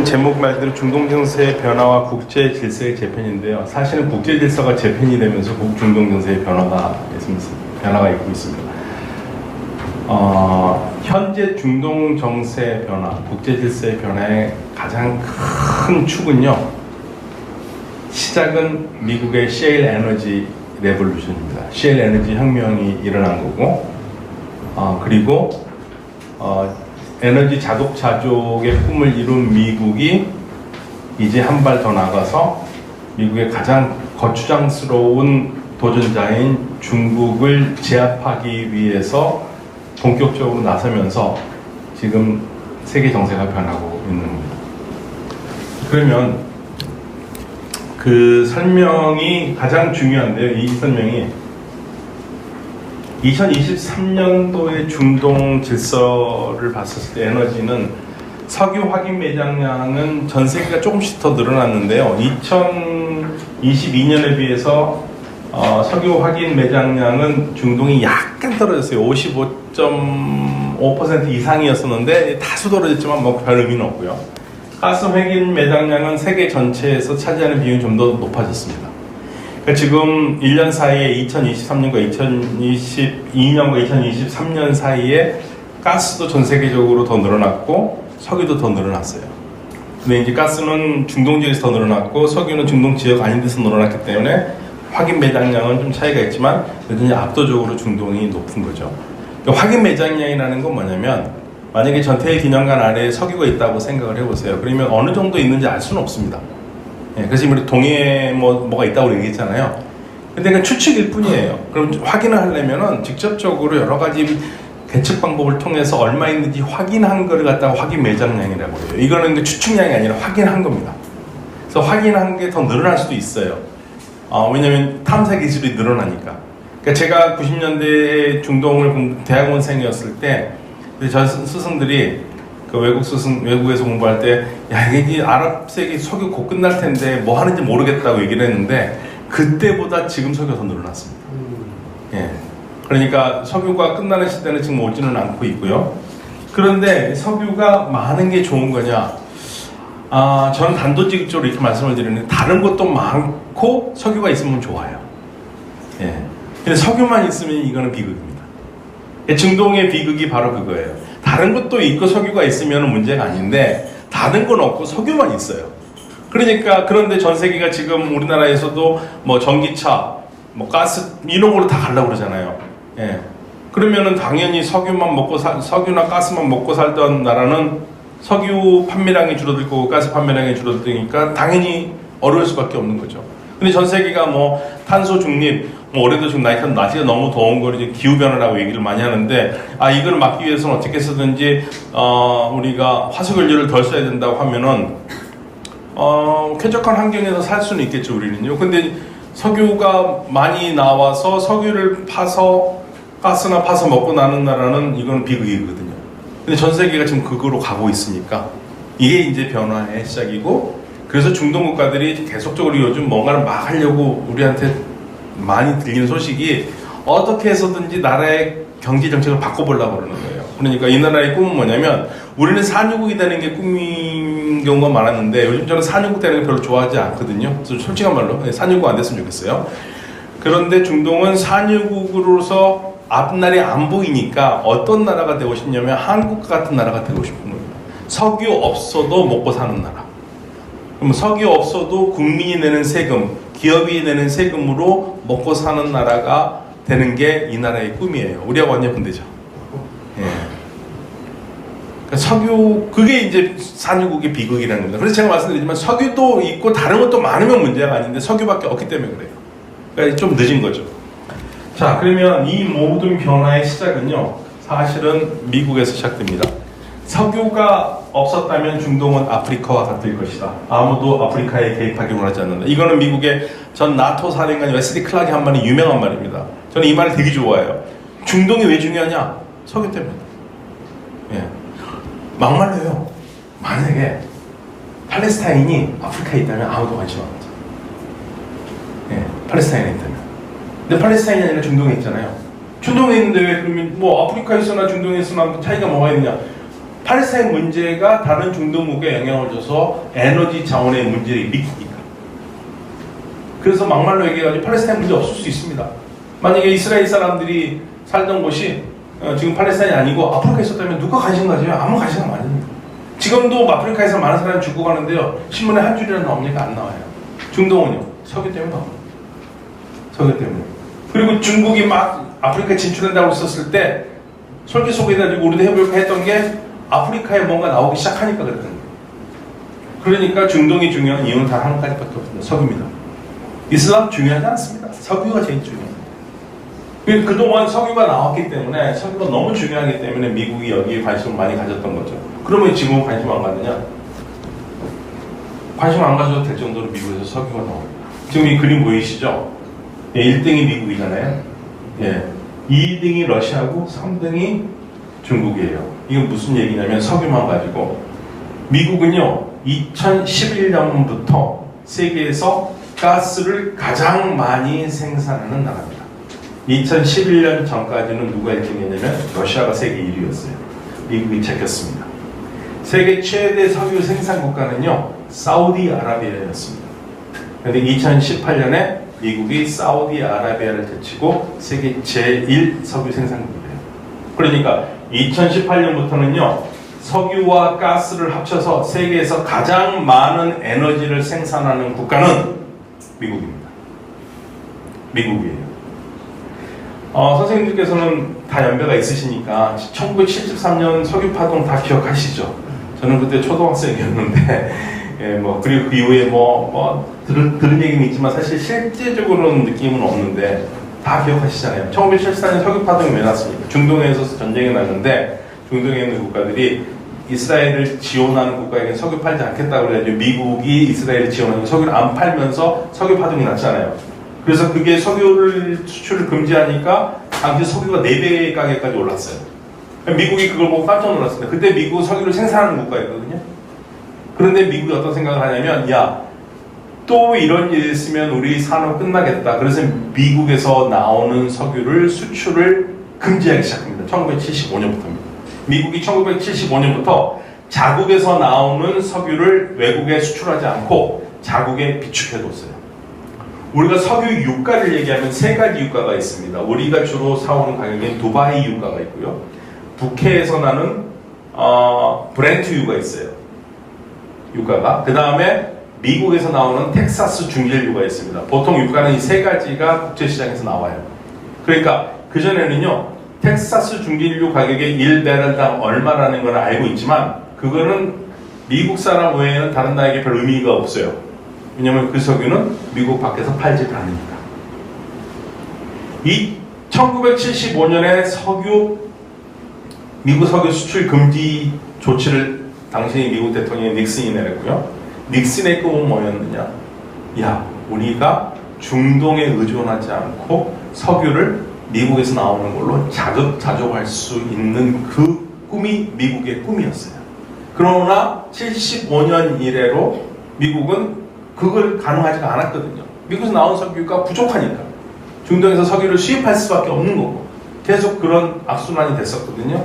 제목 말대로 중동 정세의 변화와 국제 질서의 재편인데요. 사실은 국제 질서가 재편이 되면서 중동 정세의 변화가 있고 있습니다. 현재 중동 정세 변화, 국제 질서의 변화의 가장 큰 축은요. 시작은 미국의 셰일 에너지 레볼루션입니다. 셰일 에너지 혁명이 일어난 거고, 그리고 에너지 자동차족의 꿈을 이룬 미국이 이제 한 발 더 나가서 미국의 가장 거추장스러운 도전자인 중국을 제압하기 위해서 본격적으로 나서면서 지금 세계 정세가 변하고 있는 겁니다. 그러면 그 설명이 가장 중요한데요. 이 설명이 2023년도의 중동 질서를 봤을 때 에너지는 석유 확인 매장량은 전 세계가 조금씩 더 늘어났는데요. 2022년에 비해서 석유 확인 매장량은 중동이 약간 떨어졌어요. 55.5% 이상이었었는데 다소 떨어졌지만 뭐 별 의미는 없고요. 가스 확인 매장량은 세계 전체에서 차지하는 비율이 좀 더 높아졌습니다. 지금 1년 사이에 2023년과 2022년과 2023년 사이에 가스도 전 세계적으로 더 늘어났고 석유도 더 늘어났어요. 근데 이제 가스는 중동 지역에서 더 늘어났고 석유는 중동 지역 아닌 데서 늘어났기 때문에 확인 매장량은 좀 차이가 있지만 여전히 압도적으로 중동이 높은 거죠. 그러니까 확인 매장량이라는 건 뭐냐면 만약에 전태일 기념관 아래에 석유가 있다고 생각을 해보세요. 그러면 어느 정도 있는지 알 수는 없습니다. 그래서 우리 동해에 뭐가 있다고 얘기했잖아요. 근데 그냥 추측일 뿐이에요. 그럼 확인을 하려면은 직접적으로 여러 가지 계측 방법을 통해서 얼마 있는지 확인한 거를 갖다가 확인 매장량이라고 해요. 이거는 추측량이 아니라 확인한 겁니다. 그래서 확인한 게 더 늘어날 수도 있어요. 왜냐면 탐사 기술이 늘어나니까. 그러니까 제가 90년대에 중동을 대학원생이었을 때 저 스승들이 그 외국에서 공부할 때, 야, 이게 아랍 세계 석유 곧 끝날 텐데 뭐 하는지 모르겠다고 얘기를 했는데, 그때보다 지금 석유가 더 늘어났습니다. 예. 그러니까 석유가 끝나는 시대는 지금 오지는 않고 있고요. 그런데 석유가 많은 게 좋은 거냐? 저는 단도직입적으로 이렇게 말씀을 드리는데, 다른 것도 많고 석유가 있으면 좋아요. 예. 근데 석유만 있으면 이거는 비극입니다. 중동의 비극이 바로 그거예요. 다른 것도 있고 석유가 있으면 문제가 아닌데 다른 건 없고 석유만 있어요. 그러니까 그런데 전 세계가 지금 우리나라에서도 뭐 전기차, 뭐 가스 이런 걸로 다 가려고 그러잖아요. 예. 그러면은 당연히 석유나 가스만 먹고 살던 나라는 석유 판매량이 줄어들 거고 가스 판매량이 줄어드니까 당연히 어려울 수밖에 없는 거죠. 근데 전 세계가 뭐 탄소 중립, 올해도 지금 날씨가 너무 더운 걸 이제 기후변화라고 얘기를 많이 하는데, 이걸 막기 위해서는 어떻게 해서든지, 우리가 화석연료를 덜 써야 된다고 하면은, 쾌적한 환경에서 살 수는 있겠죠, 우리는요. 근데 석유가 많이 나와서 석유를 파서, 가스나 파서 먹고 나는 나라는 이건 비극이거든요. 근데 전 세계가 지금 그거로 가고 있으니까, 이게 이제 변화의 시작이고, 그래서 중동 국가들이 계속적으로 요즘 뭔가를 막 하려고 우리한테 많이 들리는 소식이 어떻게 해서든지 나라의 경제 정책을 바꿔보려고 그러는 거예요. 그러니까 이 나라의 꿈은 뭐냐면 우리는 산유국이 되는 게 꿈인 경우가 많았는데 요즘 저는 산유국 되는 게 별로 좋아하지 않거든요. 솔직한 말로 산유국 안 됐으면 좋겠어요. 그런데 중동은 산유국으로서 앞날이 안 보이니까 어떤 나라가 되고 싶냐면 한국 같은 나라가 되고 싶은 겁니다. 석유 없어도 먹고 사는 나라. 그럼 석유 없어도 국민이 내는 세금, 기업이 내는 세금으로 먹고 사는 나라가 되는 게 이 나라의 꿈이에요. 우리하고 완전 반대죠. 예. 그러니까 석유, 그게 이제 산유국의 비극이라는 겁니다. 그래서 제가 말씀드리지만 석유도 있고 다른 것도 많으면 문제가 아닌데 석유밖에 없기 때문에 그래요. 그러니까 좀 늦은 거죠. 자, 그러면 이 모든 변화의 시작은요, 사실은 미국에서 시작됩니다. 석유가 없었다면 중동은 아프리카와 같을 것이다. 아무도 아프리카에 개입하기 원하지 않는다. 이거는 미국의 전 나토 사령관 웨슬리 클락이 한 말이 유명한 말입니다. 저는 이 말을 되게 좋아해요. 중동이 왜 중요하냐? 석유 때문에. 예. 막말로요. 만약에 팔레스타인이 아프리카에 있다면 아무도 관심 안 가죠. 예. 팔레스타인에 있다면. 근데 팔레스타인이 아니라 중동에 있잖아요. 중동에 있는데 왜 그러면 뭐 아프리카에 있으나 중동에 있으나 차이가 뭐가 있느냐? 팔레스타인 문제가 다른 중동국에 영향을 줘서 에너지 자원의 문제를 일으키니까. 그래서 막말로 얘기해가지고 팔레스타인 문제 없을 수 있습니다. 만약에 이스라엘 사람들이 살던 곳이 지금 팔레스타인이 아니고 아프리카에 있었다면 누가 관심 가져요? 아무 관심 안 가집니다. 지금도 아프리카에서 많은 사람이 죽고 가는데요. 신문에 한 줄이라도 나옵니까? 안 나와요. 중동은요. 석유 때문에 나옵니다. 석유 때문에. 그리고 중국이 막 아프리카에 진출한다고 했었을 때 설계 소개해가지고 우리도 해볼까 했던 게 아프리카에 뭔가 나오기 시작하니까 그랬던 거예요. 그러니까 중동이 중요한 이유는 단 한 가지밖에 없습니다. 석유입니다. 이슬람 중요하지 않습니다. 석유가 제일 중요합니다. 그동안 석유가 나왔기 때문에 석유가 너무 중요하기 때문에 미국이 여기에 관심을 많이 가졌던 거죠. 그러면 지금은 관심 안 가느냐? 관심 안 가져도 될 정도로 미국에서 석유가 나옵니다. 지금 이 그림 보이시죠? 예, 1등이 미국이잖아요. 예, 2등이 러시아고 3등이 중국이에요. 이건 무슨 얘기냐면 석유만 가지고 미국은요 2011년부터 세계에서 가스를 가장 많이 생산하는 나라입니다. 2011년 전까지는 누가 1등이었냐면 러시아가 세계 1위였어요. 미국이 제꼈습니다. 세계 최대 석유 생산 국가는요 사우디아라비아였습니다. 그런데 2018년에 미국이 사우디아라비아를 제치고 세계 제1 석유 생산국이에요. 그러니까 2018년부터는요 석유와 가스를 합쳐서 세계에서 가장 많은 에너지를 생산하는 국가는 미국입니다. 미국이에요. 선생님들께서는 다 연배가 있으시니까 1973년 석유 파동 다 기억하시죠? 저는 그때 초등학생이었는데 예, 그리고 그 이후에 들은 얘기는 있지만 사실 실제적으로는 느낌은 없는데 다 기억하시잖아요. 1974년 석유 파동이 왜 났습니까? 중동에서 전쟁이 났는데 중동에 있는 국가들이 이스라엘을 지원하는 국가에게 석유 팔지 않겠다고 그래가지고 미국이 이스라엘을 지원하는 석유를 안 팔면서 석유 파동이 났잖아요. 그래서 그게 석유를 수출을 금지하니까 당시 석유가 4배 가격까지 올랐어요. 미국이 그걸 보고 깜짝 놀랐습니다. 그때 미국은 석유를 생산하는 국가였거든요. 그런데 미국이 어떤 생각을 하냐면 또 이런 일이 있으면 우리 산업 끝나겠다. 그래서 미국에서 나오는 석유를 수출을 금지하기 시작합니다. 1975년부터입니다. 미국이 1975년부터 자국에서 나오는 석유를 외국에 수출하지 않고 자국에 비축해뒀어요. 우리가 석유 유가를 얘기하면 3가지 유가가 있습니다. 우리가 주로 사오는 가격엔 두바이 유가가 있고요. 북해에서 나는 브렌트 유가 있어요. 유가가. 그 다음에 미국에서 나오는 텍사스 중진유가 있습니다. 보통 유가는 이 3가지가 국제시장에서 나와요. 그러니까 그전에는요 텍사스 중진유 가격이 1배럴당 얼마라는 걸 알고 있지만 그거는 미국 사람 외에는 다른 나라에게 별 의미가 없어요. 왜냐하면 그 석유는 미국 밖에서 팔지 않으니까. 이 1975년에 미국 석유 수출 금지 조치를 당시 미국 대통령이 닉슨이 내렸고요. 닉슨의 꿈은 뭐였느냐? 우리가 중동에 의존하지 않고 석유를 미국에서 나오는 걸로 자급자족할 수 있는 그 꿈이 미국의 꿈이었어요. 그러나 75년 이래로 미국은 그걸 가능하지가 않았거든요. 미국에서 나온 석유가 부족하니까 중동에서 석유를 수입할 수밖에 없는 거고 계속 그런 악순환이 됐었거든요.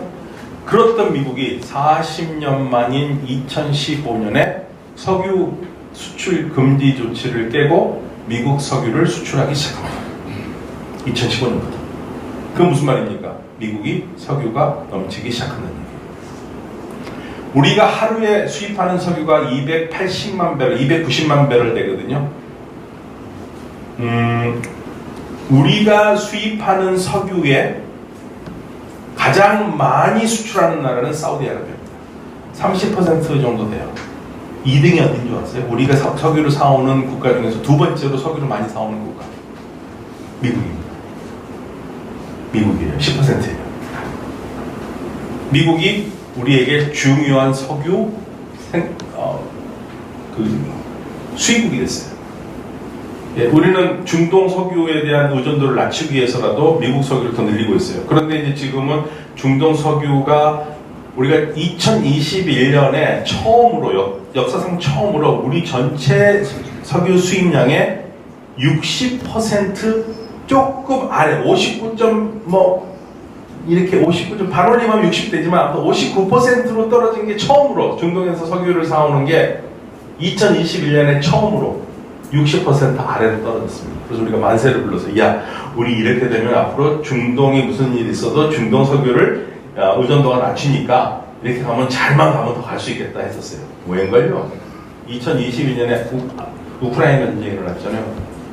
그렇던 미국이 40년 만인 2015년에 석유 수출 금지 조치를 깨고 미국 석유를 수출하기 시작합니다. 2015년부터. 그건 무슨 말입니까? 미국이 석유가 넘치기 시작한다는 얘기예요. 우리가 하루에 수입하는 석유가 280만 배럴, 290만 배럴 되거든요. 우리가 수입하는 석유에 가장 많이 수출하는 나라는 사우디아라비아입니다. 30% 정도 돼요. 2등이 어딘 줄 아세요? 우리가 석유를 사오는 국가 중에서 2번째로 석유를 많이 사오는 국가. 미국입니다. 미국이에요. 10%예요. 미국이 우리에게 중요한 석유 수입국이 됐어요. 예, 우리는 중동 석유에 대한 의존도를 낮추기 위해서라도 미국 석유를 더 늘리고 있어요. 그런데 이제 지금은 중동 석유가 우리가 2021년에 역사상 처음으로 우리 전체 석유 수입량의 60% 조금 아래 59. 이렇게 59, 반올림하면 60대지만 59%로 떨어진 게 처음으로 중동에서 석유를 사오는 게 2021년에 처음으로 60% 아래로 떨어졌습니다. 그래서 우리가 만세를 불러서 야, 우리 이렇게 되면 앞으로 중동에 무슨 일이 있어도 중동 석유를 의존도가 낮추니까 이렇게 가면 잘만 가면 더 갈 수 있겠다 했었어요. 웬걸요? 2021년에 우크라이나 전쟁이 일어났잖아요.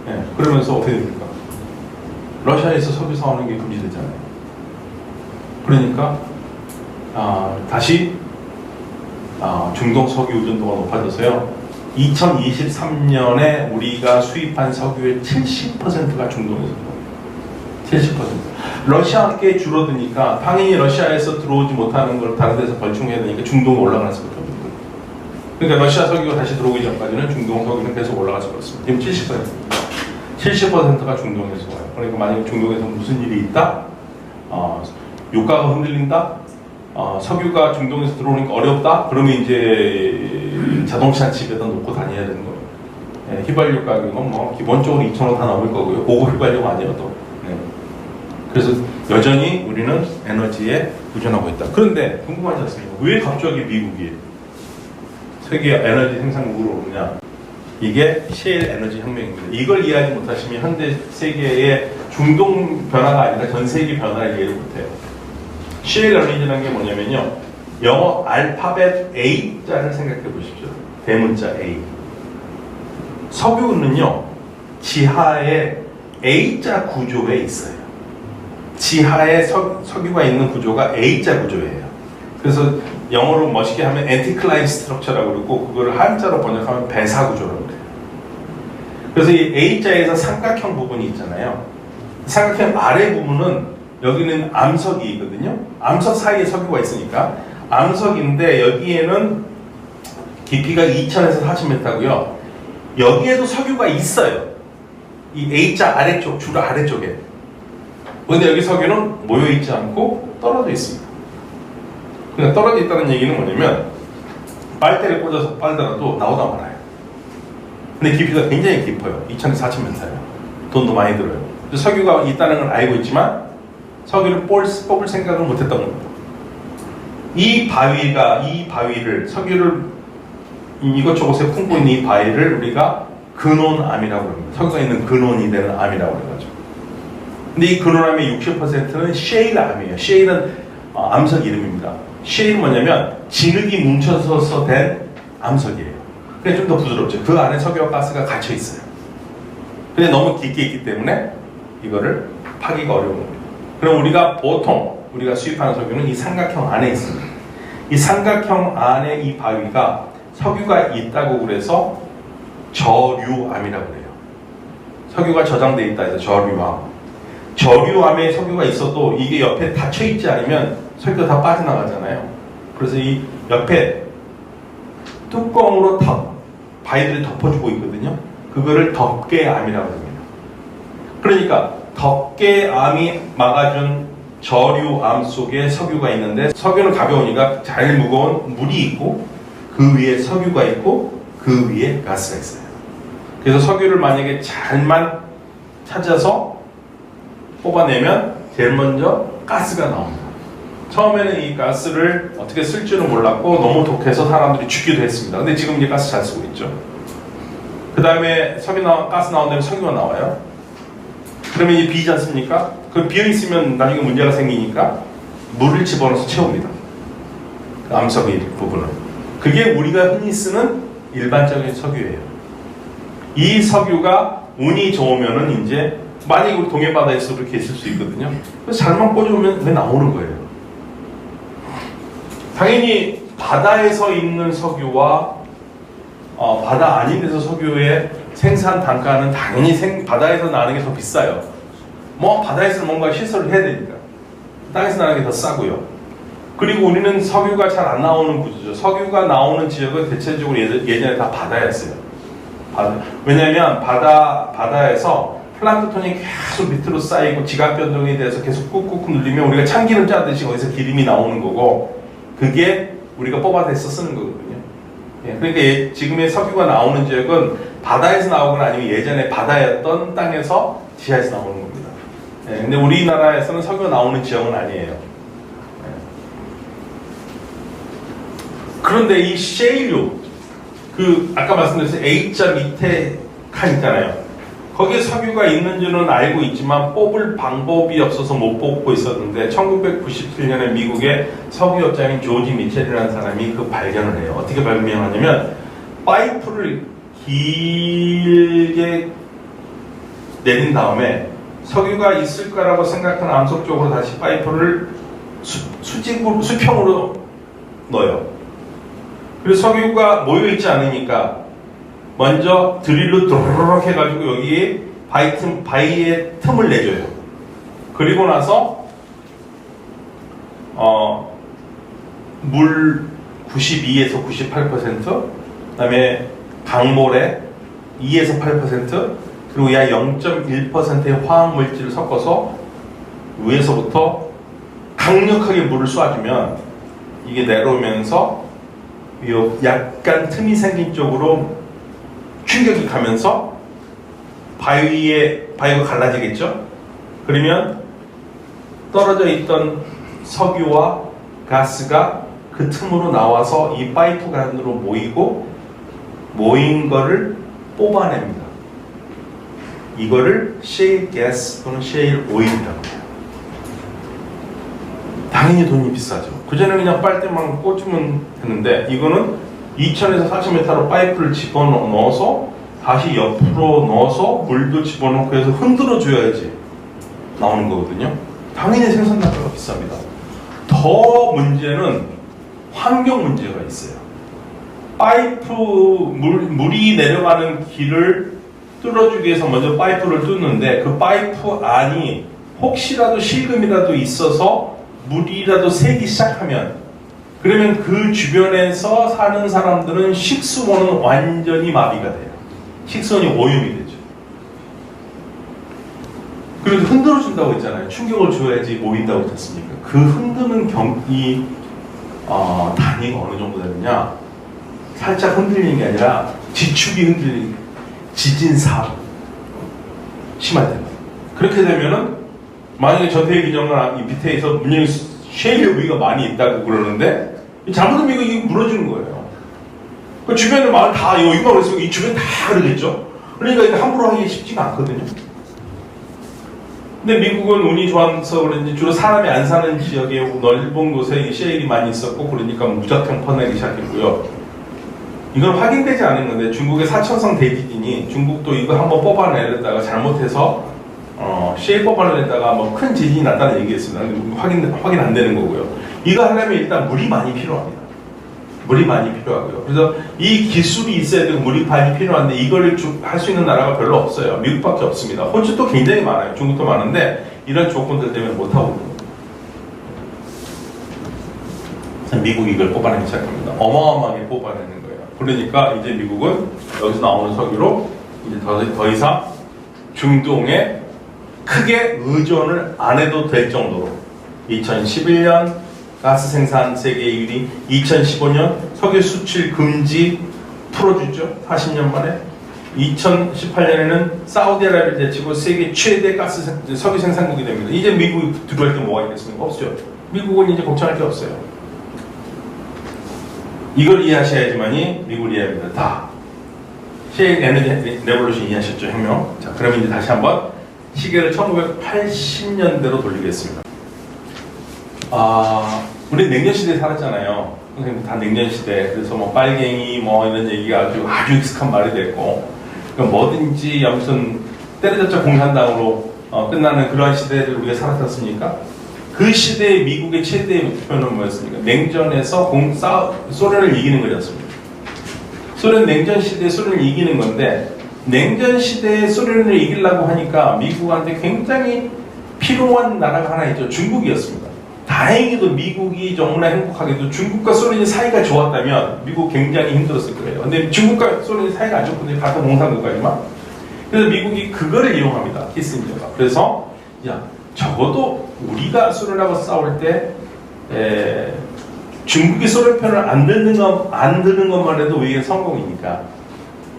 네, 그러면서 어떻게 됩니까? 러시아에서 석유 사오는 게 금지되잖아요. 그러니까 다시 중동 석유 의존도가 높아져서요. 2023년에 우리가 수입한 석유의 70%가 중동에서 70%. 러시아께 줄어드니까 당연히 러시아에서 들어오지 못하는 걸 다른 데서 벌충해야 되니까 중동에 올라가는 수밖에 없는 거예요. 그러니까 러시아 석유가 다시 들어오기 전까지는 중동 석유는 계속 올라갈 수가 없습니다. 지금 70%가 중동에서 와요. 그러니까 만약에 중동에서 무슨 일이 있다, 유가가 흔들린다, 석유가 중동에서 들어오니까 어렵다, 그러면 이제 자동차 집에다 놓고 다녀야 되는 거예요. 네, 휘발유 가격은 뭐 기본적으로 2,000원 다 넘을 거고요. 고급 휘발유가 아니어도. 네. 그래서 여전히 우리는 에너지에 의존하고 있다. 그런데 궁금하지 않습니까? 왜 갑자기 미국이 세계 에너지 생산국으로 오느냐? 이게 셰일 에너지 혁명입니다. 이걸 이해하지 못하시면 현대 세계의 중동 변화가 아니라 전 세계 변화를 이해를 못해요. 셰일 에너지라는 게 뭐냐면요, 영어 알파벳 A자를 생각해 보십시오. 대문자 A. 석유는요, 지하에 A자 구조에 있어요. 지하에 석유가 있는 구조가 A자 구조예요. 그래서 영어로 멋있게 하면 anticline structure라고 그러고, 그거를 한자로 번역하면 배사 구조라고 그래요. 그래서 이 A자에서 삼각형 부분이 있잖아요. 삼각형 아래 부분은 여기는 암석이 있거든요. 암석 사이에 석유가 있으니까 암석인데, 여기에는 깊이가 2000에서 40m고요. 여기에도 석유가 있어요. 이 A자 아래쪽, 줄 아래쪽에. 그런데 여기 석유는 모여있지 않고 떨어져 있습니다. 그러니까 떨어져 있다는 얘기는 뭐냐면, 빨대를 꽂아서 빨더라도 나오다 말아요. 근데 깊이가 굉장히 깊어요. 2000에서 40m예요. 돈도 많이 들어요. 석유가 있다는 걸 알고 있지만 석유를 뽑을 생각을 못했던 겁니다. 이 바위를, 석유를 이것저것에 품고 있는 이 바위를 우리가 근원암이라고 합니다. 석유가 있는 근원이 되는 암이라고 해가지고. 근데 이 근원암의 60%는 셰일암이에요. 셰일은 암석 이름입니다. 셰일은 뭐냐면 진흙이 뭉쳐서 된 암석이에요. 그게 좀 더 부드럽죠. 그 안에 석유와 가스가 갇혀 있어요. 근데 너무 깊게 있기 때문에 이거를 파기가 어려운 겁니다. 그럼 우리가 수입하는 석유는 이 삼각형 안에 있습니다. 이 삼각형 안에 이 바위가 석유가 있다고 그래서 저류암이라고 그래요. 석유가 저장되어 있다 해서 저류암. 저류암에 석유가 있어도 이게 옆에 닫혀 있지 않으면 석유가 다 빠져나가잖아요. 그래서 이 옆에 뚜껑으로 바위들이 덮어주고 있거든요. 그거를 덮개암이라고 합니다. 그러니까 덮개암이 막아준 저류암 속에 석유가 있는데, 석유는 가벼우니까 잘 무거운 물이 있고, 그 위에 석유가 있고, 그 위에 가스가 있어요. 그래서 석유를 만약에 잘만 찾아서 뽑아내면 제일 먼저 가스가 나옵니다. 처음에는 이 가스를 어떻게 쓸 줄은 몰랐고 너무 독해서 사람들이 죽기도 했습니다. 근데 지금 이제 가스 잘 쓰고 있죠. 그 다음에 가스 나온 다음에 석유가 나와요. 그러면 이제 비지 않습니까? 그 비어있으면 나중에 문제가 생기니까 물을 집어넣어서 채웁니다. 그 암석의 부분은. 그게 우리가 흔히 쓰는 일반적인 석유예요. 이 석유가 운이 좋으면은 이제, 만약에 우리 동해바다에서 그렇게 있을 수 있거든요. 그래서 잘만 꽂으면 왜 나오는 거예요. 당연히 바다에서 있는 석유와 바다 아닌 데서 석유의 생산 단가는 당연히 바다에서 나는 게 더 비싸요. 뭐 바다에서 뭔가 시설을 해야 되니까. 땅에서 나는 게 더 싸고요. 그리고 우리는 석유가 잘 안 나오는 구조죠. 석유가 나오는 지역은 대체적으로 예전에 다 바다였어요. 왜냐하면 바다에서 플랑크톤이 계속 밑으로 쌓이고 지각 변동에 대해서 계속 꾹꾹 눌리면 우리가 참기름 짜듯이 거기서 기름이 나오는 거고, 그게 우리가 뽑아내서 쓰는 거거든요. 그러니까 지금의 석유가 나오는 지역은 바다에서 나오거나 아니면 예전에 바다였던 땅에서 지하에서 나오는 겁니다. 네, 근데 우리나라에서는 석유가 나오는 지역은 아니에요. 네. 그런데 이 셰일류, 그 아까 말씀드린 A자 밑에 칸 있잖아요. 거기에 석유가 있는 줄은 알고 있지만 뽑을 방법이 없어서 못 뽑고 있었는데 1997년에 미국의 석유업자인 조지 미첼이라는 사람이 그 발견을 해요. 어떻게 발견하냐면 파이프를 길게 내린 다음에 석유가 있을 거라고 생각한 암석 쪽으로 다시 파이프를 수평으로 넣어요. 그래서 석유가 모여있지 않으니까 먼저 드릴로 도르륵 해가지고 여기에 바위에 틈을 내줘요. 그리고 나서 물 92에서 98%, 그다음에 강모래 2에서 8%, 그리고 약 0.1%의 화학 물질을 섞어서 위에서부터 강력하게 물을 쏴주면 이게 내려오면서 약간 틈이 생긴 쪽으로 충격이 가면서 바위가 갈라지겠죠? 그러면 떨어져 있던 석유와 가스가 그 틈으로 나와서 이 파이프 안으로 모인 거를 뽑아냅니다. 이거를 셰일 가스 또는 셰일 오일이라고 해요. 당연히 돈이 비싸죠. 그전에는 그냥 빨대만 꽂으면 되는데 이거는 2000에서 40m로 파이프를 집어넣어서 다시 옆으로 넣어서 물도 집어넣고 해서 흔들어 줘야지 나오는 거거든요. 당연히 생산 단가가 비쌉니다. 더 문제는 환경 문제가 있어요. 파이프 물이 내려가는 길을 뚫어주기 위해서 먼저 파이프를 뚫는데 그 파이프 안이 혹시라도 실금이라도 있어서 물이라도 새기 시작하면 그러면 그 주변에서 사는 사람들은 식수원은 완전히 마비가 돼요. 식수원이 오염이 되죠. 그래서 흔들어 준다고 했잖아요. 충격을 줘야지 모인다고 했습니까? 그 흔드는 단위가 어느 정도 되느냐? 살짝 흔들리는 게 아니라 지축이 흔들리는 지진사 심할 때는 그렇게 되면은 만약에 전태일 기정은 이 밑에서 문영이 셰일 부위가 많이 있다고 그러는데 잘못하면 이거 무너지는 거예요. 그 주변에 마을 다 여기만 그랬으면 이 주변 다 그러겠죠. 그러니까 이거 함부로 하기 쉽지가 않거든요. 근데 미국은 운이 좋아서 그런지 주로 사람이 안 사는 지역에 넓은 곳에 셰일이 많이 있었고 그러니까 무작정 퍼내기 시작했고요. 이건 확인되지 않은 건데 중국의 사천성 대지진이 중국도 이거 한번 뽑아내렸다가 잘못해서 셰일 뽑아내렸다가 뭐 큰 지진이 났다는 얘기였습니다. 확인 안 되는 거고요. 이거 하려면 일단 물이 많이 필요합니다. 물이 많이 필요하고요. 그래서 이 기술이 있어야 되고 물이 많이 필요한데 이걸 할 수 있는 나라가 별로 없어요. 미국밖에 없습니다. 호주도 굉장히 많아요. 중국도 많은데 이런 조건들 때문에 못하고 있는 미국이 이걸 뽑아내기 시작합니다. 어마어마하게 뽑아내는 거예요. 그러니까 이제 미국은 여기서 나오는 석유로 이제 더 이상 중동에 크게 의존을 안 해도 될 정도로 2011년 가스 생산 세계 1위, 2015년 석유 수출 금지 풀어주죠. 40년 만에. 2018년에는 사우디아라비아를 제치고 세계 최대 석유 생산국이 됩니다. 이제 미국이 들어갈 게 뭐가 있겠습니까? 없죠. 미국은 이제 걱정할 게 없어요. 이걸 이해하셔야지만이 미국을 이해합니다. 다. 셰일 에너지 레볼루션 이해하셨죠? 혁명. 자, 그러면 이제 다시 한번 시계를 1980년대로 돌리겠습니다. 우리 냉전 시대에 살았잖아요. 선생님 다 냉전 시대. 그래서 뭐 빨갱이 뭐 이런 얘기가 아주 익숙한 말이 됐고, 그러니까 뭐든지 아무튼 때려잡자 공산당으로 끝나는 그러한 시대를 우리가 살았었습니까? 그 시대의 미국의 최대의 목표는 뭐였습니까? 냉전에서 소련을 이기는 거였습니다. 소련 냉전 시대에 소련을 이기는 건데, 냉전 시대에 소련을 이기려고 하니까 미국한테 굉장히 필요한 나라가 하나 있죠. 중국이었습니다. 다행히도 미국이 너무나 행복하게도 중국과 소련이 사이가 좋았다면 미국 굉장히 힘들었을 거예요. 근데 중국과 소련이 사이가 안 좋거든요. 같은 공산국가지만. 그래서 미국이 그거를 이용합니다. 키신저가. 그래서 적어도 우리가 소련하고 싸울 때 중국이 소련 편을 안 드는 것만 해도 우리가 성공이니까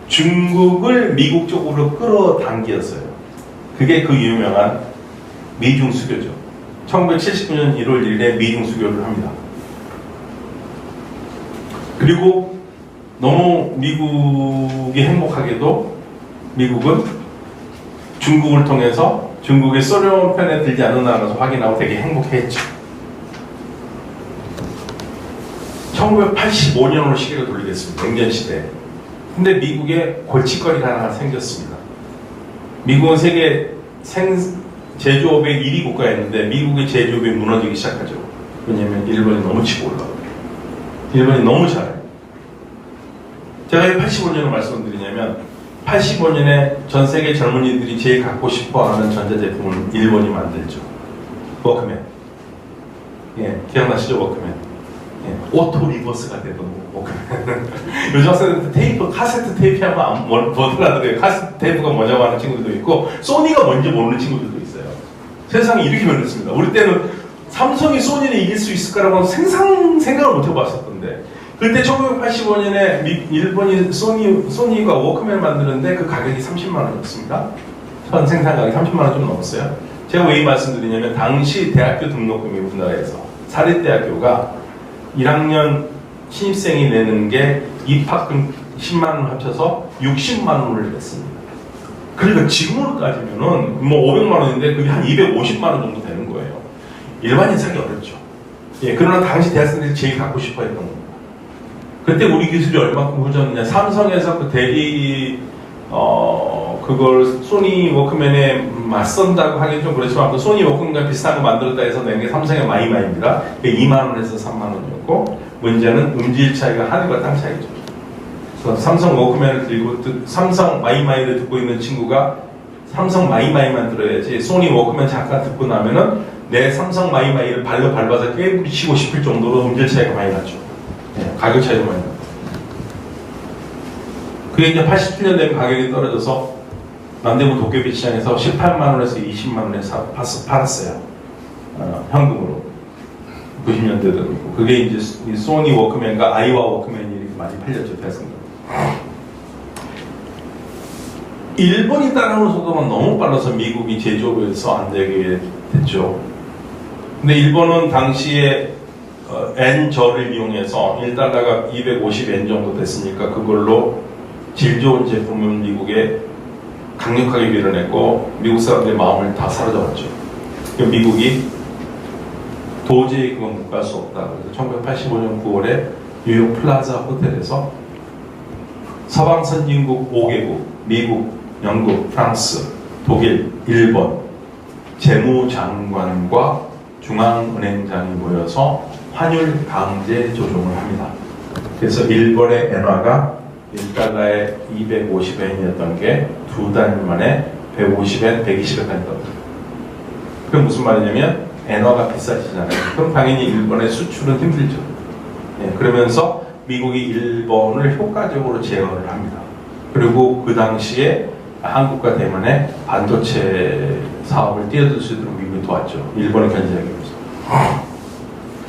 중국을 미국 쪽으로 끌어당겼어요. 그게 그 유명한 미중 수교죠. 1979년 1월 1일에 미중 수교를 합니다. 그리고 너무 미국이 행복하게도 미국은 중국을 통해서 중국의 소련 편에 들지 않는 나라라서 확인하고 되게 행복해했죠. 1985년으로 시계를 돌리겠습니다. 냉전 시대에. 근데 미국에 골칫거리가 하나 생겼습니다. 미국은 세계 제조업의 1위 국가였는데 미국의 제조업이 무너지기 시작하죠. 왜냐하면 일본이 너무 치고 올라가요. 일본이 너무 잘해요. 제가 왜 85년을 말씀드리냐면 85년에 전 세계 젊은이들이 제일 갖고 싶어하는 전자제품은 일본이 만들죠. 워크맨. 예, 기억나시죠? 워크맨. 예, 오토 리버스가 되던 워크맨. 요즘 학생들 테이프, 카세트 테이프 하면 못 알아들어요. 카세트 테이프가 뭐냐고 하는 친구들도 있고 소니가 뭔지 모르는 친구들도 있어요. 세상이 이렇게 변했습니다. 우리 때는 삼성이 소니를 이길 수 있을까라고 생각을 못 해봤었던데 그때 1985년에 일본이 소니가 워크맨을 만드는데 그 가격이 30만 원이었습니다. 전 생산 가격이 30만 원 좀 넘었어요. 제가 왜 이 말씀드리냐면 당시 대학교 등록금이 우리나라에서 사립대학교가 1학년 신입생이 내는 게 입학금 10만 원 합쳐서 60만 원을 냈습니다. 그러니까 지금으로 따지면은 뭐 500만 원인데 그게 한 250만 원 정도 되는 거예요. 일반인 사기 어렵죠. 예, 그러나 당시 대학생들이 제일 갖고 싶어 했던 겁니다. 그때 우리 기술이 얼마큼 후졌느냐. 삼성에서 그 대리, 그걸 소니 워크맨에 맞선다고 하긴 좀 그렇지만 소니 워크맨과 비슷한 거 만들었다 해서 낸 게 삼성의 마이마이입니다. 2만 원에서 3만 원이었고, 문제는 음질 차이가 하늘과 땅 차이죠. 그래서 삼성 워크맨을 들고, 삼성 마이마이를 듣고 있는 친구가 삼성 마이마이만 들어야지 소니 워크맨 잠깐 듣고 나면은 내 삼성 마이마이를 발로 밟아서 깨부치고 싶을 정도로 음질 차이가 많이 났죠. 네, 가격 차이도 많이 났죠. 그게 이제 87년 되면 가격이 떨어져서 남대문 도깨비 시장에서 18만 원에서 20만 원에 팔았어요. 현금으로. 90년대도 있고. 그게 이제 소니 워크맨과 아이와 워크맨이 이렇게 많이 팔렸죠. 대승도. 일본이 따라오는 속도가 너무 빨라서 미국이 제조업에서 안 되게 됐죠. 근데 일본은 당시에 엔저를 이용해서 1달러가 250엔 정도 됐으니까 그걸로 질 좋은 제품을 미국에 강력하게 밀어냈고 미국 사람들의 마음을 다 사로잡았죠. 미국이 도저히 그건 못 갈 수 없다. 그래서 1985년 9월에 뉴욕 플라자 호텔에서 서방 선진국 5개국, 미국, 영국, 프랑스, 독일, 일본 재무장관과 중앙은행장이 모여서 환율 강제 조정을 합니다. 그래서 일본의 엔화가 1달러에 250엔이었던 게 두 달 만에 150엔, 120엔까지 떨어져요. 그게 무슨 말이냐면 엔화가 비싸지잖아요. 그럼 당연히 일본의 수출은 힘들죠. 예, 그러면서 미국이 일본을 효과적으로 제어를 합니다. 그리고 그 당시에 한국과 대만의 반도체 사업을 뛰어들 수 있도록 미국이 도왔죠. 일본을 견제하기 위해서.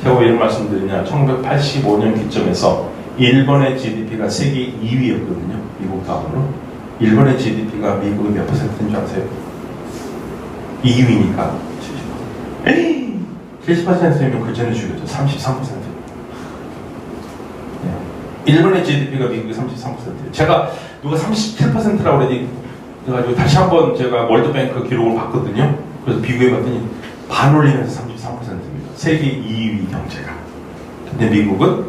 제가 왜 이런 말씀드리냐. 1985년 기점에서 일본의 GDP가 세계 2위였거든요. 미국 다음으로. 일본의 GDP가 미국의 몇 퍼센트인 줄 아세요? 2위니까 70%. 에이! 70%면 그 전에 죽였죠. 33%. 일본의 GDP가 미국의 33%예요. 제가 누가 37%라고 그러니 그래가지고 다시 한번 제가 월드뱅크 기록을 봤거든요. 그래서 비교해봤더니 반올리면서 33%입니다. 세계 2위 경제가. 근데 미국은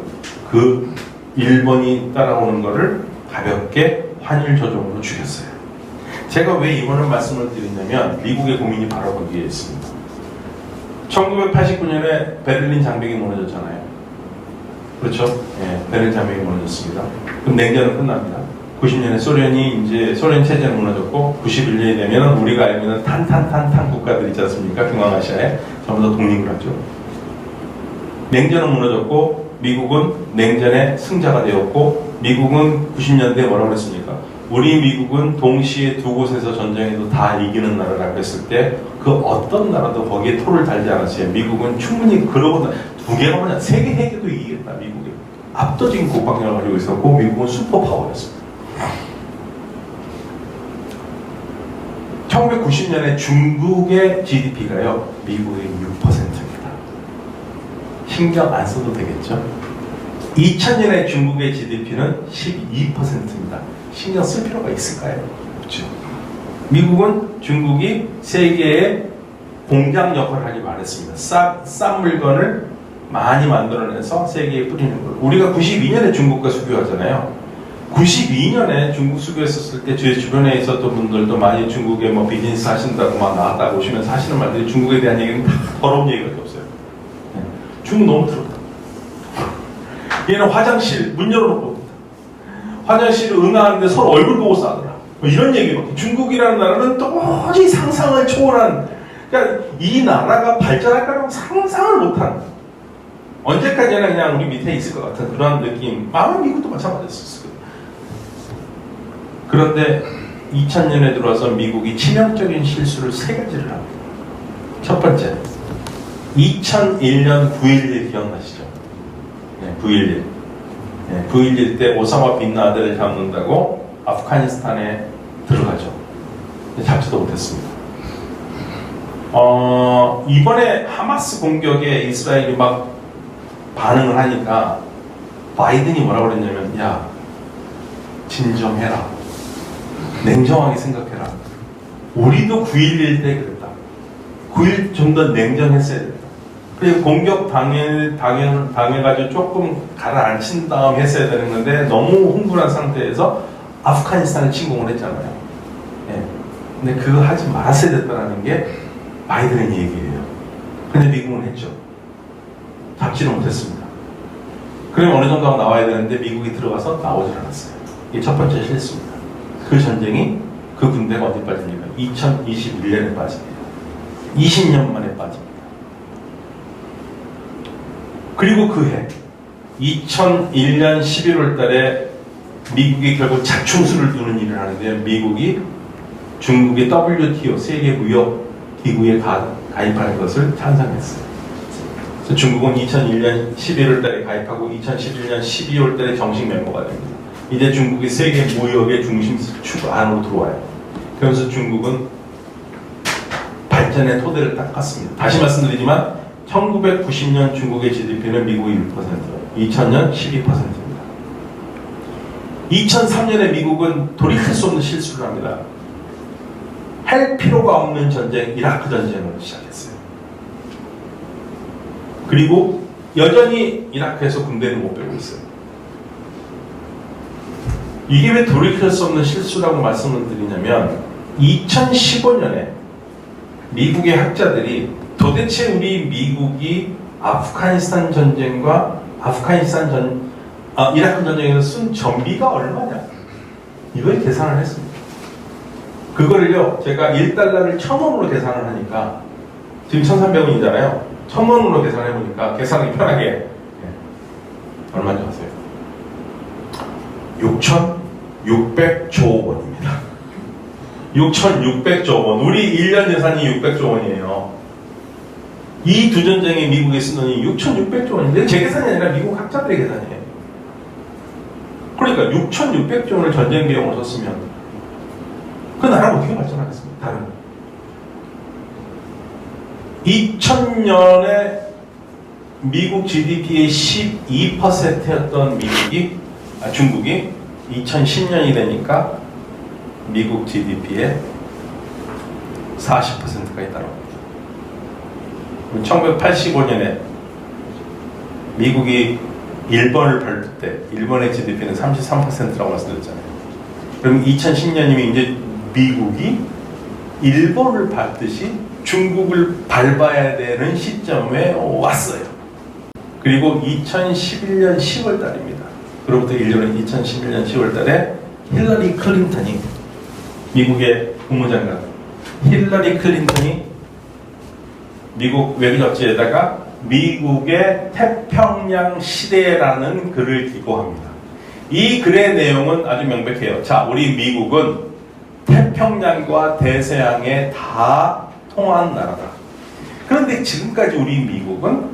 그 일본이 따라오는 거를 가볍게 환율 조정으로 죽였어요. 제가 왜 이번에 말씀을 드리냐면 미국의 고민이 바로 거기에 있습니다. 1989년에 베를린 장벽이 무너졌잖아요. 그렇죠? 예, 베를린 장벽이 무너졌습니다. 그럼 냉전은 끝납니다. 90년에 소련 체제는 무너졌고 91년이 되면 우리가 알고 있는 탄 국가들 있지 않습니까? 중앙아시아에 전부 다 독립을 하죠. 냉전은 무너졌고 미국은 냉전의 승자가 되었고 미국은 90년대에 뭐라고 그랬습니까? 우리 미국은 동시에 두 곳에서 전쟁에도 다 이기는 나라라고 했을 때 그 어떤 나라도 거기에 토를 달지 않았어요. 미국은 충분히 그러고 두 개가 뭐냐 세계 해계도 이기겠다. 미국이 압도적인 국방력을 가지고 있었고 미국은 슈퍼파워였습니다. 1990년에 중국의 GDP가요, 미국의 6%입니다. 신경 안 써도 되겠죠? 2000년에 중국의 GDP는 12%입니다. 신경 쓸 필요가 있을까요? 없죠. 미국은 중국이 세계의 공장 역할을 하기 말했습니다. 싼 물건을 많이 만들어내서 세계에 뿌리는 걸. 우리가 92년에 중국과 수교하잖아요. 92년에 중국 수교했었을 때 제 주변에 있었던 분들도 많이 중국에 뭐 비즈니스 하신다고 막 나왔다고 오시면서 하시는 말들이 중국에 대한 얘기는 다 더러운 얘기밖에 없어요. 중국 너무 더럽다. 얘는 화장실 문 열어놓고 화장실을 응하는데 서로 얼굴 보고 싸더라. 뭐 이런 얘기밖에. 중국이라는 나라는 도저히 상상을 초월한, 그러니까 이 나라가 발전할 거라고 상상을 못한, 언제까지나 그냥 우리 밑에 있을 것 같은 그런 느낌. 아마 미국도 마찬가지였을 거예요. 그런데 2000년에 들어와서 미국이 치명적인 실수를 3가지를 합니다. 첫 번째, 2001년 9.11 기억나시죠? 네, 9.11. 네, 9.11 때 오사마 빈라덴을 잡는다고 아프가니스탄에 들어가죠. 잡지도 못했습니다. 이번에 하마스 공격에 이스라엘이 막 반응을 하니까 바이든이 뭐라고 그랬냐면, 야, 진정해라. 냉정하게 생각해라. 우리도 9.11 때 그랬다. 9.11 좀 더 냉정했어야 된다. 그리고 공격 당해가지고 조금 가라앉힌 다음 했어야 되는 건데 너무 흥분한 상태에서 아프가니스탄을 침공을 했잖아요. 예. 근데 그거 하지 말았어야 됐다는 게 바이든의 얘기예요. 근데 미국은 했죠. 잡지는 못했습니다. 그러면 어느 정도 나와야 되는데 미국이 들어가서 나오질 않았어요. 이게 첫 번째 실수입니다. 그 전쟁이, 그 군대가 어디 빠집니까? 2021년에 빠집니다. 20년 만에 빠집니다. 그리고 그 해 2001년 11월 달에 미국이 결국 자충수를 두는 일을 하는데, 미국이 중국의 WTO 세계무역기구에 가입하는 것을 찬성했어요. 그래서 중국은 2001년 11월 달에 가입하고 2011년 12월 달에 정식 멤버가 됩니다. 이제 중국이 세계 무역의 중심축 안으로 들어와요. 그러면서 중국은 발전의 토대를 딱 깠습니다. 다시 말씀드리지만 1990년 중국의 GDP는 미국의 6%, 2000년 12%입니다. 2003년에 미국은 돌이킬 수 없는 실수를 합니다. 할 필요가 없는 전쟁, 이라크 전쟁을 시작했어요. 그리고 여전히 이라크에서 군대는 못 빼고 있어요. 이게 왜 돌이킬 수 없는 실수라고 말씀을 드리냐면, 2015년에 미국의 학자들이 도대체 우리 미국이 아프가니스탄 전쟁과 이라크 전쟁에서 쓴 전비가 얼마냐, 이걸 계산을 했습니다. 그거를요, 제가 1달러를 1,000원으로 계산을 하니까, 지금 1,300원이잖아요. 1,000원으로 계산해보니까 계산하기 편하게 얼마인지 아세요? 6,600조 원입니다. 6,600조 원. 우리 1년 예산이 600조 원이에요. 이 두 전쟁에 미국이 쓴 돈이 6,600조 원인데, 제 계산이 아니라 미국 학자들의 계산이에요. 그러니까 6,600조 원을 전쟁 비용으로 썼으면 그 나라가 어떻게 발전하겠습니까? 다른 2000년에 미국 GDP의 12%였던 중국이 2010년이 되니까 미국 GDP의 40%까지 따라옵니다. 1985년에 미국이 일본을 밟을 때 일본의 GDP는 33%라고 말씀드렸잖아요. 그럼 2010년이면 이제 미국이 일본을 밟듯이 중국을 밟아야 되는 시점에 왔어요. 그리고 2011년 10월 달입니다. 그로부터 1년은 2011년 10월 달에 힐러리 클린턴이, 미국의 국무장관 힐러리 클린턴이 미국 외교 잡지에다가 미국의 태평양 시대라는 글을 기고합니다. 이 글의 내용은 아주 명백해요. 자, 우리 미국은 태평양과 대서양에 다 통한 나라다. 그런데 지금까지 우리 미국은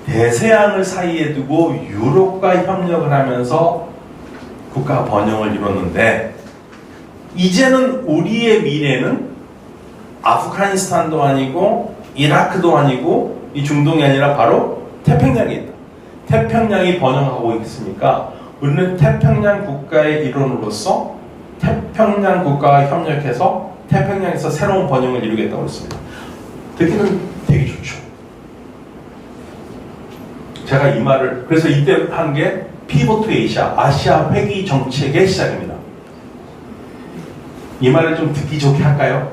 대서양을 사이에 두고 유럽과 협력을 하면서 국가 번영을 이뤘는데, 이제는 우리의 미래는 아프가니스탄도 아니고 이라크도 아니고 이 중동이 아니라 바로 태평양에 있다. 태평양이 번영하고 있으니까 우리는 태평양 국가의 일원으로서 태평양 국가와 협력해서 태평양에서 새로운 번영을 이루겠다고 했습니다. 듣기는 되게 좋죠. 제가 이 말을 그래서 이때 한 게 피보트 아시아 회귀 정책의 시작입니다. 이 말을 좀 듣기 좋게 할까요?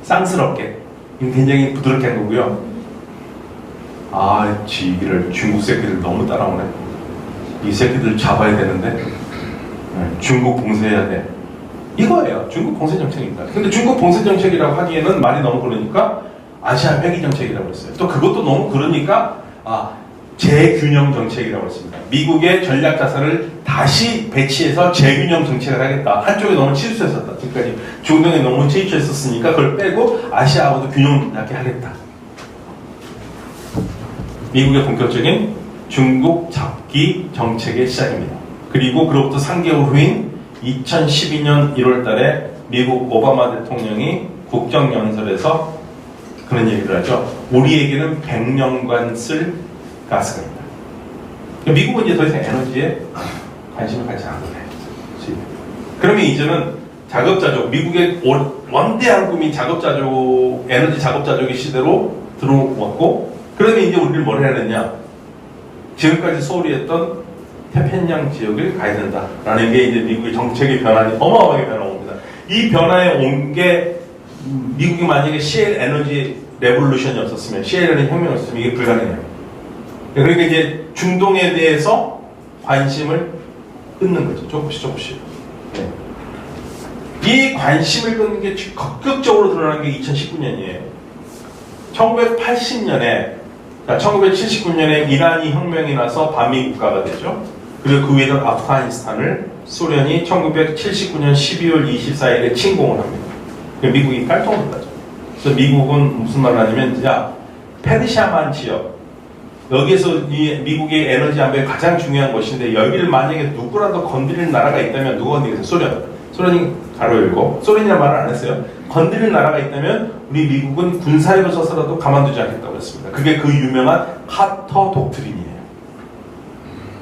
쌍스럽게. 굉장히 부드럽게 한 거고요. 아, 지기를 중국 새끼들 너무 따라오네. 이 새끼들 잡아야 되는데 중국 봉쇄해야 돼. 이거예요. 중국 봉쇄 정책입니다. 근데 중국 봉쇄 정책이라고 하기에는 말이 너무 그러니까 아시아 회귀 정책이라고 했어요. 또 그것도 너무 그러니까 재균형 정책이라고 했습니다. 미국의 전략 자산을 다시 배치해서 재균형 정책을 하겠다. 한쪽에 너무 치우쳤었다. 지금까지 중동에 너무 치우쳤었으니까 그걸 빼고 아시아하고도 균형 잡게 하겠다. 미국의 본격적인 중국 잡기 정책의 시작입니다. 그리고 그로부터 3개월 후인 2012년 1월 달에 미국 오바마 대통령이 국정연설에서 그런 얘기를 하죠. 우리에게는 100년간 쓸 가스가 있다. 미국은 이제 더 이상 에너지에 관심을 갖지 않아요. 그러면 이제는 자급자족, 미국의 원대한 꿈이 자급자족, 에너지 자급자족의 시대로 들어왔고, 그러면 이제 우리를 뭘 해야 되냐? 지금까지 소홀히 했던 태평양 지역을 가야 된다라는 게 이제 미국의 정책의 변화니 어마어마하게 변화옵니다. 이 변화에 온 게 미국이 만약에 CL 에너지 레볼루션이 없었으면, CL 에너지 혁명이 없었으면 이게 불가능해요. 그러니까 이제 중동에 대해서 관심을 끊는 거죠. 조금씩. 네. 이 관심을 끊는 게 적극적으로 드러난 게 2019년이에요. 1980년에, 1979년에 이란이 혁명이 나서 반미 국가가 되죠. 그리고 그 위에는 아프가니스탄을 소련이 1979년 12월 24일에 침공을 합니다. 미국이 깔통을 하죠. 그래서 미국은 무슨 말을 하냐면, 페르시아만 지역, 여기에서 이 미국의 에너지 안보에 가장 중요한 것인데 여기를 만약에 누구라도 건드리는 나라가 있다면 누가 건드리겠어요? 소련이 가로 열고 소련이라는 말을 안 했어요. 건드리는 나라가 있다면 우리 미국은 군사력을 써서라도 가만두지 않겠다고 했습니다. 그게 그 유명한 카터 독트린이에요.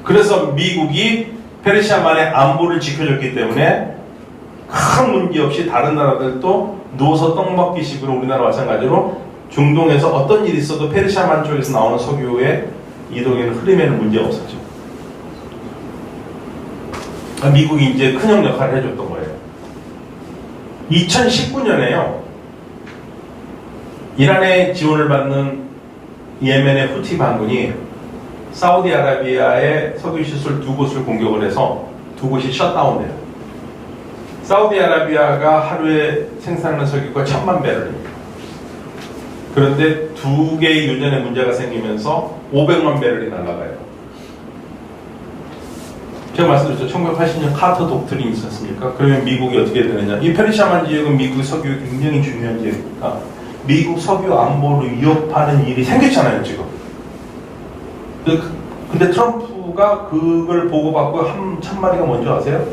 그래서 미국이 페르시아만의 안보를 지켜줬기 때문에 큰 문제 없이 다른 나라들도 누워서 떡 먹기식으로 우리나라 마찬가지로 중동에서 어떤 일이 있어도 페르시아만 쪽에서 나오는 석유의 이동에는 흐름에는 문제가 없었죠. 미국이 이제 큰 역할을 해줬던 거예요. 2019년에요. 이란의 지원을 받는 예멘의 후티 반군이 사우디아라비아의 석유시설 2곳을 공격을 해서 2곳이 셧다운돼요. 사우디아라비아가 하루에 생산하는 석유가 1000만 배럴입니다. 그런데 2개의 유전에 문제가 생기면서 500만 배럴이 날아가요. 제가 말씀드렸죠. 1980년 카터 독트린이 있었습니까? 그러면 미국이 어떻게 되느냐. 이 페르시아만 지역은 미국의 석유가 굉장히 중요한 지역이니까 미국 석유 안보를 위협하는 일이 생겼잖아요, 지금. 근데 트럼프가 그걸 보고받고 한 첫마디가 뭔지 아세요?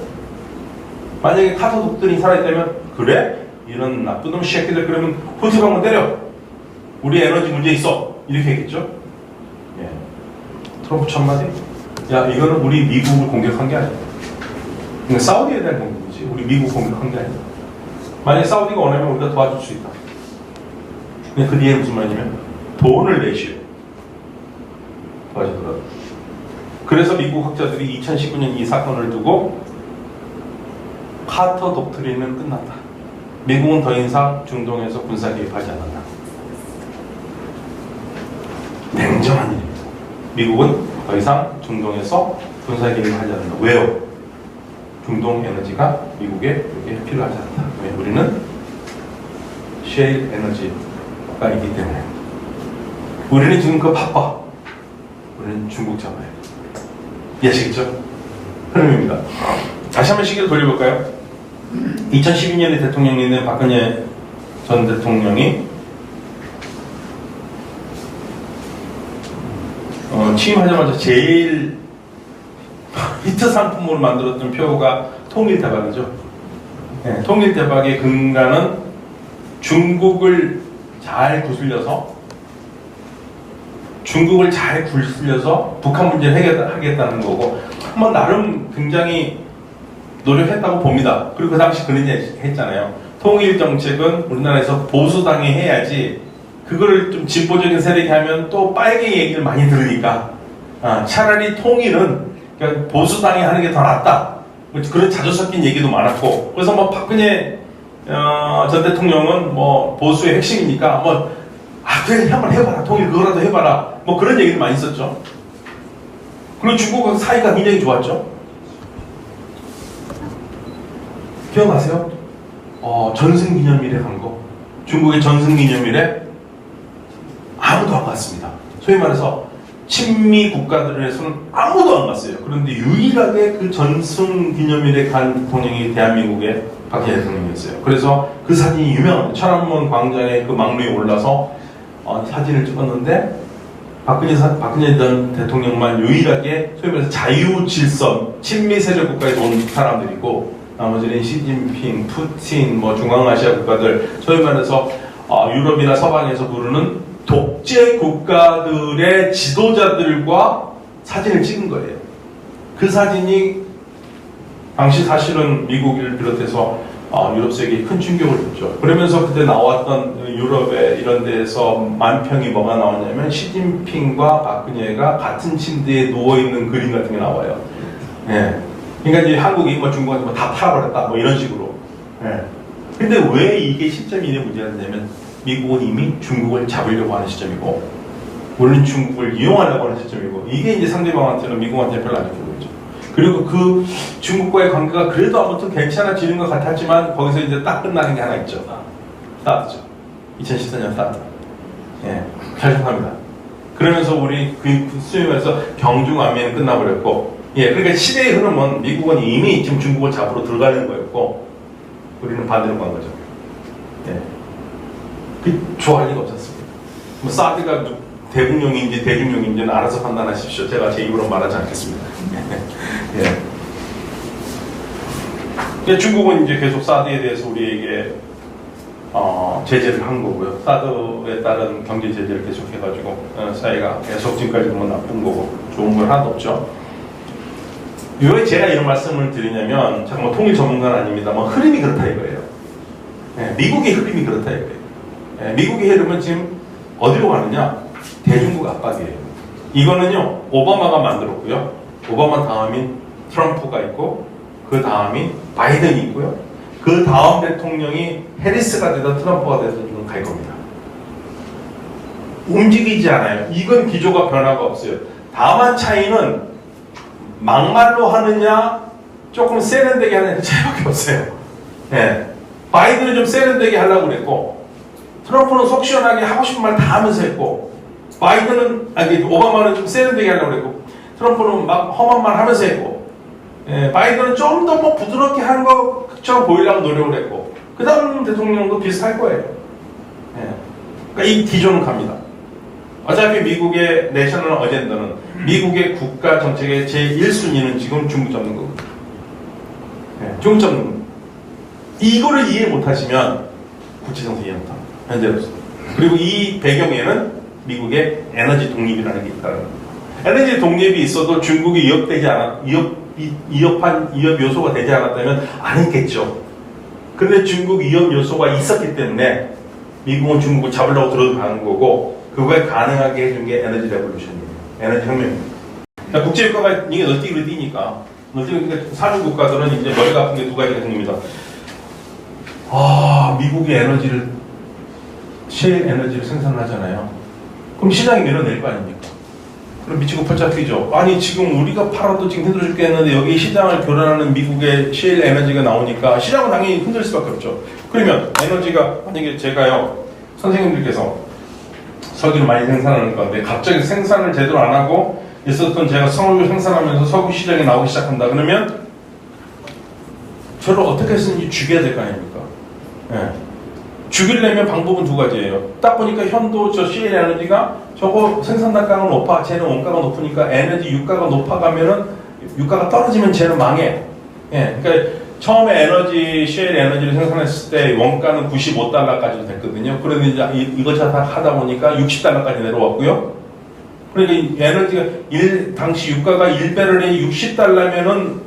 만약에 카터 독트린이 살아있다면, 그래? 이런 나쁜 놈 새끼들, 그러면 후티 방문 때려. 우리 에너지 문제 있어. 이렇게 했겠죠? 예. 트럼프 첫마디? 이거는 우리 미국을 공격한 게 아니야. 그러니까 사우디에 대한 공격이지. 우리 미국 공격한 게 아니야. 만약에 사우디가 원하면 우리가 도와줄 수 있다. 근데 그 뒤에 무슨 말이냐면 돈을 내시오. 도와주더라도. 그래서 미국 학자들이 2019년 이 사건을 두고 카터 독트린은 끝났다. 미국은 더 이상 중동에서 군사 개입하지 않는다. 냉정한 일입니다. 미국은 더 이상 중동에서 군사 개입하지 않는다. 왜요? 중동 에너지가 미국에 필요하지 않다. 왜? 우리는 셰일 에너지가 있기 때문에. 우리는 지금 그거 바빠. 우리는 중국 잡아야 돼. 이해하시겠죠? 흐름입니다. 다시 한번 시계를 돌려볼까요? 2012년에 대통령이 있는 박근혜 전 대통령이 취임하자마자 제일 히트 상품으로 만들었던 표가 통일대박이죠. 네, 통일대박의 근간은 중국을 잘 구슬려서 북한 문제를 해결하겠다는 거고, 한번 나름 굉장히 노력했다고 봅니다. 그리고 그 당시 그런 얘기 했잖아요. 통일 정책은 우리나라에서 보수당이 해야지, 그거를 좀 진보적인 세력이 하면 또 빨개 얘기를 많이 들으니까, 차라리 통일은 그냥 보수당이 하는 게 더 낫다. 그런 자주 섞인 얘기도 많았고, 그래서 뭐 박근혜 전 대통령은 뭐 보수의 핵심이니까 그래 한번 해봐라, 통일 그거라도 해봐라, 뭐 그런 얘기도 많이 있었죠. 그리고 중국과 사이가 굉장히 좋았죠. 기억나세요? 전승기념일에 간 거. 중국의 전승기념일에 아무도 안 갔습니다. 소위 말해서 친미 국가들에서는 아무도 안 갔어요. 그런데 유일하게 그 전승기념일에 간 대통령이 대한민국의 박근혜 대통령이었어요. 그래서 그 사진이 유명합니다. 천안문 광장에 그 막루에 올라서 사진을 찍었는데, 박근혜 전 대통령만 유일하게 소위 말해서 자유질선, 친미 세력 국가에서 온 사람들이고, 나머지는 시진핑, 푸틴, 뭐 중앙아시아 국가들, 소위 말해서 유럽이나 서방에서 부르는 독재 국가들의 지도자들과 사진을 찍은 거예요. 그 사진이 당시 사실은 미국을 비롯해서 유럽 세계에 큰 충격을 줬죠. 그러면서 그때 나왔던 유럽의 이런 데에서 만평이 뭐가 나왔냐면, 시진핑과 박근혜가 같은 침대에 누워있는 그림 같은 게 나와요. 예. 그러니까 이제 한국이 뭐 중국한테 다 팔아버렸다, 뭐 이런 식으로. 예. 근데 왜 이게 시점이 문제가 되냐면, 미국은 이미 중국을 잡으려고 하는 시점이고, 우리는 중국을 이용하려고 하는 시점이고, 이게 이제 상대방한테는, 미국한테는 별로 안 좋게 보이죠. 그리고 그 중국과의 관계가 그래도 아무튼 괜찮아지는 것 같았지만, 거기서 이제 딱 끝나는 게 하나 있죠. 사드죠. 2014년 사드. 예. 결정합니다. 그러면서 우리 수임에서 경중암에는 끝나버렸고, 예, 그러니까 시대의 흐름은 미국은 이미 지금 중국을 잡으러 들어가는 거였고, 우리는 반대로 간 거죠. 예. 그 좋아할 리가 없었습니다. 뭐 사드가 대국용인지 대중용인지는 알아서 판단하십시오. 제가 제 입으로 말하지 않겠습니다. 예. 예. 중국은 이제 계속 사드에 대해서 우리에게 제재를 한 거고요. 사드에 따른 경제 제재를 계속 해가지고 사이가 계속 지금까지 보면 나쁜 거고 좋은 건 하나도 없죠. 왜 제가 이런 말씀을 드리냐면, 제가 뭐 통일 전문가는 아닙니다만 흐름이 그렇다 이거예요. 예, 미국의 흐름이 그렇다 이거예요. 예, 미국의 흐름은 지금 어디로 가느냐? 대중국 압박이에요. 이거는요, 오바마가 만들었고요. 오바마 다음인 트럼프가 있고, 그 다음이 바이든이 있고요. 그 다음 대통령이 해리스가 되든 트럼프가 되든 지금 갈 겁니다. 움직이지 않아요. 이건 기조가 변화가 없어요. 다만 차이는 막말로 하느냐, 조금 세련되게 하느냐, 그 차이밖에 없어요. 예. 바이든은 좀 세련되게 하려고 그랬고, 트럼프는 속 시원하게 하고 싶은 말 다 하면서 했고, 오바마는 좀 세련되게 하려고 그랬고, 트럼프는 막 험한 말 하면서 했고, 예. 바이든은 좀 더 뭐 부드럽게 하는 것처럼 보이려고 노력을 했고, 그 다음 대통령도 비슷할 거예요. 예. 그러니까 이 기조는 갑니다. 어차피 미국의 내셔널 어젠더는, 미국의 국가 정책의 제1순위는 지금 중국 잡는 거거든요. 네, 중국 잡는 겁니다. 이거를 이해 못하시면 국제정세 이해 못합니다. 현재로서. 그리고 이 배경에는 미국의 에너지 독립이라는 게 있다는 겁니다. 에너지 독립이 있어도 중국이 위협 요소가 되지 않았다면 안 했겠죠. 그런데 중국 위협 요소가 있었기 때문에 미국은 중국을 잡으려고 들어가는 거고, 그거에 가능하게 해준 게 에너지 레볼루션이에요. 에너지 혁명입니다. 그러니까 국제유가가 이게 널뛰기로 뛰니까, 산유 국가들은 이제 머리가 아픈 게 두 가지가 생깁니다. 미국이 셰일 에너지를 생산하잖아요. 그럼 시장이 밀어낼 거 아닙니까? 그럼 미치고 펄짝 뛰죠. 아니, 지금 우리가 팔아도 지금 힘들어 죽겠는데 여기 시장을 교란하는 미국의 셰일 에너지가 나오니까 시장은 당연히 흔들 수밖에 없죠. 그러면 에너지가, 만약에 제가요, 선생님들께서 석유를 많이 생산하는 건데 갑자기 생산을 제대로 안 하고 있었던 제가 석유 생산하면서 석유 시장에 나오기 시작한다 그러면 저를 어떻게 해서든지 죽여야 될 거 아닙니까? 예. 죽이려면 방법은 두 가지예요. 딱 보니까 현도 저 CL 에너지가 저거 생산 단가가 높아, 쟤는 원가가 높으니까 에너지 유가가 높아가면은 유가가 떨어지면 쟤는 망해. 예. 그러니까 처음에 셰일 에너지를 생산했을 때 원가는 95달러까지도 됐거든요. 그런데 이제 이것저것 다 하다 보니까 60달러까지 내려왔고요. 그러니까 이 에너지가 당시 유가가 1배럴에 60달러면은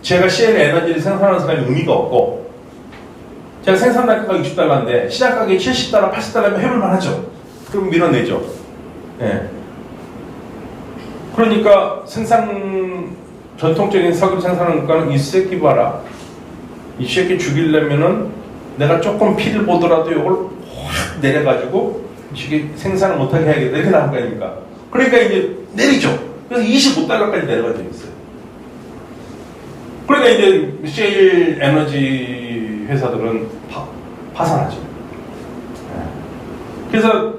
제가 셰일 에너지를 생산하는 사람이 의미가 없고, 제가 생산 단가가 60달러인데 시장 가격이 70달러, 80달러면 해볼만 하죠. 그럼 밀어내죠. 예. 그러니까 전통적인 석유 생산하는 국가는 이 새끼 봐라. 이 새끼 죽이려면은 내가 조금 피를 보더라도 이걸 확 내려가지고 이게 생산을 못하게 해야겠다. 이렇게 나온 거 아닙니까? 그러니까 이제 내리죠. 그래서 25달러까지 내려간 적이 있어요. 그러니까 이제 셰일 에너지 회사들은 파산하죠. 그래서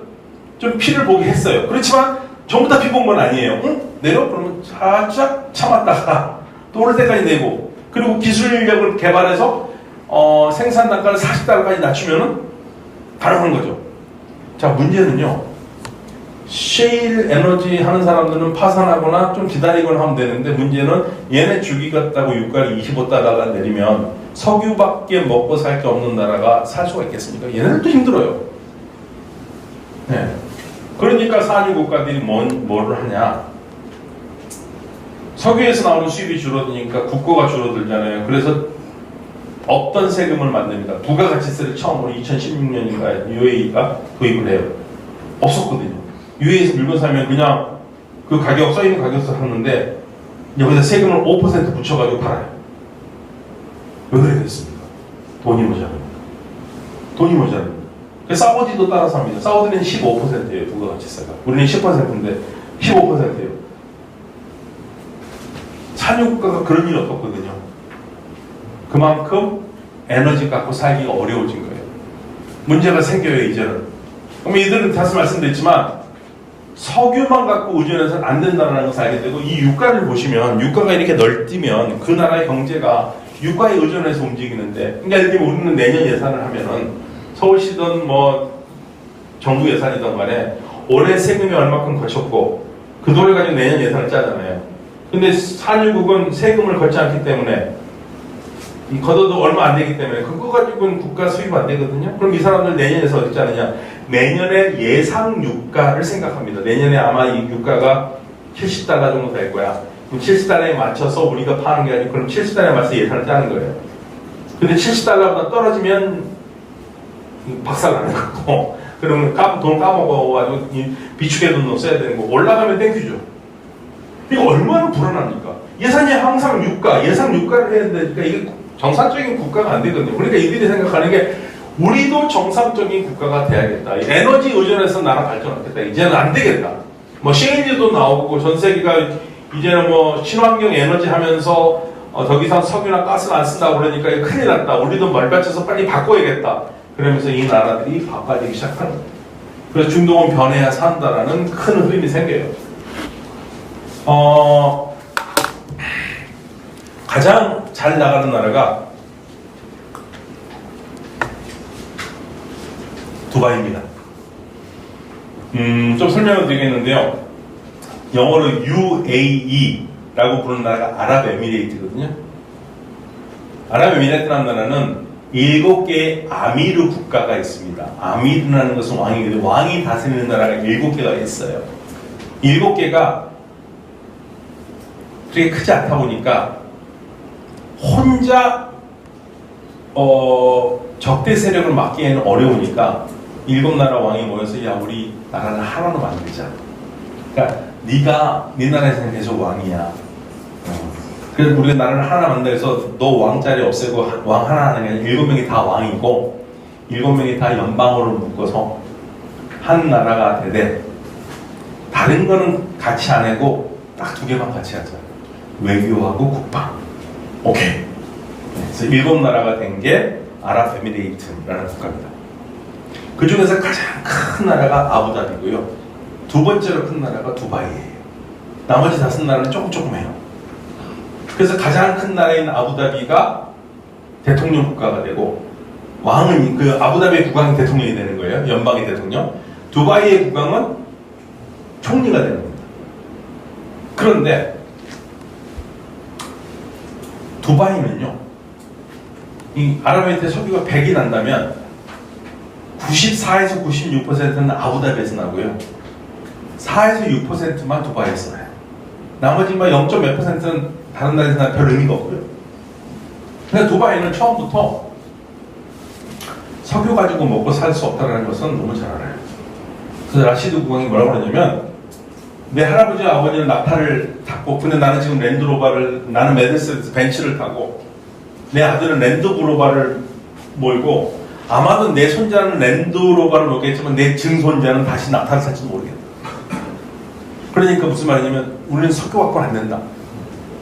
좀 피를 보게 했어요. 그렇지만 전부 다 피 본 건 아니에요. 응? 내려? 그러면 살짝 참았다가 또 오를 때까지 내고, 그리고 기술력을 개발해서 생산 단가를 40달러까지 낮추면은 가능한 거죠. 자, 문제는요. 셰일 에너지 하는 사람들은 파산하거나 좀 기다리거나 하면 되는데, 문제는 얘네 죽이겠다고 유가를 25달러가 내리면 석유밖에 먹고 살 게 없는 나라가 살 수가 있겠습니까? 얘네들도 힘들어요. 네. 그러니까 산유 국가들이 뭐를 하냐. 석유에서 나오는 수입이 줄어드니까 국고가 줄어들잖아요. 그래서 없던 세금을 만듭니다. 부가가치세를 처음으로 2016년인가 UAE가 도입을 해요. 없었거든요. UAE에서 물건 사면 그냥 그 가격, 써있는 가격에서 샀는데 여기다 세금을 5% 붙여가지고 팔아요. 왜 그래 됐습니까? 돈이 모자랍니다. 돈이 모자랍니다. 사우디도 따라서 합니다. 사우디는 15%예요, 부가가치세가. 우리는 10%인데 15%예요. 산유국가가 그런 일이 없었거든요. 그만큼 에너지 갖고 살기가 어려워진 거예요. 문제가 생겨요, 이제는. 그럼 이들은 다시 말씀드렸지만 석유만 갖고 의존해서는 안 된다는 것을 알게 되고, 이 유가를 보시면 유가가 이렇게 널뛰면 그 나라의 경제가 유가에 의존해서 움직이는데, 그러니까 예를 들면 우리는 내년 예산을 하면은 서울시든 뭐 정부 예산이든 간에 올해 세금이 얼마큼 거쳤고 그 돈을 가지고 내년 예산을 짜잖아요. 근데 산유국은 세금을 걷지 않기 때문에 걷어도 얼마 안 되기 때문에 그거 가지고는 국가 수입 안 되거든요. 그럼 이 사람들 내년에서 어떻게 하느냐? 내년에 예상 유가를 생각합니다. 내년에 아마 이 유가가 70달러 정도 될 거야. 그럼 70달러에 맞춰서 우리가 파는 게 아니고 그럼 70달러에 맞춰서 예산을 짜는 거예요. 근데 70달러보다 떨어지면 박살 나는 거고, 그러면 돈 까먹어가지고 비축해 둔 돈 써야 되는 거, 올라가면 땡큐죠. 이거 얼마나 불안합니까? 예산이 항상 예상 유가를 해야 되니까 이게 정상적인 국가가 안 되거든요. 그러니까 이들이 생각하는 게 우리도 정상적인 국가가 돼야겠다. 에너지 의존해서 나라 발전하겠다. 이제는 안 되겠다. 뭐 셰일도 나오고 전 세계가 이제는 뭐 친환경 에너지 하면서 더 이상 석유나 가스를 안 쓴다고 그러니까 큰일 났다. 우리도 말받쳐서 빨리 바꿔야겠다. 그러면서 이 나라들이 바빠지기 시작하는 거예요. 그래서 중동은 변해야 산다라는 큰 흐름이 생겨요. 가장 잘 나가는 나라가 두바이입니다. 좀 설명을 드리겠는데요. 영어로 UAE라고 부르는 나라가 아랍에미레이트거든요. 아랍에미레이트라는 나라는 7개의 아미르 국가가 있습니다. 아미르라는 것은 왕이거든요. 왕이 다스리는 나라가 7개가 있어요. 7개가 그렇게 크지 않다 보니까 혼자 적대 세력을 막기에는 어려우니까 7나라 왕이 모여서 야 우리 나라를 하나로 만들자. 그러니까 네 나라에서는 계속 왕이야. 그래서 우리가 나라를 하나 만들어서 너 왕자리 없애고 왕 하나 하는 게 7명이 다 왕이고 7명이 다 연방으로 묶어서 한 나라가 되되 다른 거는 같이 안 하고 딱 2개만 같이 하자. 외교하고 국방. 오케이. 그래서 7나라가 된 게 아랍에미레이트라는 국가입니다. 그 중에서 가장 큰 나라가 아부다비고요. 2번째로 큰 나라가 두바이예요. 나머지 5나라는 조금해요. 그래서 가장 큰 나라인 아부다비가 대통령 국가가 되고 왕은 그 아부다비의 국왕이 대통령이 되는 거예요. 연방의 대통령. 두바이의 국왕은 총리가 되는 겁니다. 그런데 두바이는요 이 아랍에미리트의 석유가 100이 난다면 94에서 96%는 아부다비에서 나고요. 4에서 6%만 두바이에서 나요. 나머지 0. 몇 %는 다른 나라에서 나면 별 의미가 없고요. 근데 두바이는 처음부터 석유 가지고 먹고 살 수 없다는 것은 너무 잘 알아요. 그래서 라시드 국왕이 뭐라고 그러냐면, 내 할아버지 아버지는 낙타를 탔고, 근데 나는 지금 랜드로버를, 나는 메르세데스 벤츠를 타고, 내 아들은 랜드로버를 몰고, 아마도 내 손자는 랜드로버를 몰겠지만 내 증손자는 다시 낙타를 탈지도 모르겠다. 그러니까 무슨 말이냐면 우리는 석유 갖고는 안 된다.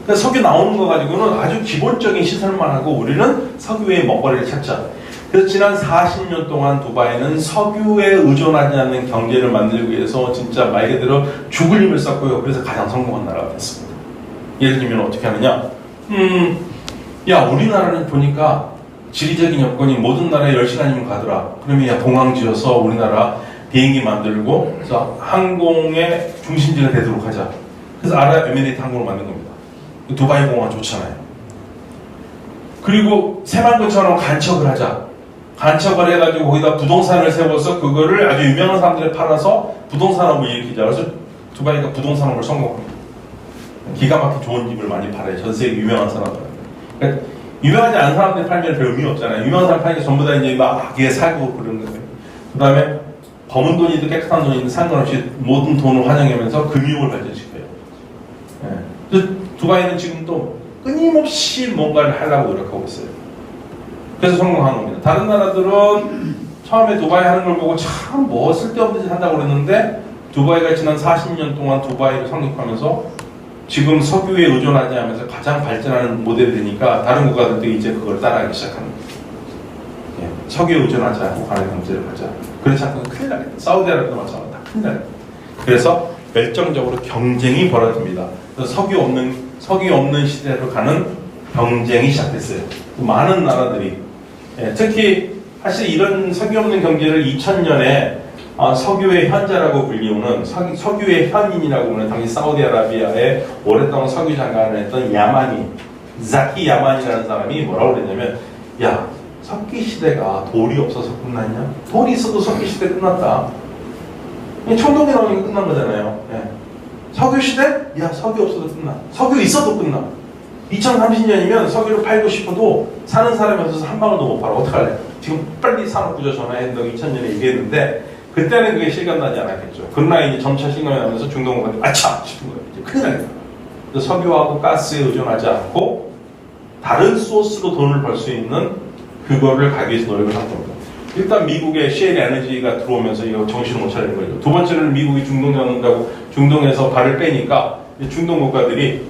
그러니까 석유 나오는 거 가지고는 아주 기본적인 시설만 하고 우리는 석유의 먹거리를 찾자. 그래서 지난 40년 동안 두바이는 석유에 의존하지 않는 경제를 만들기 위해서 진짜 말 그대로 죽을 힘을 썼고요. 그래서 가장 성공한 나라가 됐습니다. 예를 들면 어떻게 하느냐? 야, 우리나라는 보니까 지리적인 여건이 모든 나라에 10시간이면 가더라. 그러면 야, 공항 지어서 우리나라 비행기 만들고, 그래서 항공의 중심지가 되도록 하자. 그래서 아랍에미리트 항공을 만든 겁니다. 두바이 공항 좋잖아요. 그리고 새만금처럼 간척을 하자. 간척을 해가지고 거기다 부동산을 세워서 그거를 아주 유명한 사람들에 팔아서 부동산업을 일으키자. 그래서 두바이가 부동산업을 성공합니다. 기가 막힌 좋은 집을 많이 팔아요. 전 세계 유명한 사람들. 그러니까 유명하지 않은 사람들이 팔면 별 의미 없잖아요. 유명한 사람 팔니까 전부 다 이제 막 기에 살고 그러는 거예요. 그 다음에 검은 돈이든 깨끗한 돈이든 상관없이 모든 돈을 환영하면서 금융을 발전시켜요. 예. 두바이는 지금 또 끊임없이 뭔가를 하려고 노력하고 있어요. 그래서 성공한 겁니다. 다른 나라들은 처음에 두바이 하는 걸 보고 참 뭐 쓸데없는 짓 한다고 그랬는데, 두바이가 지난 40년 동안 두바이를 상륙하면서 지금 석유에 의존하지 않으면서 가장 발전하는 모델이 되니까 다른 국가들도 이제 그걸 따라하기 시작합니다. 예. 석유에 의존하지 않고 가는 경제를 가자. 그렇지 않고는 큰일 나겠다. 사우디아라비아도 마찬가지다. 큰일 나겠다. 그래서 열정적으로 경쟁이 벌어집니다. 그래서 석유 없는 시대로 가는 경쟁이 시작됐어요. 많은 나라들이. 예, 특히 사실 이런 석유 없는 경제를 2000년에 석유의 현자라고 불리우는 석유의 현인이라고 하는 당시 사우디아라비아의 오랫동안 석유 장관을 했던 자키 야만이라는 사람이 뭐라고 그랬냐면, 야, 석기 시대가 돌이 없어서 끝났냐? 돌이 있어도 석기 시대 끝났다. 총동이 나오니까 끝난 거잖아요. 예. 석유 시대? 야, 석유 없어도 끝나. 석유 있어도 끝나. 2030년이면 석유를 팔고 싶어도 사는 사람이 없어서 한 방울도 못 팔아. 어떡할래? 지금 빨리 산업구조 전환한다고 2000년에 얘기했는데, 그때는 그게 실감나지 않았겠죠. 그러나 이제 점차 실감이 나면서 중동국가들이 아차! 싶은 거예요. 이제 큰일 나겠다. 그래서 석유하고 가스에 의존하지 않고 다른 소스로 돈을 벌 수 있는 그거를 가기 위해서 노력을 한 겁니다. 일단 미국의 셰일 에너지가 들어오면서 이거 정신을 못 차리는 거죠. 두 번째는 미국이 중동 잡는다고 중동에서 발을 빼니까 중동 국가들이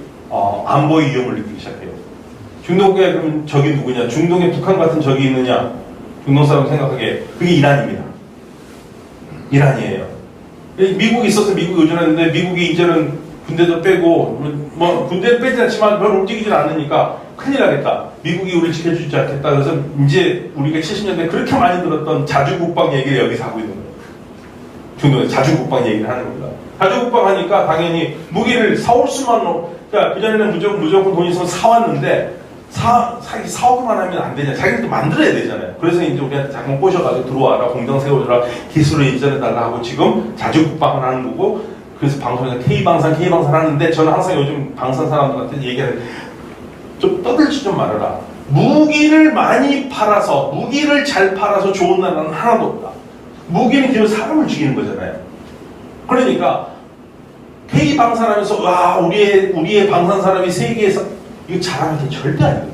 안보의 위험을 느끼기 시작해요. 중동 국가에 그러면 적이 누구냐? 중동에 북한 같은 적이 있느냐? 중동 사람 생각하기에 그게 이란입니다. 이란이에요. 미국이 있어서 미국이 의존했는데 미국이 이제는 군대도 빼고 뭐 군대를 빼지 않지만 별 움직이질 않으니까 큰일 나겠다. 미국이 우리를 지켜주지 않겠다. 그래서 이제 우리가 70년대 그렇게 많이 들었던 자주국방 얘기를 여기서 하고 있는 거예요. 중동에서 자주국방 얘기를 하는 겁니다. 자주국방 하니까 당연히 무기를 사올 수만 그러니까 그전에는 무조건 돈 있으면 사왔는데 사오기만 하면 안 되잖아요. 자기들도 만들어야 되잖아요. 그래서 이제 우리한테 자꾸 꼬셔가지고 들어와라, 공장 세워줘라, 기술을 이전해달라 하고 지금 자주국방을 하는 거고, 그래서 방송에서 K방산 하는데 저는 항상 요즘 방산 사람들한테 얘기하는, 좀 떠들지 좀 말아라. 무기를 많이 팔아서, 무기를 잘 팔아서 좋은 나라는 하나도 없다. 무기는 기본 사람을 죽이는 거잖아요. 그러니까 K방산하면서 와 우리의 방산 사람이 세계에서 이거 자랑하기 절대 아니거든요.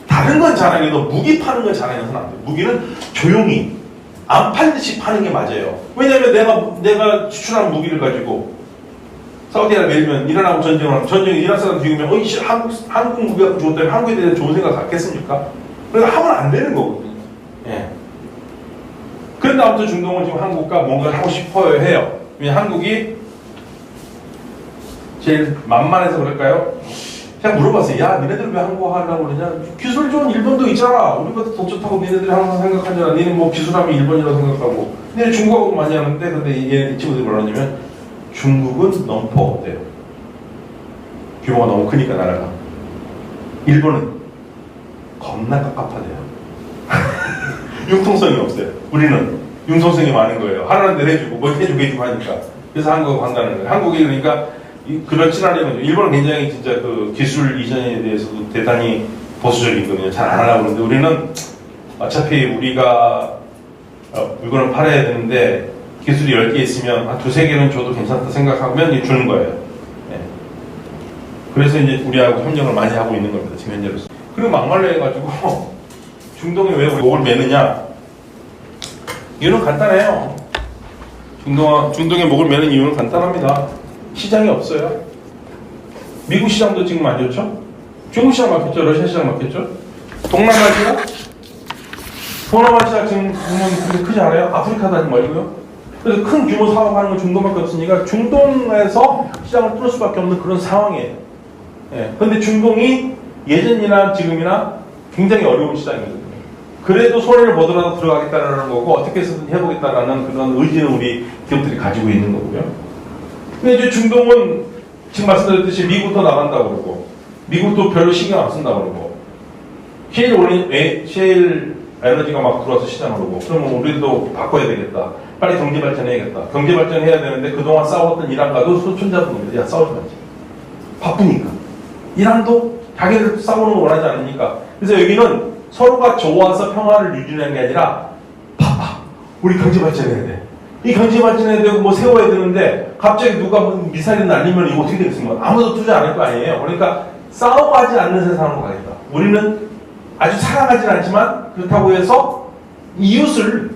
다른 건 자랑해도 무기 파는 건 자랑해서는 안 돼요. 무기는 조용히 안 팔듯이 파는 게 맞아요. 왜냐하면 내가 추출한 무기를 가지고 사우디아라비아면 이란하고 전쟁이 이란 사람 죽이면 한국 무기가 좋다면 한국에 대해서 좋은 생각 갖겠습니까? 그러니까 하면 안 되는 거거든요. 예. 그런데 아무튼 중동은 지금 한국과 뭔가를 하고 싶어요 해요. 왜냐면 한국이 제일 만만해서 그럴까요? 그냥 물어봤어요. 야, 니네들 왜 한국 하려고 그러냐? 기술 좋은 일본도 있잖아. 우리보다 더 좋다고 니네들이 항상 생각하잖아. 니는 뭐 기술하면 일본이라고 생각하고. 니네 중국하고 많이 하는데, 근데 이 친구들이 뭐라 하냐면, 중국은 너무 버겁대요. 규모가 너무 크니까 나라가. 일본은 겁나 깝깝하대요. 융통성이 없어요. 우리는 융통성이 많은 거예요. 하라는 대로 해주고 뭐 해주고 하니까. 그래서 한국을 간다는 거예요. 한국이 그러니까 그렇진 않으면 일본은 굉장히 진짜 그 기술 이전에 대해서도 대단히 보수적이거든요. 잘 안 하려고 그러는데 우리는 어차피 우리가 물건을 팔아야 되는데 기술이 10개 있으면 한 2-3개는 줘도 괜찮다 생각하면 주는 거예요. 네. 그래서 이제 우리하고 협력을 많이 하고 있는 겁니다. 지금 현재로서. 그리고 막말로 해가지고 중동에 왜 우리 목을 매느냐? 이유는 간단해요. 중동에 목을 매는 이유는 간단합니다. 시장이 없어요. 미국 시장도 지금 안 좋죠? 중국 시장 막혔죠? 러시아 시장 막혔죠? 동남아시아? 동남아시아 지금 보면 그렇게 크지 않아요? 아프리카도 하지 말고요. 그래서 큰 규모 사업하는 건 중동밖에 없으니까 중동에서 시장을 뚫을 수밖에 없는 그런 상황이에요. 예. 근데 중동이 예전이나 지금이나 굉장히 어려운 시장이거든요. 그래도 손해를 보더라도 들어가겠다는 거고 어떻게 해서든 해보겠다라는 그런 의지는 우리 기업들이 가지고 있는 거고요. 근데 이제 중동은 지금 말씀드렸듯이 미국도 나간다고 그러고 미국도 별로 신경 안 쓴다고 그러고 셰일 에너지가 막 들어와서 시장을 오고 그러면 우리도 바꿔야 되겠다. 빨리 경제 발전해야겠다. 경제 발전해야 되는데 그동안 싸웠던 이란과도 손잡은 겁니다. 야 싸우지 말지. 바쁘니까. 이란도 자기들 싸우는 거 원하지 않으니까. 그래서 여기는 서로가 좋아서 평화를 유지하는 게 아니라 바빠. 우리 경제 발전해야 돼. 이 경제 발전해야 되고 뭐 세워야 되는데 갑자기 누가 뭐 미사일 날리면 이거 어떻게 되겠습니까? 아무도 투자 안 할 거 아니에요. 그러니까 싸워가지 않는 세상으로 가겠다. 우리는 아주 사랑하진 않지만 그렇다고 해서 이웃을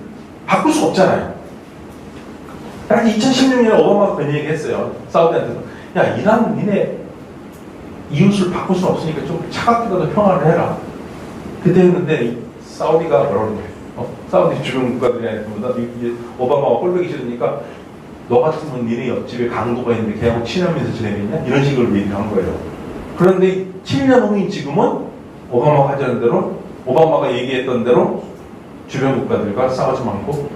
바꿀 수 없잖아요. 딱 2016년에 오바마가 그런 얘기 했어요. 사우디한테도. 야, 이란 니네 이웃을 바꿀 수 없으니까 좀 차갑게라도 평화를 해라. 그때 했는데 사우디가 뭐라고 그래요? 사우디 주변 국가들이 오바마가 꼴보기 싫으니까 너 같으면 니네 옆집에 강도가 있는데 걔하고 친하면서 지내겠냐? 이런 식으로 얘기를 한 거예요. 그런데 7년 후인 지금은 오바마가 하자는 대로 오바마가 얘기했던 대로 주변 국가들과 싸우지 말고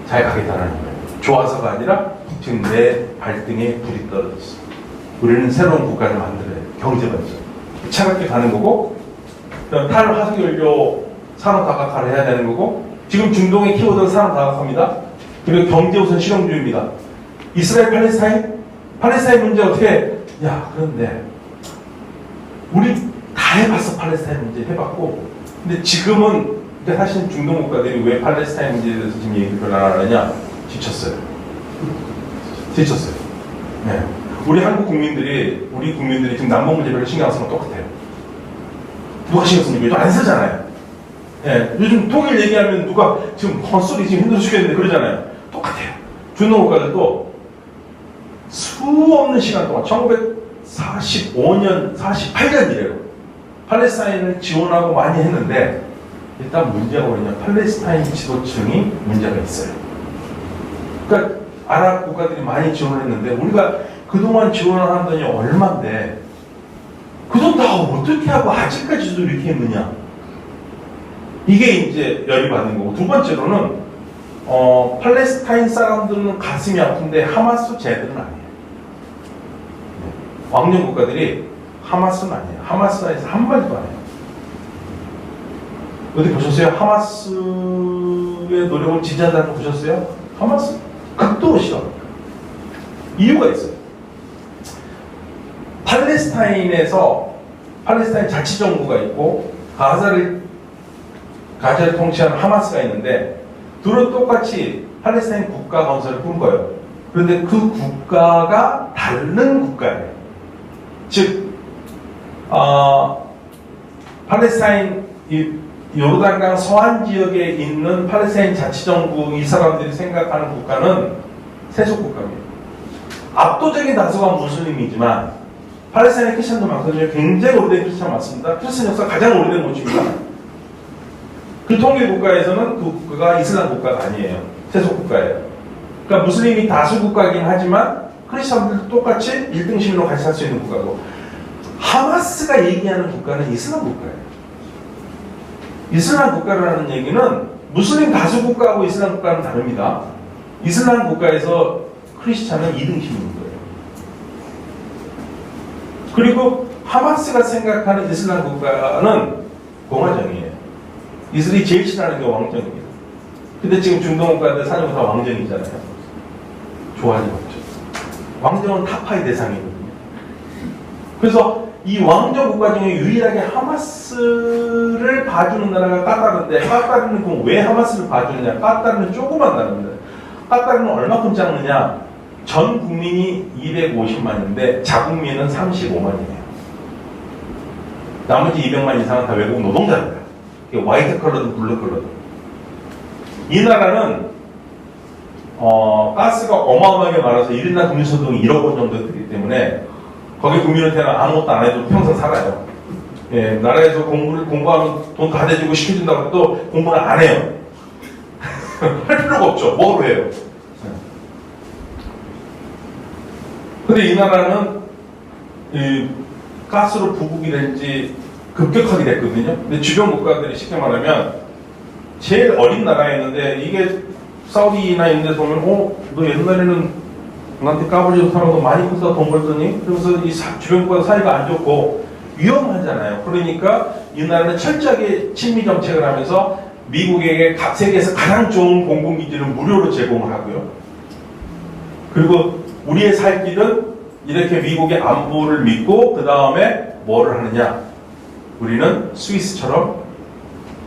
잘 가겠다는 거예요. 좋아서가 아니라 지금 내 발등에 불이 떨어졌어. 우리는 새로운 국가를 만들어야 돼. 경제 발전. 차갑게 가는 거고 탈화석연료 산업 다각화를 해야 되는 거고 지금 중동의 키워드는 산업 다각화입니다. 그리고 경제 우선 실용주의입니다. 이스라엘 팔레스타인 문제 어떻게 야 그런데 우리 다 해봤어. 팔레스타인 문제 해봤고 근데 지금은 사실 중동 국가들이 왜 팔레스타인 문제에 대해서 지금 얘기를 별로 안 하느냐 지쳤어요. 네. 우리 한국 국민들이 지금 남북 문제 별로 신경 안 쓰는 건 똑같아요. 누가 신경 쓰는 거예요? 안 쓰잖아요. 네. 요즘 통일 얘기하면 누가 지금 헛소리 지금 힘들어 죽겠는데 그러잖아요. 똑같아요. 중동 국가들도 수없는 시간 동안 1945년, 48년 이래로 팔레스타인을 지원하고 많이 했는데 일단 문제가 뭐냐 팔레스타인 지도층이 문제가 있어요. 그러니까 아랍 국가들이 많이 지원을 했는데 우리가 그동안 지원을 한 돈이 얼만데 그 돈 다 어떻게 하고 아직까지도 이렇게 했느냐 이게 이제 열이 받는 거고 두 번째로는 팔레스타인 사람들은 가슴이 아픈데 하마스 쟤들은 아니에요. 왕정 국가들이 하마스는 아니에요. 하마스에서 한마디도 안 해요. 어디 보셨어요? 하마스의 노력을 지지한다는 거 보셨어요? 하마스 극도로 싫어합니다. 이유가 있어요. 팔레스타인 자치정부가 있고 가자를 통치하는 하마스가 있는데 둘은 똑같이 팔레스타인 국가 건설을 꿈꿔요. 그런데 그 국가가 다른 국가예요. 즉 팔레스타인 요르단강 서안 지역에 있는 팔레스타인 자치정부 이 사람들이 생각하는 국가는 세속 국가입니다. 압도적인 다수가 무슬림이지만 팔레스타인의 크리스천도 많거든요. 굉장히 오래된 크리스천 많습니다. 크리스천 역사 가장 오래된 곳입니다. 그 통일 국가에서는 그 국가가 이슬람 국가가 아니에요. 세속 국가예요. 그러니까 무슬림이 다수 국가이긴 하지만 크리스천들도 똑같이 1등 시민으로 같이 살 수 있는 국가고 하마스가 얘기하는 국가는 이슬람 국가예요. 이슬람 국가라는 얘기는 무슬림 다수 국가하고 이슬람 국가는 다릅니다. 이슬람 국가에서 크리스찬은 2등 시민인 거예요. 그리고 하마스가 생각하는 이슬람 국가는 공화정이에요. 이스라엘이 제일 싫어하는 게 왕정입니다. 근데 지금 중동 국가들 사정은 다 왕정이잖아요. 좋아하지 않죠. 왕정은 타파의 대상이거든요. 그래서 이 왕정 국가 중에 유일하게 하마스를 봐주는 나라가 까따르인데, 까따르는 그럼 왜 하마스를 봐주느냐? 까따르는 조그만 나라입니다. 까따르는 얼마큼 작느냐? 전 국민이 250만인데 자국민은 35만이에요. 나머지 200만 이상은 다 외국 노동자입니다. 화이트 컬러든 블루 컬러든. 이 나라는 가스가 어마어마하게 많아서 1인당 국민소득이 1억 원 정도 되기 때문에 거기 국민한테는 아무것도 안 해도 평생 살아요. 예, 나라에서 공부하면 돈 다 대주고 시켜준다고 해도 공부는 안 해요. 할 필요가 없죠. 뭐로 해요? 근데 이 나라는 이 가스로 부국이 된 지 급격하게 됐거든요. 근데 주변 국가들이 쉽게 말하면 제일 어린 나라였는데, 이게 사우디나 이런 데서 보면 너 옛날에는 나한테 까불지도 사람도 많이 커서 돈 벌더니, 그러면서 이 주변 국가 사이가 안 좋고 위험하잖아요. 그러니까 이 나라는 철저하게 친미 정책을 하면서 미국에게 세계에서 가장 좋은 공군기지를 무료로 제공을 하고요. 그리고 우리의 살 길은 이렇게 미국의 안보를 믿고 그 다음에 뭐를 하느냐? 우리는 스위스처럼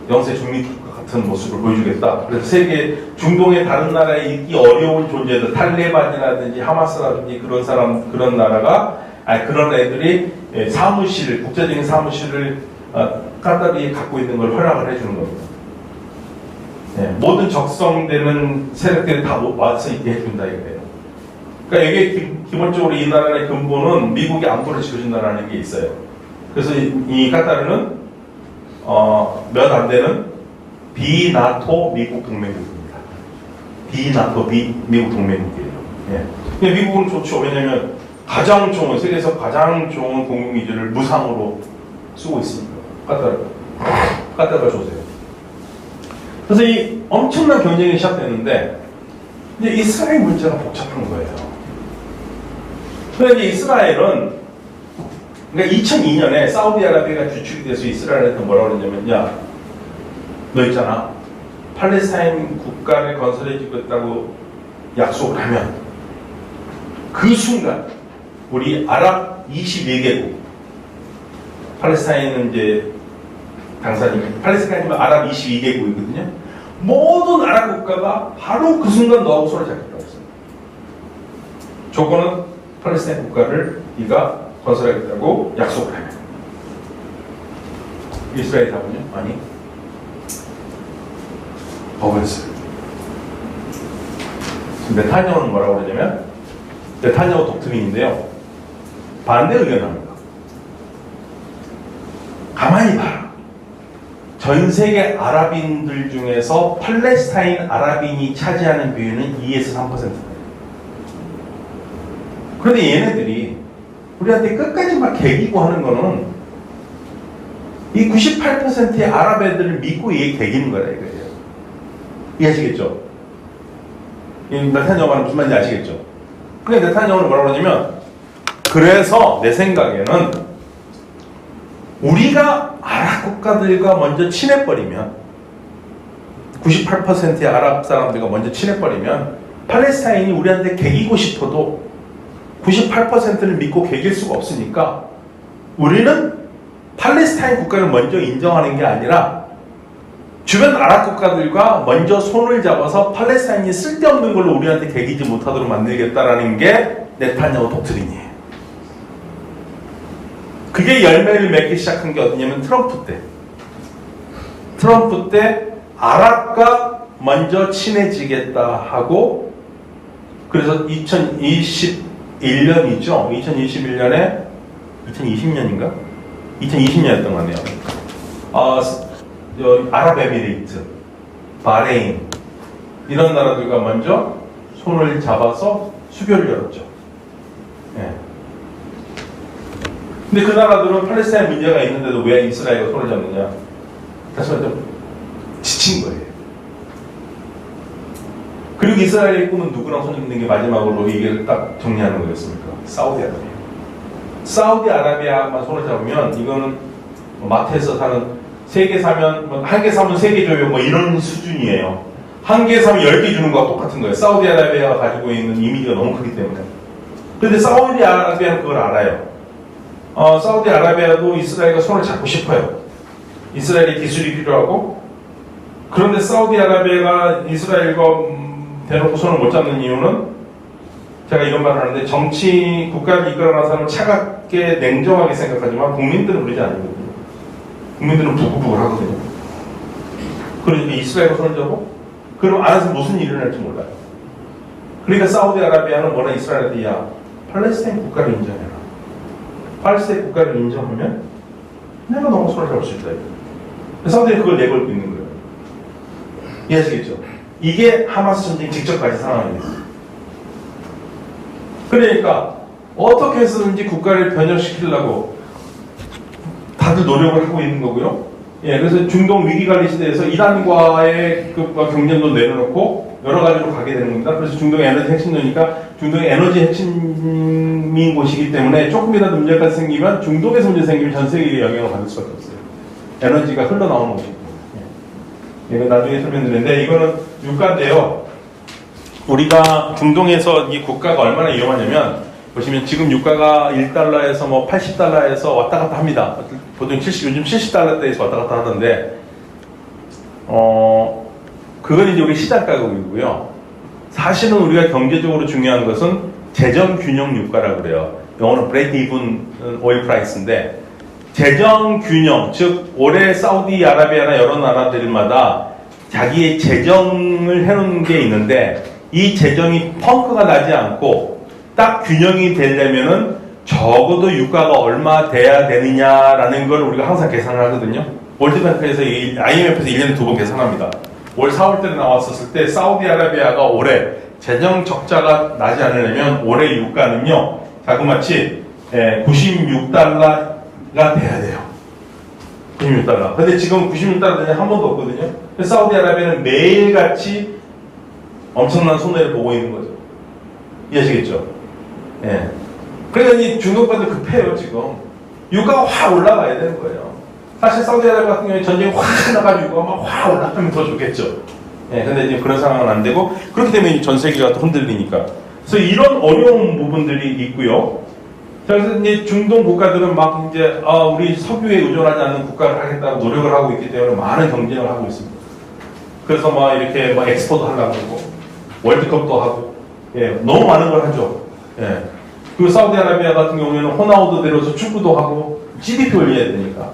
영세 중립국가 같은 모습을 보여주겠다. 그래서 세계 중동의 다른 나라에 있기 어려운 존재들, 탈레반이라든지 하마스라든지 그런 나라가 그런 애들이 사무실, 국제적인 사무실을 까따르에 갖고 있는 걸 허락을 해주는 겁니다. 모든 적성되는 세력들이 다 와서 있게 해준다 이거예요. 그러니까 이게 기본적으로 이 나라의 근본은 미국이 안보를 지켜준다는 게 있어요. 그래서 이 까따르는 몇 안 되는 비나토 미국 동맹국입니다. 비나토 미국 동맹국이에요. 예. 근데 미국은 좋죠. 왜냐하면 가장 좋은, 세계에서 가장 좋은 공군기지를 무상으로 쓰고 있으니까. 까따르가 좋으세요. 그래서 이 엄청난 경쟁이 시작되는데, 이제 이스라엘 문제가 복잡한 거예요. 그러니까 이스라엘은, 그러니까 2002년에 사우디아라비아가 주축이 돼서 이스라엘한테 뭐라고 그러냐면, 야, 너 있잖아. 팔레스타인 국가를 건설해 주겠다고 약속을 하면, 그 순간, 우리 아랍 22개국, 팔레스타인은 이제 당사자님, 팔레스타인이면 아랍 22개국이거든요. 모든 아랍 국가가 바로 그 순간 너하고 손을 잡겠다고 했습니다. 조건은 팔레스타인 국가를 네가 건설하겠다고 약속을 하면. 이스라엘 답은요? 아니, 거부했어요. 네타냐후는 뭐라고 그러냐면, 네타냐후 독트린인데요, 반대 의견합니다. 가만히 봐라. 전 세계 아랍인들 중에서 팔레스타인 아랍인이 차지하는 비율은 2에서 3%예요. 그런데 얘네들이 우리한테 끝까지 막 개기고 하는 거는 이 98%의 아랍 애들을 믿고 얘 개기는 거라 이거예요. 이해하시겠죠? 네타냐후가 무슨 말인지 아시겠죠? 근데 네타냐후는 뭐라고 그러냐면, 그래서 내 생각에는 우리가 아랍 국가들과 먼저 친해버리면, 98%의 아랍 사람들과 먼저 친해버리면 팔레스타인이 우리한테 개기고 싶어도 98%를 믿고 개길 수가 없으니까 우리는 팔레스타인 국가를 먼저 인정하는 게 아니라 주변 아랍 국가들과 먼저 손을 잡아서 팔레스타인이 쓸데없는 걸로 우리한테 개기지 못하도록 만들겠다라는 게 네타냐후 독트린이에요. 그게 열매를 맺기 시작한 게 어디냐면 트럼프 때. 트럼프 때 아랍과 먼저 친해지겠다 하고, 그래서 2021년이죠. 2021년에 2020년인가? 2020년이었던 것 같네요. 아랍에미레이트, 바레인 이런 나라들과 먼저 손을 잡아서 수교를 열었죠. 예. 근데 그 나라들은 팔레스타인 문제가 있는데도 왜 이스라엘과 손을 잡느냐? 다시 말해서 지친 거예요. 그리고 이스라엘의 꿈은 누구랑 손 잡는 게 마지막으로 얘기를 딱 정리하는 거였습니까? 사우디아라비아. 사우디아라비아만 손을 잡으면 이거는 마트에서 사는 3개 사면, 뭐 1개 사면 3개 줘요. 뭐 이런 수준이에요. 1개 사면 10개 주는 거와 똑같은 거예요. 사우디아라비아가 가지고 있는 이미지가 너무 크기 때문에. 근데 사우디아라비아는 그걸 알아요. 사우디아라비아도 이스라엘과 손을 잡고 싶어요. 이스라엘의 기술이 필요하고, 그런데 사우디아라비아가 이스라엘과 대놓고 손을 못 잡는 이유는, 제가 이런 말을 하는데, 정치, 국가를 이끌어가는 사람은 차갑게 냉정하게 생각하지만 국민들은 그러지 않거든요. 국민들은 부글부글 하거든요. 그러니까 이스라엘과 손을 잡고, 그럼 알아서 무슨 일을 할지 몰라요. 그러니까 사우디아라비아는 뭐라 이스라엘한테, 야, 팔레스타인 국가를 인정해라. 팔레스타인 국가를 인정하면 내가 너무 손을 잡을 수 있다. 사우디는 그걸 내걸고 있는 거예요. 이해하시겠죠? 이게 하마스 전쟁 직접 가진 상황입니다. 그러니까 어떻게 해서든지 국가를 변혁시키려고 다들 노력을 하고 있는 거고요. 예, 그래서 중동 위기관리 시대에서 이란과의 그 경쟁도 내려놓고 여러 가지로 가게 되는 겁니다. 그래서 중동의 에너지 핵심도니까 중동의 에너지 핵심인 곳이기 때문에 조금이라도 문제가 생기면 중동에서 문제 생기면 전 세계에 영향을 받을 수밖에 없어요. 에너지가 흘러나오는 곳이고. 예. 이거 나중에 설명드리는데 이거는 유가인데요. 우리가 중동에서 이 국가가 얼마나 위험하냐면 보시면 지금 유가가 1달러에서 뭐 80달러에서 왔다 갔다 합니다. 보통 요즘 70달러대에서 왔다 갔다 하던데, 그건 이제 우리 시장 가격이고요. 사실은 우리가 경제적으로 중요한 것은 재정 균형 유가라고 그래요. 영어는 break even oil price인데, 재정 균형, 즉 올해 사우디아라비아나 여러 나라들마다 자기의 재정을 해놓은 게 있는데, 이 재정이 펑크가 나지 않고 딱 균형이 되려면은 적어도 유가가 얼마 돼야 되느냐라는 걸 우리가 항상 계산을 하거든요. 월드뱅크에서 IMF에서 1년에 2번 계산합니다. 올 4월달에 나왔었을 때 사우디아라비아가 올해 재정 적자가 나지 않으려면 올해 유가는요, 자그마치 96달러가 돼야 돼요. 96달러. 근데 지금 96달러 한 번도 없거든요. 사우디아라비아는 매일같이 엄청난 손해를 보고 있는 거죠. 이해하시겠죠? 예. 그러니까 이 중동까지 급해요, 지금. 유가가 확 올라가야 되는 거예요. 사실 사우디아라비아 같은 경우에 전쟁이 확 나가지고 막 확 올라가면 더 좋겠죠. 예. 근데 이제 그런 상황은 안 되고, 그렇기 때문에 전 세계가 또 흔들리니까. 그래서 이런 어려운 부분들이 있고요. 그래서 이제 중동 국가들은 막 이제, 우리 석유에 의존하지 않는 국가를 하겠다고 노력을 하고 있기 때문에 많은 경쟁을 하고 있습니다. 그래서 막 이렇게 막 엑스포도 하려고 하고, 월드컵도 하고, 예. 너무 많은 걸 하죠. 예. 그리고 사우디아라비아 같은 경우에는 호나우두 데려서 축구도 하고 GDP 올려야 되니까.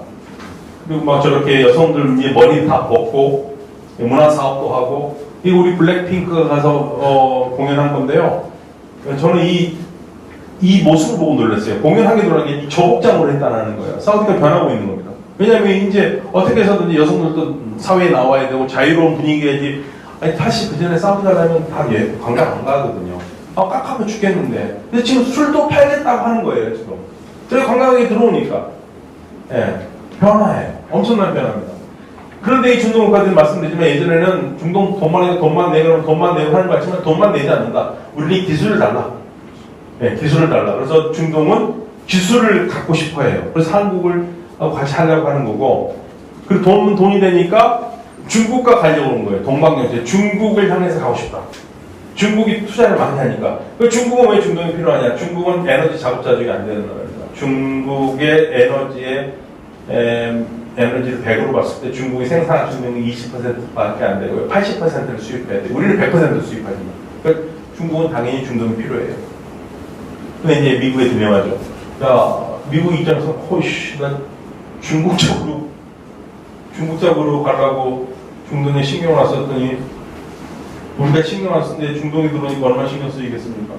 그리고 막 저렇게 여성들 머리 다 벗고 문화 사업도 하고. 이거 우리 블랙핑크가 가서 공연한 건데요. 저는 이 모습을 보고 놀랐어요. 공연하게 놀란 게 저복장으로 했다는 거예요. 사우디가 변하고 있는 겁니다. 왜냐하면 이제 어떻게 해서든지 여성들도 사회에 나와야 되고 자유로운 분위기야지. 아니 사실 그 전에 사우디아라비아는 다 관광 안 가거든요. 깝깝해 죽겠는데. 근데 지금 술도 팔겠다고 하는 거예요, 지금. 저희 관광객이 들어오니까. 예. 변화해요. 엄청난 변화입니다. 그런데 이 중동 국가들이 말씀드리지만 예전에는 중동 돈만 내고 하는 거 같지만 돈만 내지 않는다. 우리 기술을 달라. 예, 기술을 달라. 그래서 중동은 기술을 갖고 싶어 해요. 그래서 한국을 같이 하려고 하는 거고. 그리고 돈이 되니까 중국과 가려고 하는 거예요. 동방경제. 중국을 향해서 가고 싶다. 중국이 투자를 많이 하니까. 중국은 왜 중동이 필요하냐? 중국은 에너지 자급자족이 안 되는 나라입니다. 중국의 에너지를 100으로 봤을 때 중국이 생산할 수 있는 20%밖에 안 되고요. 80%를 수입해야 돼요. 우리는 100%를 수입하지만. 그러니까 중국은 당연히 중동이 필요해요. 근데 이제 미국에 두려워하죠. 야, 미국 입장에서 호이씨, 난 중국적으로 가려고 중동에 신경을 안 썼더니 우리가 신경 안 쓰는데 중동이 들어오니까 얼마나 신경 쓰이겠습니까?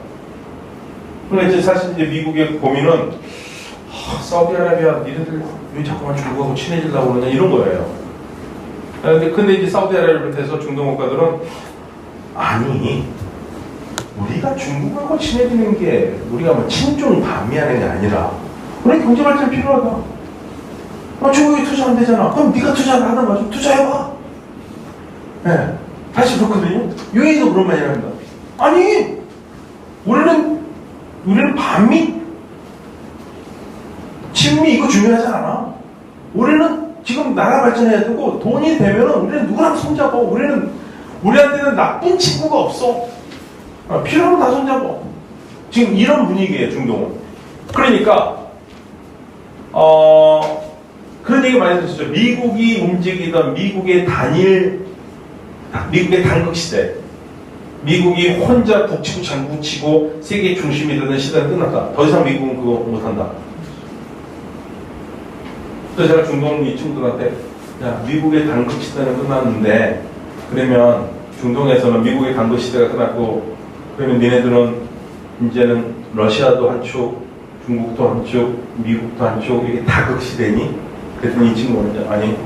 그런데 이제 사실 이제 미국의 고민은 사우디아라비아 니네들 왜 자꾸만 중국하고 친해지려고 그러냐 이런 거예요. 근데 이제 사우디아라비아에서 중동 국가들은 아니 우리가 중국하고 친해지는 게 우리가 뭐 친중 반미하는 게 아니라 우리 경제 발전 필요하다. 중국이 투자 안 되잖아. 그럼 네가 투자를 하든가 좀 투자해봐. 네. 다시 그렇거든요. UAE도 그런 말이 합니다. 아니, 우리는 반미, 친미 이거 중요하지 않아. 우리는 지금 나라 발전해야 되고 돈이 되면은 우리는 누구랑 손잡아. 우리한테는 나쁜 친구가 없어. 필요하면 다 손잡아. 지금 이런 분위기예요, 중동은. 그러니까 그런 얘기 많이 들으셨죠. 미국이 움직이던 미국의 단극 시대, 미국이 혼자 북치고 장구치고 세계 중심이 되는 시대는 끝났다. 더 이상 미국은 그거 못한다. 그래서 제가 중동 이 친구들한테, 야, 미국의 단극 시대는 끝났는데, 그러면 중동에서는 미국의 단극 시대가 끝났고, 그러면 니네들은 이제는 러시아도 한축, 중국도 한축, 미국도 한축, 이게 다극 시대니? 그랬더니 이 친구는, 아니,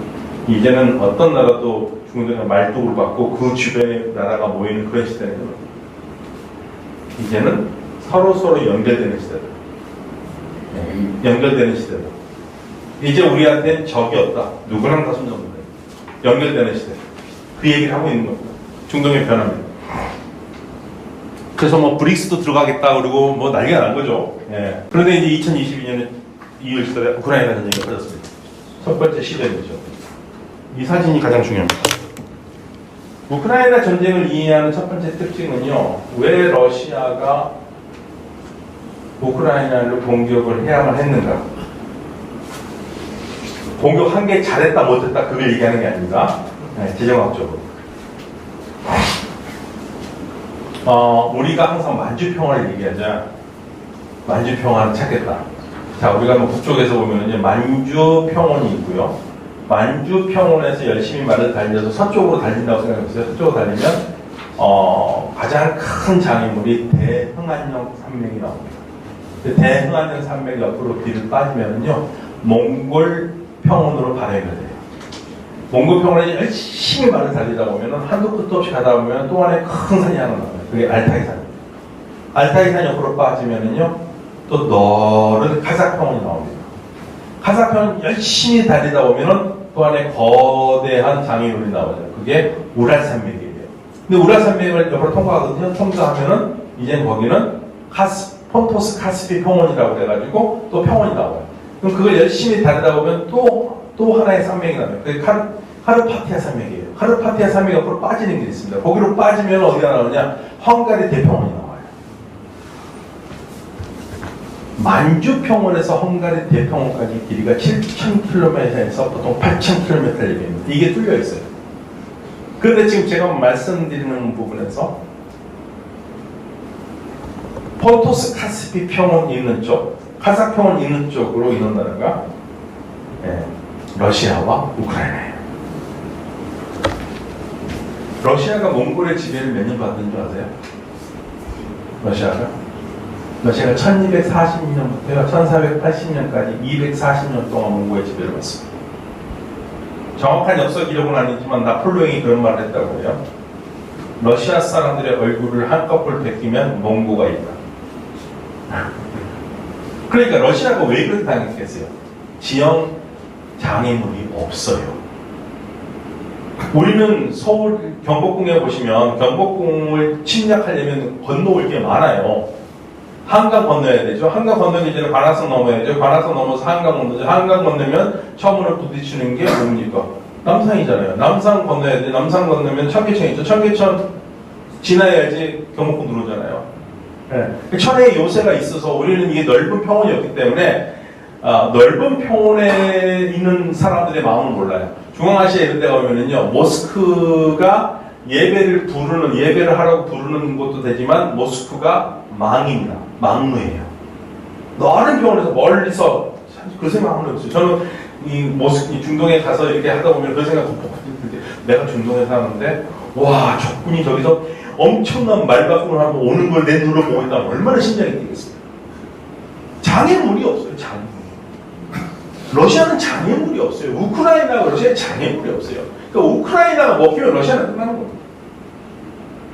이제는 어떤 나라도 중동에 말뚝을 받고 그 주변에 나라가 모이는 그런 시대는 이제는 서로 연결되는 시대다. 연결되는 시대다. 이제 우리한테는 적이 없다. 누구랑 다 손잡는다. 연결되는 시대. 그 얘기를 하고 있는 겁니다. 중동의 변화입니다. 그래서 뭐 브릭스도 들어가겠다 그러고 뭐 난리가 난 거죠. 예. 그런데 이제 2022년에 2월 10일에 우크라이나 전쟁이 터졌습니다. 첫 번째 시대이죠. 이 사진이 가장 중요합니다. 우크라이나 전쟁을 이해하는 첫 번째 특징은요, 왜 러시아가 우크라이나를 공격을 해야만 했는가? 공격한 게 잘했다 못했다 그걸 얘기하는 게 아닙니다. 네, 재정학적으로. 우리가 항상 만주평화를 얘기하자. 만주평화를 찾겠다. 자, 우리가 뭐 북쪽에서 보면은 만주평원이 있고요. 만주평원에서 열심히 말을 달려서 서쪽으로 달린다고 생각해보세요. 서쪽으로 달리면 가장 큰 장애물이 대흥안령 산맥이 나옵니다. 대흥안령 산맥 옆으로 뒤를 빠지면은요, 몽골 평원으로 발행이 돼요. 몽골 평원에 열심히 말을 달리다 보면은 한도 끝도 없이 가다 보면 또 하나의 큰 산이 하나 나와요. 그게 알타이산입니다. 알타이산 옆으로 빠지면은요, 또 너른 카자흐 평원이 나옵니다. 카자흐 평원 열심히 달리다 보면은 또 하나의 거대한 장애물이 나오죠. 그게 우랄산맥이에요. 근데 우랄산맥을 옆으로 통과하거든요. 통과하면은 이제 거기는 폰토스 카스피 평원이라고 해가지고 또 평원이 나와요. 그럼 그걸 열심히 달리다 보면 또 하나의 산맥이 나와요. 그게 카르파티아 산맥이에요. 카르파티아 산맥 옆으로 빠지는 게 있습니다. 거기로 빠지면 어디가 나오냐? 헝가리 대평원이 나와요. 만주평원에서 헝가리 대평원까지 길이가 7,000km에서 보통 8,000km 얘기합니다. 이게 뚫려 있어요. 그런데 지금 제가 말씀드리는 부분에서 폰토스 카스피 평원 있는 쪽, 카자흐 평원 있는 쪽으로 있는 나라가 러시아와 우크라이나예요. 러시아가 몽골의 지배를 몇 년 받은 줄 아세요? 러시아가 1240년부터 1480년까지 240년 동안 몽골의 지배를 받습니다. 정확한 역사 기록은 아니지만 나폴레옹이 그런 말을 했다고 해요. 러시아 사람들의 얼굴을 한꺼풀 베끼면 몽고가 있다. 그러니까 러시아가 왜 그렇게 당했겠어요? 지형 장애물이 없어요. 우리는 서울 경복궁에 보시면 경복궁을 침략하려면 건너올 게 많아요. 한강 건너야 되죠. 한강 건너기 전에 관악산 넘어야죠. 관악산 넘어서 한강 건너죠. 한강 건너면 처음으로 부딪히는 게 뭡니까? 남산이잖아요. 남산 건너야 돼. 남산 건너면 청계천 있죠. 청계천 지나야지 경복궁 들어오잖아요. 네. 천혜의 요새가 있어서 우리는 이게 넓은 평원이었기 때문에 넓은 평원에 있는 사람들의 마음을 몰라요. 중앙아시아 이런 데 가면은요, 모스크가 예배를 하라고 부르는 것도 되지만 모스크가 망입니다. 망루예요. 넓은 평원에서 멀리서 그 생각은 없어요. 저는 이 중동에 가서 이렇게 하다 보면 그 생각 내가 중동에 사는데 와, 적군이 저기서 엄청난 말바꿈을 하고 오는 걸 내 눈으로 보고 있다면 얼마나 심장이 뛰겠어요. 장애물이 없어요. 장애물. 러시아는 장애물이 없어요. 우크라이나가 러시아에 장애물이 없어요. 그러니까 우크라이나가 먹히면 러시아는 끝나는 겁니다.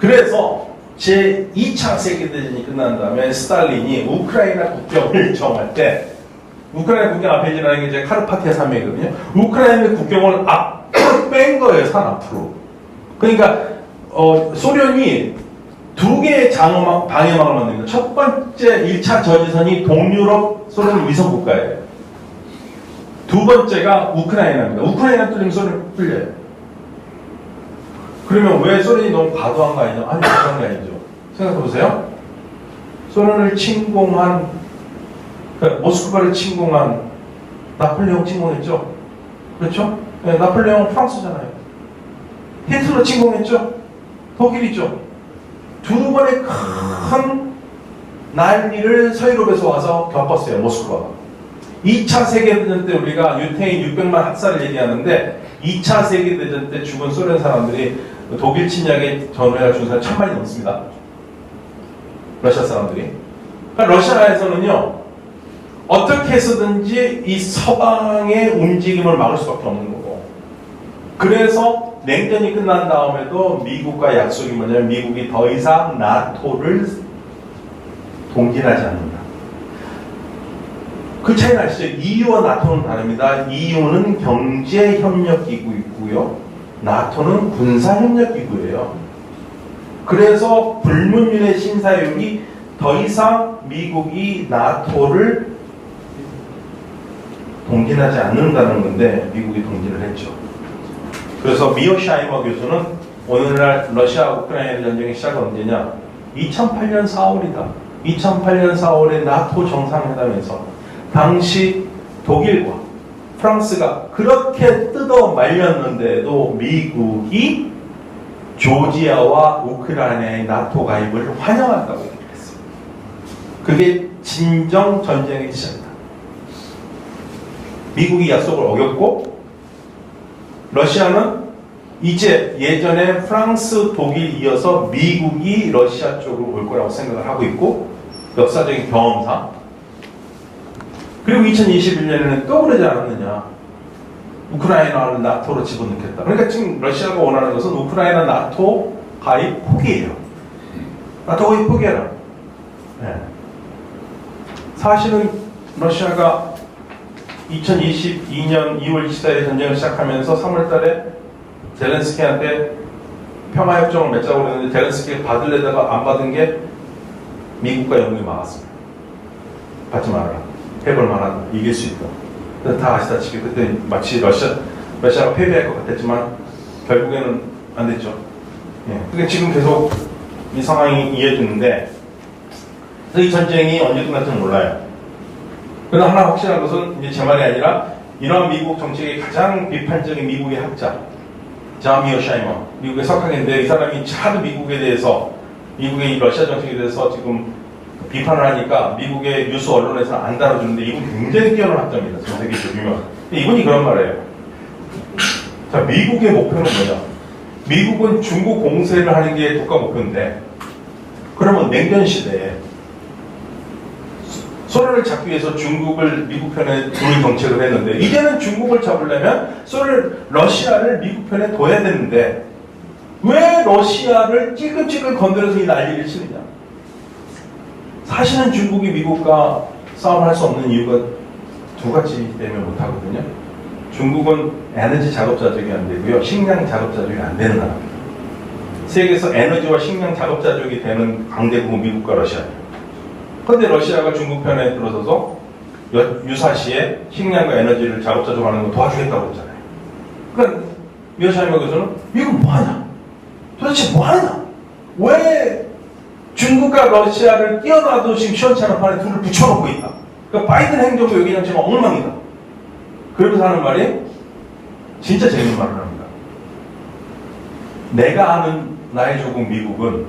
그래서 제2차 세계대전이 끝난 다음에 스탈린이 우크라이나 국경을 정할 때 우크라이나 국경 앞에 지나는 게 이제 카르파티아 산맥이거든요. 우크라이나 국경을 뺀 거예요. 산 앞으로. 그러니까 소련이 두 개의 방해막을 만듭니다. 첫 번째 1차 전지선이 동유럽 소련 위성 국가예요. 두 번째가 우크라이나입니다. 우크라이나 뚫리면 소련이 뚫려요. 그러면 왜 소련이 너무 과도한 거 아니죠? 아니, 과도한 게 아니죠. 생각해보세요. 소련을 침공한, 그러니까 모스크바를 침공한 나폴레옹 침공했죠? 그렇죠? 네, 나폴레옹은 프랑스잖아요. 히틀러 침공했죠? 독일이죠? 두 번의 큰 난리를 서유럽에서 와서 겪었어요, 모스크바가. 2차 세계대전 때 우리가 유태인 600만 학살을 얘기하는데 2차 세계대전 때 죽은 소련 사람들이 독일 침략에 전후회가 죽은 사람 1000만이 넘습니다. 러시아 사람들이. 그러니까 러시아에서는요, 어떻게 해서든지 이 서방의 움직임을 막을 수밖에 없는 거고. 그래서 냉전이 끝난 다음에도 미국과 약속이 뭐냐면 미국이 더 이상 나토를 동진하지 않는다. 그 차이는 아시죠? EU와 나토는 다릅니다. EU는 경제협력기구이고요. 나토는 군사협력기구예요. 그래서 불문율의 신사역이 더 이상 미국이 나토를 동진하지 않는다는 건데 미국이 동진을 했죠. 그래서 미어샤이머 교수는 오늘날 러시아 우크라이나 전쟁의 시작은 언제냐? 2008년 4월이다. 2008년 4월에 나토 정상회담에서 당시 독일과 프랑스가 그렇게 뜯어 말렸는데도 미국이 조지아와 우크라이나의 나토 가입을 환영한다고 얘기했어요. 그게 진정 전쟁의 시작이다. 미국이 약속을 어겼고 러시아는 이제 예전에 프랑스, 독일 이어서 미국이 러시아 쪽으로 올 거라고 생각을 하고 있고 역사적인 경험상 그리고 2021년에는 또 그러지 않았느냐. 우크라이나를 나토로 집어넣겠다. 그러니까 지금 러시아가 원하는 것은 우크라이나 나토 가입 포기예요. 나토 가입 포기해라. 네. 사실은 러시아가 2022년 2월 24일에 전쟁을 시작하면서 3월 달에 젤렌스키한테 평화협정을 맺자고 그랬는데 젤렌스키가 받으려다가 안 받은 게 미국과 영국이 막았습니다. 받지 말아라. 해볼 만한 이길 수 있다. 다 아시다시피 그때 마치 러시아가 패배할 것 같았지만 결국에는 안 됐죠. 예. 그러니까 지금 계속 이 상황이 이어지는데 이 전쟁이 언제 끝날지는 몰라요. 그러나 하나 확실한 것은 이제 제 말이 아니라 이러한 미국 정책의 가장 비판적인 미국의 학자 존 미어샤이머 미국의 석학인데 이 사람이 하도 미국에 대해서 미국의 이 러시아 정책에 대해서 지금 비판을 하니까 미국의 뉴스 언론에서는 안 다뤄주는데 이분 굉장히 뛰어난 학자입니다. 전 세계적으로 유명한. 근데 이분이 그런 말이에요. 자, 미국의 목표는 뭐냐? 미국은 중국 공세를 하는 게 국가 목표인데 그러면 냉전 시대에 소련을 잡기 위해서 중국을 미국 편에 두는 정책을 했는데 이제는 중국을 잡으려면 러시아를 미국 편에 둬야 되는데 왜 러시아를 찔끔찔끔 건드려서 이 난리를 치느냐? 사실은 중국이 미국과 싸움을 할 수 없는 이유가 두 가지 때문에 못하거든요. 중국은 에너지 작업 자족이 안 되고요. 식량 작업 자족이 안 되는 나라입니다. 세계에서 에너지와 식량 작업 자족이 되는 강대국은 미국과 러시아예요. 그런데 러시아가 중국 편에 들어서서 유사시에 식량과 에너지를 작업 자족하는 거 도와주겠다고 했잖아요. 그러니까 미어샤이머 교수는 미국 뭐하냐? 도대체 뭐하냐? 왜 중국과 러시아를 끼어놔도 지금 시원찮은 판에 둘을 붙여놓고 있다. 그러니까 바이든 행정부 여기는 지금 엉망이다. 그러면서 하는 말이 진짜 재밌는 말을 합니다. 내가 아는 나의 조국 미국은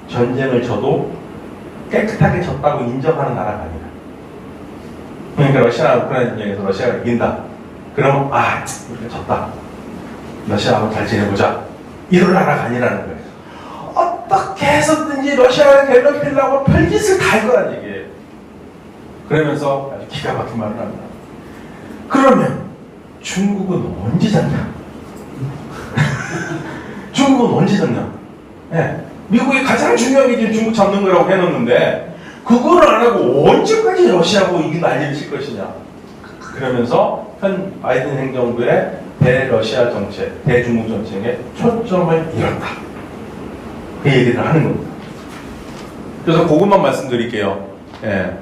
전쟁을 져도 깨끗하게 졌다고 인정하는 나라가 아니다. 그러니까 러시아 우크라이나 전쟁에서 러시아가 이긴다. 그러면 우리가 졌다. 러시아하고 잘 지내보자. 이런 나라가 아니라는 거예요. 어떻게 해서든지 러시아를 괴롭히려고 별짓을 다 할 거란 얘기예요. 그러면서 아주 기가 막힌 말을 합니다. 그러면 중국은 언제 졌냐? 중국은 언제 졌냐? 네. 미국이 가장 중요한 게 지금 중국 잡는 거라고 해놓는데 그거를 안 하고 언제까지 러시아하고 이게 난리를 칠 것이냐? 그러면서 현 바이든 행정부의 대러시아 정책, 대중국 정책에 초점을 잃었다. 그 얘기를 하는 겁니다. 그래서 그것만 말씀드릴게요. 예.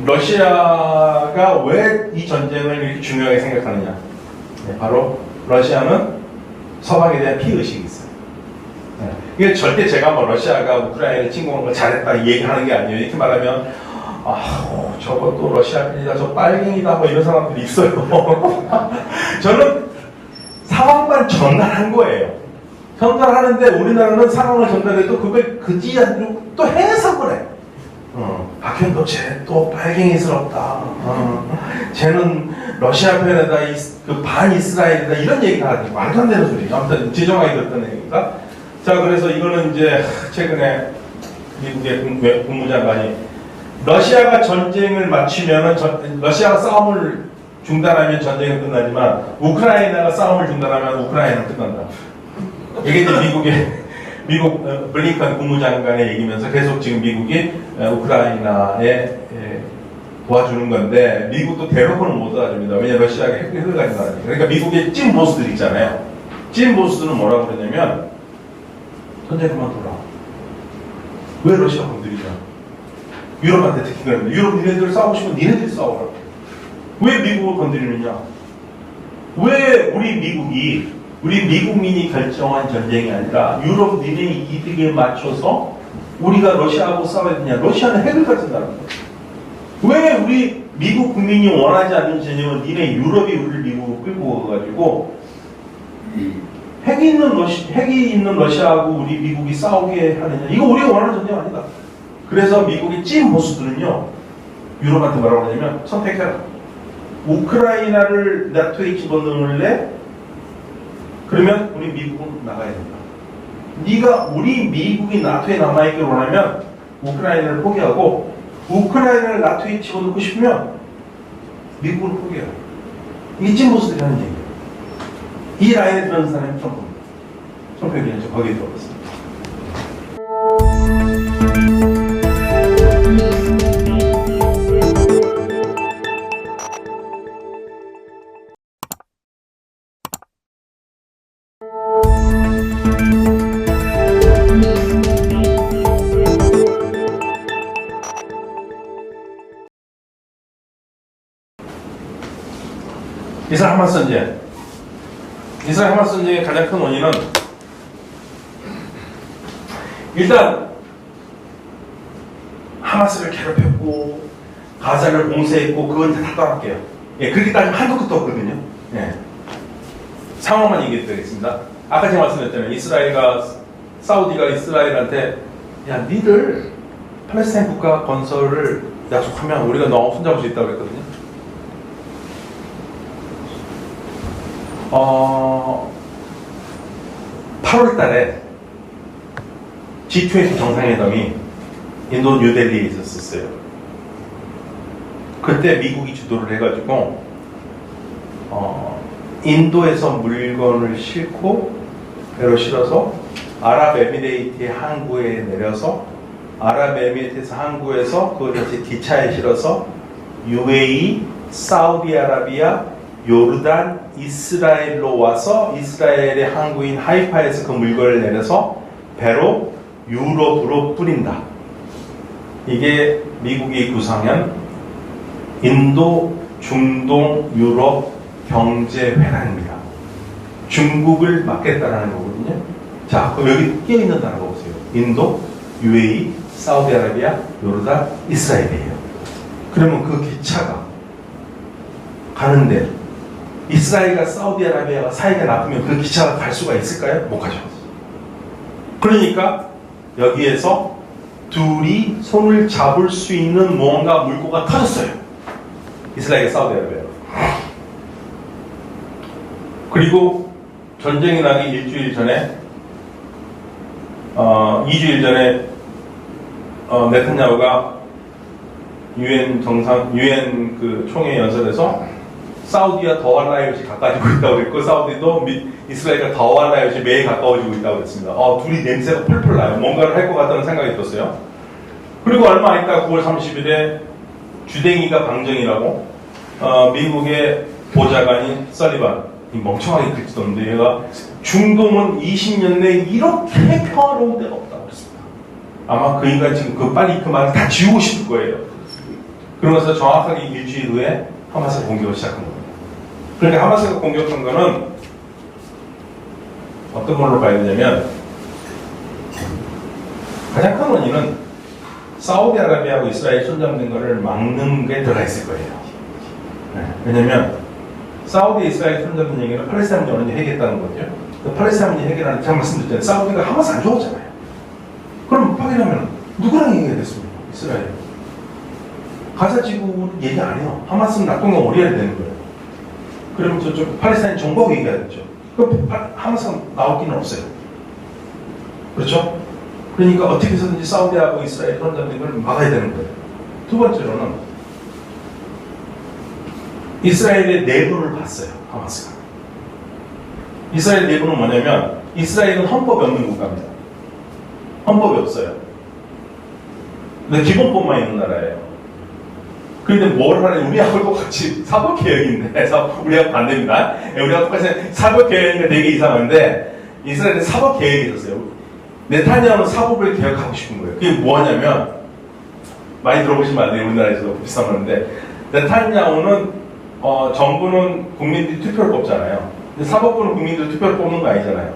러시아가 왜 이 전쟁을 이렇게 중요하게 생각하느냐? 네, 바로 러시아는 서방에 대한 피의식이 있어요. 네. 이게 절대 제가 뭐 러시아가 우크라이나를 침공한 걸 잘했다 이 얘기하는 게 아니에요. 이렇게 말하면 저것도 러시아 편이다, 저 빨갱이다 뭐 이런 사람들이 있어요. 저는 상황만 전달한 거예요. 전달하는데 우리나라는 상황을 전달해도 그걸 그지 않고 또 해석을 해. 박현도 쟤또 빨갱이스럽다. 쟤는 러시아 편에다 그 반이스라엘이다 이런 얘기가 하지 말도 안 되는 소리. 아무튼 지정하게 됐던 얘기입니다. 자, 그래서 이거는 이제 최근에 미국의 국무장관이 러시아가 전쟁을 마치면은 러시아가 싸움을 중단하면 전쟁은 끝나지만 우크라이나가 싸움을 중단하면 우크라이나는 끝난다. 이게 이제 미국 블링컨 국무장관의 얘기면서 계속 지금 미국이 우크라이나에 도와주는 건데 미국도 대놓고는 못 도와줍니다. 왜냐하면 러시아가 핵을 가지고 나니까. 그러니까 미국의 찐 보수들 있잖아요. 찐 보수들은 뭐라고 그러냐면 전쟁 그만둬라. 왜 러시아 건드리냐. 유럽한테 특히 그럽니다. 유럽 니네들 싸우고 싶으면 니네들이 싸워라. 왜 미국을 건드리느냐. 왜 우리 미국민이 결정한 전쟁이 아니라 유럽 니네 이득에 맞춰서 우리가 러시아하고 싸워야 되냐. 러시아는 핵을 가진다는 거예요. 왜 우리 미국 국민이 원하지 않는 전쟁은 니네 유럽이 우리를 미국으로 끌고 가가지고 핵이 있는 러시아하고 우리 미국이 싸우게 하느냐. 이거 우리가 원하는 전쟁 아니다. 그래서 미국의 찐 보수들은요. 유럽한테 뭐라고 하냐면 선택해라. 우크라이나를 나토에 집어넣을래? 그러면 우리 미국은 나가야 된다. 네가 우리 미국이 나토에 남아있기를 원하면 우크라이나를 포기하고 우크라이나를 나토에 집어넣고 싶으면 미국을 포기해라. 이게 찐 보수들이 하는 얘기예요. 이 라인에 들어가는 사람이 트럼프입니다. 트럼프 얘기는 거기에 들어갔습니다. 이스라엘 하마스 전쟁. 이스라엘 하마스 전쟁의 가장 큰 원인은 일단 하마스를 괴롭혔고 가자를 봉쇄했고 그건 다 떠날게요. 예, 그렇게 따지면 한도 끝도 없거든요. 예. 상황만 얘기해드리겠습니다. 아까 제가 말씀드렸잖아요. 사우디가 이스라엘한테 야 니들 팔레스타인 국가 건설을 약속하면 우리가 너 손잡을 수 있다고 그랬거든요. 8월 달에 G20 정상회담이 인도 뉴델리에 있었어요. 그때 미국이 주도를 해가지고 인도에서 물건을 싣고 배로 실어서 아랍에미레이트의 항구에 내려서 아랍에미레이트에서 항구에서 그걸 다시 기차에 실어서 UAE, 사우디아라비아, 요르단, 이스라엘로 와서 이스라엘의 항구인 하이파에서 그 물건을 내려서 배로 유럽으로 뿌린다. 이게 미국이 구상한 인도, 중동, 유럽 경제회란입니다. 중국을 막겠다라는 거거든요. 자, 그럼 여기 끼어있는 나라가 보세요. 인도, UAE, 사우디아라비아, 요르단, 이스라엘이에요. 그러면 그 기차가 가는데 이스라엘과 사우디아라비아가 사이가 나쁘면 그 기차가 갈 수가 있을까요? 못 가죠. 그러니까 여기에서 둘이 손을 잡을 수 있는 무언가 물고가 터졌어요. 이스라엘과 사우디아라비아. 그리고 전쟁이 나기 일주일 전에 2주일 전에 네탄야후가 유엔 그 총회 연설에서 사우디와 더할 나위 없이 가까워지고 있다고 그랬고 사우디도 이스라엘과 더할 나위 없이 매일 가까워지고 있다고 그랬습니다. 둘이 냄새가 펄펄 나요. 뭔가를 할 것 같다는 생각이 들었어요. 그리고 얼마 안 있다 9월 30일에 주댕이가 방정이라고 미국의 보좌관인 설리반 이 멍청하게 글지도 없는데 얘가 중동은 20년 내에 이렇게 평화로운 데가 없다고 그랬습니다. 아마 그 인간 지금 빨리 그 말을 다 지우고 싶을 거예요. 그러면서 정확하게 일주일 후에 하마스가 공격을 시작한 겁니다. 그러니까 하마스가 공격한 거는 어떤 걸로 봐야 되냐면, 가장 큰 원인은 사우디아라비아하고 이스라엘 손잡는 것을 막는 게 들어가 있을 거예요. 네. 왜냐면 사우디 이스라엘 손잡는 얘기는 팔레스타인 문제 언제 해결했다는 거죠. 그 팔레스타인 문제 해결하는, 제가 말씀드렸잖아요. 사우디가 하마스 안 좋았잖아요. 그럼 확인하면 누구랑 얘기가 됐습니까? 이스라엘. 가자 지구 얘기 안 해요. 하마스는 낙동강 오리알이 되는 거예요. 그러면 저쪽 팔레스타인 정부하고 얘기하겠죠. 그럼 하마스가 나올 기는 없어요. 그렇죠? 그러니까 어떻게 해서든지 사우디하고 이스라엘 손잡는 걸 막아야 되는 거예요. 두 번째로는 이스라엘의 내부를 봤어요. 하마스가. 이스라엘 내부는 뭐냐면, 이스라엘은 헌법이 없는 국가입니다. 헌법이 없어요. 근데 기본법만 있는 나라예요. 그런데 뭘 하냐, 우리하고 똑같이 사법개혁인데, 우리하고 반대입니다. 우리하고 똑같이 사법개혁이니까 되게 이상한데, 이스라엘은 사법개혁이 있었어요. 네타냐후는 사법을 개혁하고 싶은 거예요. 그게 뭐 하냐면, 많이 들어보시면 안 돼요. 우리나라에서도 비슷한 건데, 네타냐후는 정부는 국민들이 투표를 뽑잖아요. 근데 사법부는 국민들이 투표를 뽑는 거 아니잖아요.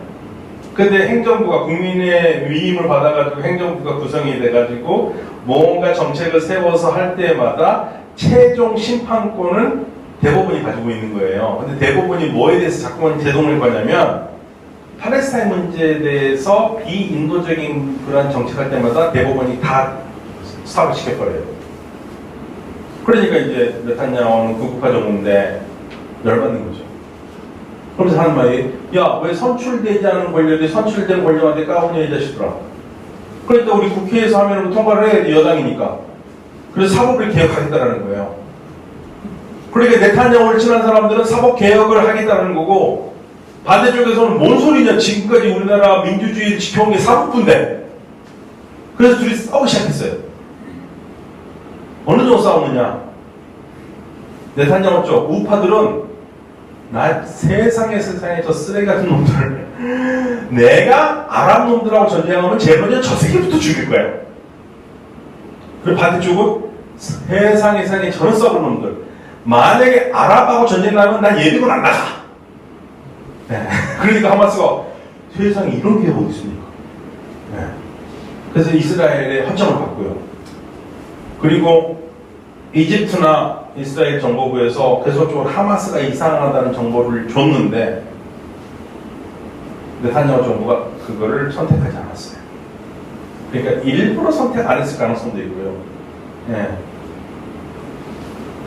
근데 행정부가 국민의 위임을 받아가지고 행정부가 구성이 돼가지고 뭔가 정책을 세워서 할 때마다 최종 심판권을 대법원이 가지고 있는 거예요. 근데 대법원이 뭐에 대해서 자꾸만 제동을 거냐면, 팔레스타인 문제에 대해서 비인도적인 그런 정책할 때마다 대법원이 다 스탑을 시켜버려요. 그러니까 이제 네타냐후는 극우파 정부인데 열받는 거죠. 그러면서 하는 말이, 야, 왜 선출되지 않은 권력이 선출된 권력한테 까오냐 이 자식들아. 그러니까 우리 국회에서 하면 통과를 해야 돼, 여당이니까. 그래서 사법을 개혁하겠다라는 거예요. 그러니까 네타냐후를 친한 사람들은 사법 개혁을 하겠다는 거고, 반대쪽에서는 뭔 소리냐, 지금까지 우리나라 민주주의를 지켜온 게 사법부인데. 그래서 둘이 싸우기 시작했어요. 어느 정도 싸우느냐. 네타냐후 쪽 우파들은, 나 세상에 저 쓰레기 같은 놈들, 내가 아랍 놈들하고 전쟁하면 제일 먼저 저 새끼부터 죽일 거야. 그리고 반대쪽은 세상에 저런 썩은 놈들, 만약에 아랍하고 전쟁하면 난 예비군 안 나가. 네. 그러니까 하마스가, 세상에 이런 게 어디 있습니까? 네. 그래서 이스라엘의 허점을 받고요. 그리고 이집트나 이스라엘 정보부에서 계속적으로 하마스가 이상하다는 정보를 줬는데, 네타냐후 정부가 그거를 선택하지 않았어요. 그러니까 일부러 선택 안 했을 가능성도 있고요. 예.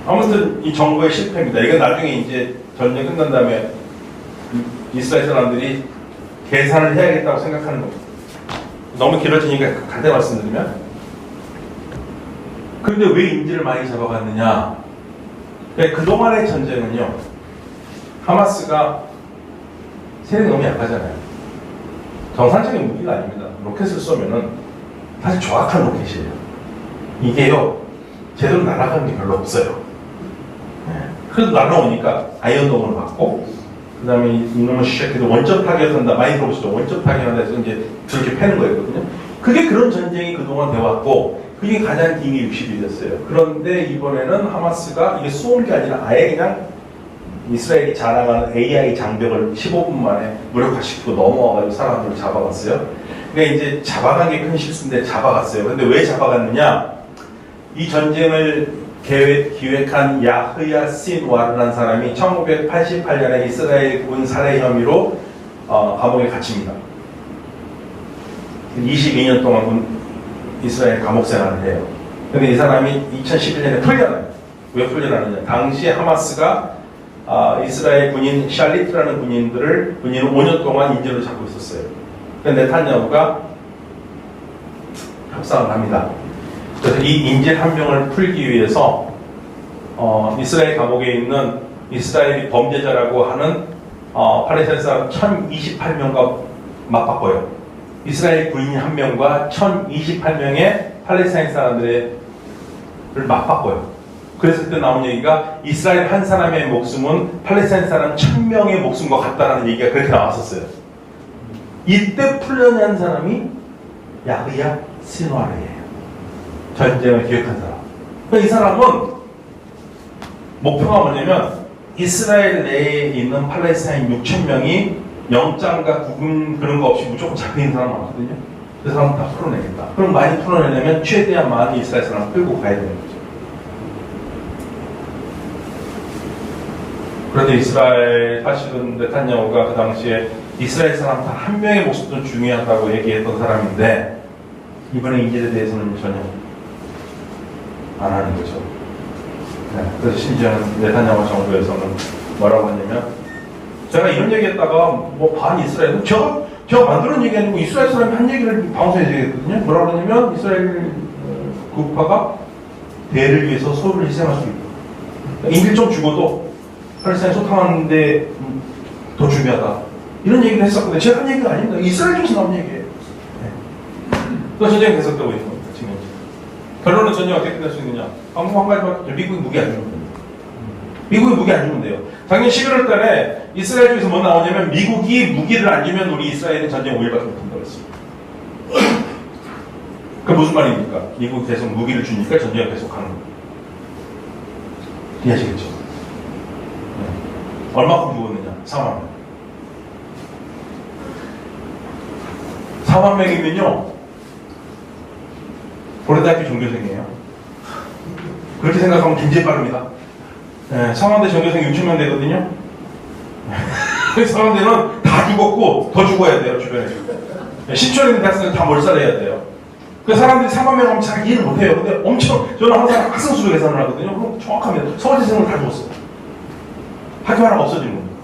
아무튼 이 정부의 실패입니다. 이건 나중에 이제 전쟁 끝난 다음에 이스라엘 사람들이 계산을 해야겠다고 생각하는 겁니다. 너무 길어지니까 간단히 말씀드리면, 그런데 왜 인질을 많이 잡아갔느냐? 그동안의 전쟁은요, 하마스가 세력이 너무 약하잖아요. 정상적인 무기가 아닙니다. 로켓을 쏘면은 사실 정확한 로켓이에요. 이게요, 제대로 날아가는 게 별로 없어요. 그래도 날아오니까 아이언돔을 맞고, 그 다음에 이놈의 시작해도 원점 타격한다. 많이 들어보시죠? 원점 타격한다 해서 이제 저렇게 패는 거였거든요. 그게 그런 전쟁이 그동안 되어왔고, 그게 가장 긴 게 60일이었어요. 그런데 이번에는 하마스가 이게 쏘은 게 아니라 아예 그냥 이스라엘이 자랑하는 AI 장벽을 15분 만에 무력화시키고 넘어와가지고 사람들을 잡아갔어요. 그러니까 이제 잡아간 게 큰 실수인데 잡아갔어요. 근데 왜 잡아갔느냐? 이 전쟁을 기획한 야흐야 신와르라는 사람이 1988년에 이스라엘 군 살해 혐의로 감옥에 갇힙니다. 22년 동안 이스라엘 감옥 생활을 해요. 근데 이 사람이 2011년에 풀려나요. 왜 풀려나느냐? 당시 하마스가 이스라엘 군인 샬리트라는 군인을 5년 동안 인질로 잡고 있었어요. 근데 네타냐후가 협상을 합니다. 그래서 이 인질 한 명을 풀기 위해서 이스라엘 감옥에 있는 이스라엘이 범죄자라고 하는 팔레스타인 사람 1028명과 맞바꿔요. 이스라엘 군인 한 명과 1028명의 팔레스타인 사람들을 맞바꿔요. 그래서 그때 나온 얘기가 이스라엘 한 사람의 목숨은 팔레스타인 사람 1000명의 목숨과 같다라는 얘기가 그렇게 나왔었어요. 이때 풀려난 사람이 야흐야 신와르예요. 전쟁을 기획한 사람. 그러니까 이 사람은 목표가 뭐냐면 이스라엘 내에 있는 팔레스타인 6천 명이 영장과 구금 그런 거 없이 무조건 잡혀있는 사람 많거든요. 그 사람 다 풀어내겠다. 그럼 많이 풀어내려면 최대한 많은 이스라엘 사람을 끌고 가야 되는 거죠. 그런데 이스라엘 사실은 네탄야후가 그 당시에 이스라엘 사람 단 한 명의 목숨도 중요하다고 얘기했던 사람인데 이번에 인질에 대해서는 전혀 안 하는 거죠. 네, 그래서 심지어는 네탄야후 정부에서는 뭐라고 했냐면 제가 이런 얘기했다가 뭐 반 이스라엘 제가 만드는 얘기 아니고 이스라엘 사람이 한 얘기를 방송에서 얘기했거든요. 뭐라고 하냐면 이스라엘 국파가 대를 위해서 소를 희생할 수 있다. 인질 좀 죽어도 팔레스타인 소탕하는데 더 중요하다. 이런 얘기를 했었거든요. 제가 한 얘기가 아닙니다. 이스라엘 쪽에서 나온 얘기예요. 네. 또 전쟁이 계속되고 있는 겁니다. 지금 결론은 전쟁이 어떻게 끝날 수 있느냐? 한 가지밖에 미국이 무기 안 주면 됩니다. 미국이 무기 안 주면 돼요. 작년 11월 달에 이스라엘 쪽에서 뭐 나오냐면 미국이 무기를 안 주면 우리 이스라엘은 전쟁 5일밖에 못한다고 했어요. 그 무슨 말입니까? 미국이 계속 무기를 주니까 전쟁을 계속 하는 거예요. 이해하시겠죠? 네. 얼마큼 죽었느냐? 4만 명. 4만 명이면요 고려대학교 종교생이에요. 그렇게 생각하면 굉장히 빠릅니다. 네, 서강대 전교생 6천 명 되거든요. 서강대는 다 죽었고 더 죽어야 돼요. 주변에 신촌에 대학생은 다 몰살해야 돼요. 그 사람들이 3만 명 하면 잘 이해를 못해요. 근데 엄청 저는 항상 학생수로 계산을 하거든요. 그럼 정확합니다. 서울대생은 다 죽었어요. 학교 하나가 없어진 겁니다.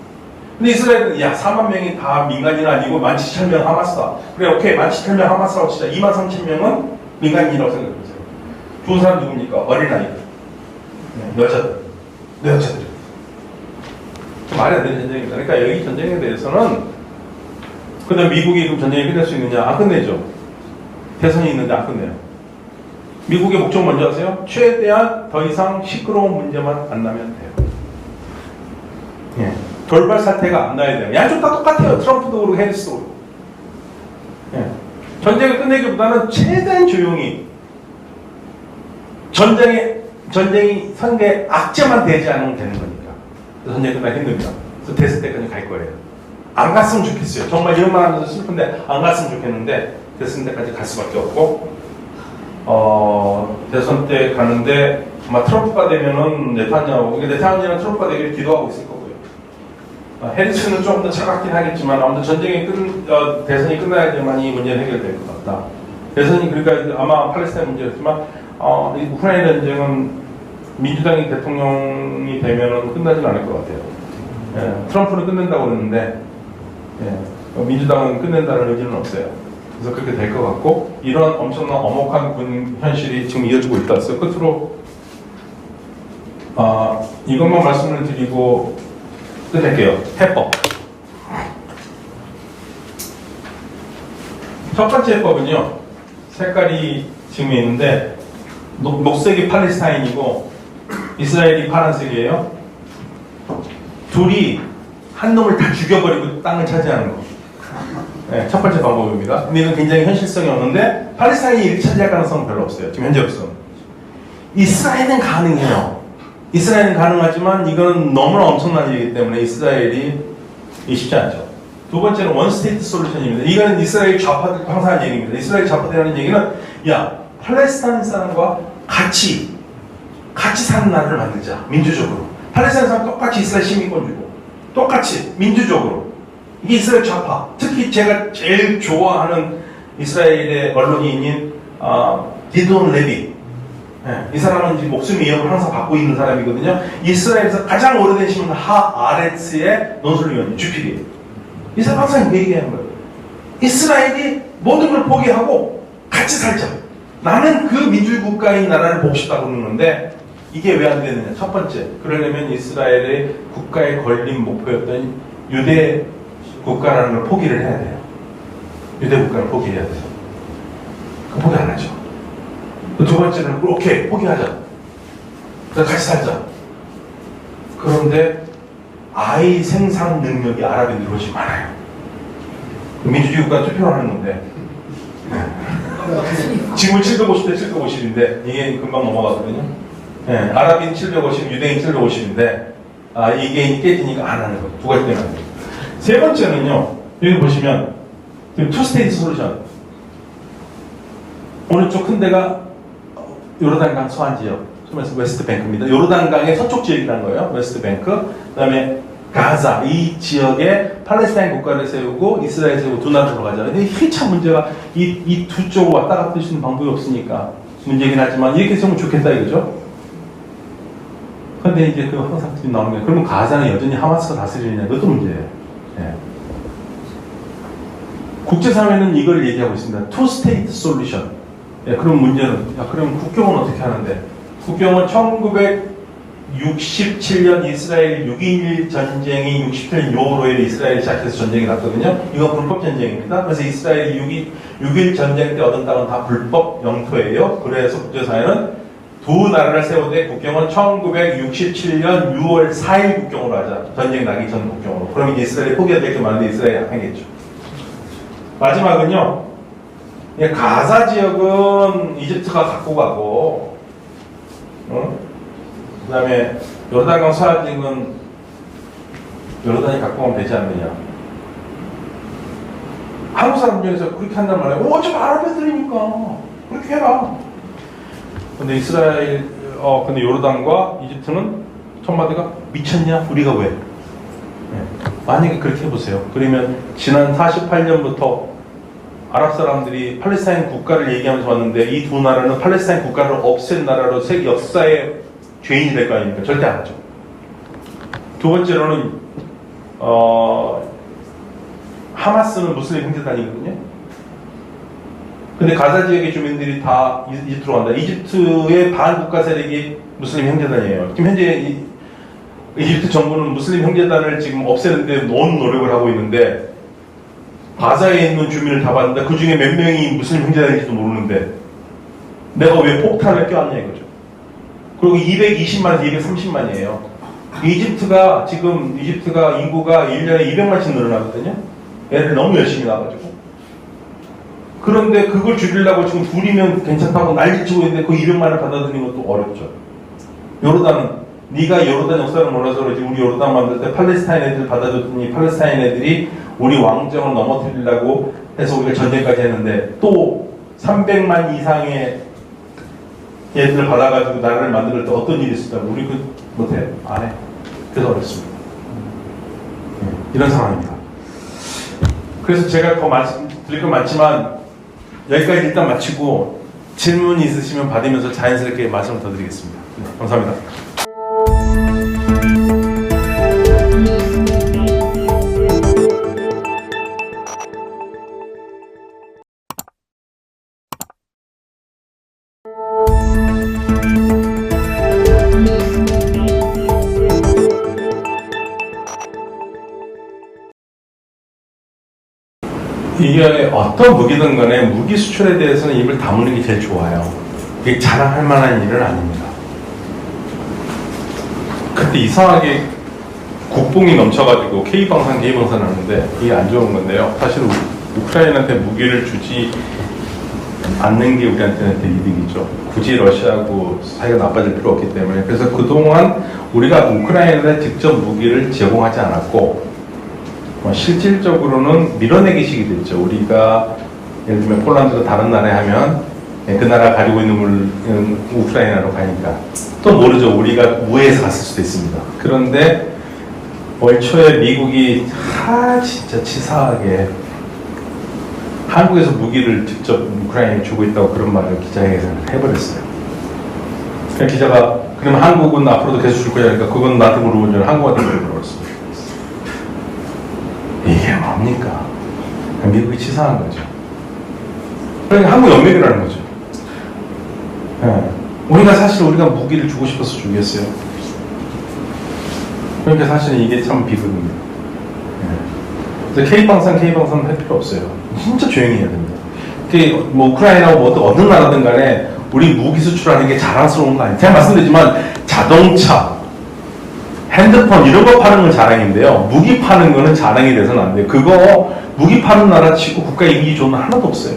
근데 이스라엘은 야 4만 명이 다 민간인 아니고 17,000명 하마스다. 그래 오케이 17,000명 하마스라고 치자. 23,000명은 민간인이라고 생각해보세요. 좋은 사람 누굽니까? 어린아이들, 네, 여자들. 말이 안 되는 전쟁입니다. 그러니까 여기 전쟁에 대해서는 근데 미국이 그럼 전쟁이 끝낼 수 있느냐? 안 끝내죠. 대선이 있는데 안 끝내요. 미국의 목적 뭔지 아세요? 최대한 더 이상 시끄러운 문제만 안 나면 돼요. 예. 돌발 사태가 안 나야 돼요. 양쪽 다 똑같아요. 트럼프도 그렇고 해리스도 그렇고. 예. 전쟁을 끝내기보다는 최대한 조용히 전쟁이 상대 악재만 되지 않으면 되는 거니까. 전쟁이 끝나기 힘듭니다. 그래서 됐을 때까지 갈 거예요. 안 갔으면 좋겠어요. 정말 이런 말 하면서 슬픈데 안 갔으면 좋겠는데 됐을 때까지 갈 수밖에 없고 대선 때 가는데 아마 트럼프가 되면은 네타냐후는 트럼프가 되기를 기도하고 있을 거고요. 해리스는 조금 더 차갑긴 하겠지만 아무튼 대선이 끝나야지만 이 문제는 해결될 것 같다. 대선이 그러니까 아마 팔레스타인 문제였지만 우크라이나 전쟁은 민주당이 대통령이 되면은 끝나진 않을 것 같아요. 예, 트럼프는 끝낸다고 그러는데 민주당은 끝낸다는 의지는 없어요. 그래서 그렇게 될 것 같고 이런 엄청난 엄혹한 군 현실이 지금 이어지고 있다. 그래서 끝으로 이것만 말씀을 드리고 끝낼게요. 해법. 첫 번째 해법은요. 색깔이 지금 있는데 녹색이 팔레스타인이고 이스라엘이 파란색이에요. 둘이 한 놈을 다 죽여버리고 땅을 차지하는 거. 네, 첫 번째 방법입니다. 근데 이건 굉장히 현실성이 없는데 팔레스타인이 이렇게 차지할 가능성은 별로 없어요. 지금 현재 없어. 이스라엘은 가능해요. 이스라엘은 가능하지만 이건 너무나 엄청난 일이기 때문에 이스라엘이 쉽지 않죠. 두 번째는 원스테이트 솔루션입니다. 이건 이스라엘 좌파들 항상 하는 얘기입니다. 이스라엘 좌파들이 하는 얘기는 야 팔레스타인 사람과 같이 사는 나라를 만들자. 민주적으로. 팔레스타인 사람 똑같이 이스라엘 시민권 주고 똑같이 민주적으로. 이게 이스라엘 좌파. 특히 제가 제일 좋아하는 이스라엘의 언론인인 디돈 레비. 이 사람은 이제 목숨 위협을 항상 받고 있는 사람이거든요. 이스라엘에서 가장 오래된 신문 하아레츠의 논설위원님 주필이에요. 이 사람 항상 얘기하는 거예요. 이스라엘이 모든 걸 포기하고 같이 살자. 나는 그 민주국가의 나라를 보고 싶다고 그러는데 이게 왜 안 되느냐. 첫 번째, 그러려면 이스라엘의 국가의 걸린 목표였던 유대 국가라는 걸 포기를 해야 돼요. 유대 국가를 포기해야 돼요. 그 포기 안 하죠. 두 번째는 오케이 포기하자. 같이 살자. 그런데 아이 생산 능력이 아랍인들이 훨씬 많아요. 민주주의 국가 투표를 하는 건데 지금은 750대 750인데 이게 금방 넘어가거든요. 예, 아랍인 750, 유대인 750인데 이 개인이 깨지니까 안 하는 거예요. 두 가지 때문에. 세 번째는요. 여기 보시면 투스테이트 솔루션. 오른쪽 큰 데가 요르단강 서안 지역, 소면서 웨스트뱅크입니다. 요르단강의 서쪽 지역이라는 거예요. 웨스트뱅크. 그다음에 가자 이 지역에 팔레스타인 국가를 세우고 이스라엘 세우고 두 나라로 가잖아요. 근데 이게 참 문제가 이 두 쪽으로 왔다 갔다 할 수 있는 방법이 없으니까 문제긴 하지만 이렇게 세우면 좋겠다 이거죠. 근데 이제 그 항상 나오는 게 그러면 가자는 여전히 하마스가 다스리느냐 그것도 문제예요. 예. 국제사회는 이걸 얘기하고 있습니다. 투 스테이트 솔루션. 예, 그럼 문제는 그럼 국경은 어떻게 하는데? 국경은 1967년 이스라엘 6.21 전쟁이 67년 6월에 이스라엘이 시작해서 전쟁이 났거든요. 이건 불법 전쟁입니다. 그래서 이스라엘이 6.1 전쟁 때 얻은 땅은 다 불법 영토예요. 그래서 국제사회는 두 나라를 세우되 국경은 1967년 6월 4일 국경으로 하자. 전쟁 나기 전 국경으로. 그럼 이제 이스라엘이 포기해야 될 게 많은데 이스라엘이 약하겠죠. 마지막은요. 가자 지역은 이집트가 갖고 가고 그 다음에 요르단강 서안 지역은 요르단이 갖고 가면 되지 않느냐. 한국 사람 중에서 그렇게 한단 말이에요. 좀 아랍 애들이니까 그렇게 해라. 근데 이스라엘, 근데 요르단과 이집트는 첫마디가 미쳤냐? 우리가 왜? 네. 만약에 그렇게 해보세요. 그러면 지난 48년부터 아랍 사람들이 팔레스타인 국가를 얘기하면서 왔는데 이 두 나라는 팔레스타인 국가를 없앤 나라로 세계 역사의 죄인이 될 거 아닙니까? 절대 안 하죠. 두 번째로는 하마스는 무슬림 형제단이거든요. 근데 가자 지역의 주민들이 다 이집트로 간다. 이집트의 반국가 세력이 무슬림 형제단이에요. 지금 현재 이집트 정부는 무슬림 형제단을 지금 없애는데 온 노력을 하고 있는데 가자에 있는 주민을 다 봤는데 그 중에 몇 명이 무슬림 형제단인지도 모르는데 내가 왜 폭탄을 껴왔냐 이거죠. 그리고 220만에서 230만이에요. 이집트가 인구가 1년에 200만씩 늘어나거든요. 애들 너무 열심히 나가지고. 그런데 그걸 줄이려고 지금 둘이면 괜찮다고 난리치고 있는데 그 200만을 받아들이는 것도 어렵죠. 요르단은 네가 요르단 역사를 몰라서 그러지 우리 요르단 만들 때 팔레스타인 애들 받아줬더니 팔레스타인 애들이 우리 왕정을 넘어뜨리려고 해서 우리가 전쟁까지 했는데 또 300만 이상의 얘들을 받아가지고 나라를 만들 때 어떤 일이 있을까? 우리 못해. 안 해. 그래서 어렵습니다. 이런 상황입니다. 그래서 제가 더 드릴 건 많지만 여기까지 일단 마치고 질문 있으시면 받으면서 자연스럽게 말씀을 더 드리겠습니다. 네, 감사합니다. 이게 어떤 무기든 간에 무기 수출에 대해서는 입을 다무는 게 제일 좋아요. 이게 자랑할 만한 일은 아닙니다. 그때 이상하게 국뽕이 넘쳐가지고 K방산 하는데 이게 안 좋은 건데요. 사실 우크라이나한테 무기를 주지 않는 게 우리한테는 되게 이득이죠. 굳이 러시아하고 사이가 나빠질 필요 없기 때문에. 그래서 그동안 우리가 우크라이나에 직접 무기를 제공하지 않았고 실질적으로는 밀어내기식이 됐죠. 우리가 예를 들면 폴란드가 다른 나라에 하면 그 나라 가지고 있는 물은 우크라이나로 가니까 또 모르죠. 우리가 우회해서 갔을 수도 있습니다. 그런데 올 초에 미국이 진짜 치사하게 한국에서 무기를 직접 우크라이나에 주고 있다고 그런 말을 기자회견을 해버렸어요. 그러니까 기자가 그러면 한국은 앞으로도 계속 줄 거냐 하니까 그건 나한테 물어본 줄 한국한테 물어봤습니다. 이게 뭡니까? 미국이 치사한 거죠. 그러니까 한국 연맹이라는 거죠. 네. 우리가 무기를 주고 싶어서 주겠어요. 그러니까 사실은 이게 참 비극입니다. 네. K방산 할 필요 없어요. 진짜 조용히 해야 됩니다. 우크라이나고 어느 나라든 간에 우리 무기 수출하는 게 자랑스러운 거 아니에요. 제가 말씀드리지만 자동차, 핸드폰 이런 거 파는 건 자랑인데요. 무기 파는 거는 자랑이 돼서는 안 돼요. 그거 무기 파는 나라 치고 국가 이미지 좋은 거 하나도 없어요.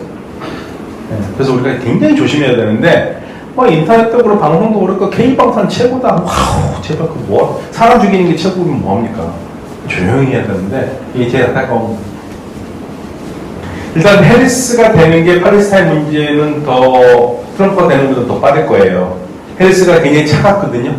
네, 그래서 우리가 굉장히 조심해야 되는데 인터넷적으로 방송도 그렇고 K방송 최고다. 와우, 제발 그 뭐 사람 죽이는 게 최고면 뭐합니까? 조용히 해야 되는데 이게 제일 안타까운. 일단 해리스가 되는 게 팔레스타인 문제는 더 트럼프가 되는 것도 더 빠를 거예요. 해리스가 굉장히 차갑거든요.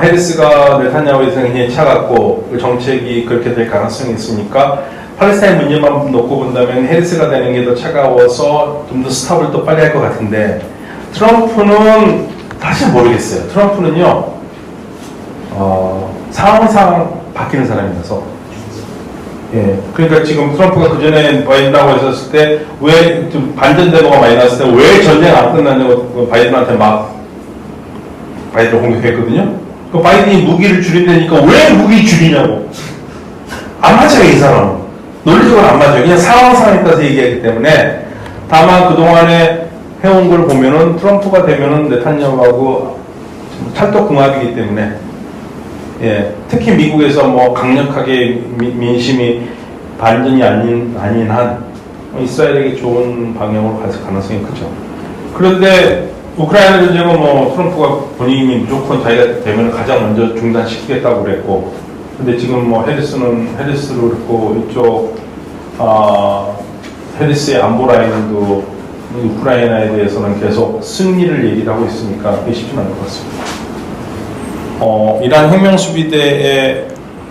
해리스가 네타냐후에서 굉장히 차갑고 그 정책이 그렇게 될 가능성이 있으니까 팔레스타인 문제만 놓고 본다면 해리스가 되는 게 더 차가워서 좀 더 스탑을 또 빨리 할 것 같은데 트럼프는 사실 모르겠어요. 트럼프는요 상황상 바뀌는 사람이라서 예, 그러니까 지금 트럼프가 그 전에 바이든하고 있었을 때 왜 좀 반전 대모가 많이 나왔을 때 왜 전쟁 안 끝났냐고 바이든한테 막 바이든을 공격했거든요. 그 바이든이 무기를 줄인다니까 왜 무기 줄이냐고. 안 맞아요, 이 사람은. 논리적으로 안 맞아요. 그냥 상황에 따라서 얘기하기 때문에. 다만 그동안에 해온 걸 보면은 트럼프가 되면은 네타냐후하고 찰떡궁합이기 때문에 예, 특히 미국에서 뭐 강력하게 민심이 반전이 아닌 한 이스라엘에게 좋은 방향으로 갈 가능성이 크죠. 그런데 우크라이나 전쟁은 뭐 트럼프가 본인이 무조건 자기가 되면 가장 먼저 중단시키겠다고 그랬고, 근데 지금 뭐 해리스로 그랬고 이쪽 해리스의 안보 라인도 우크라이나에 대해서는 계속 승리를 얘기를 하고 있으니까 그게 쉽지는 않을 것 같습니다. 이란 혁명수비대의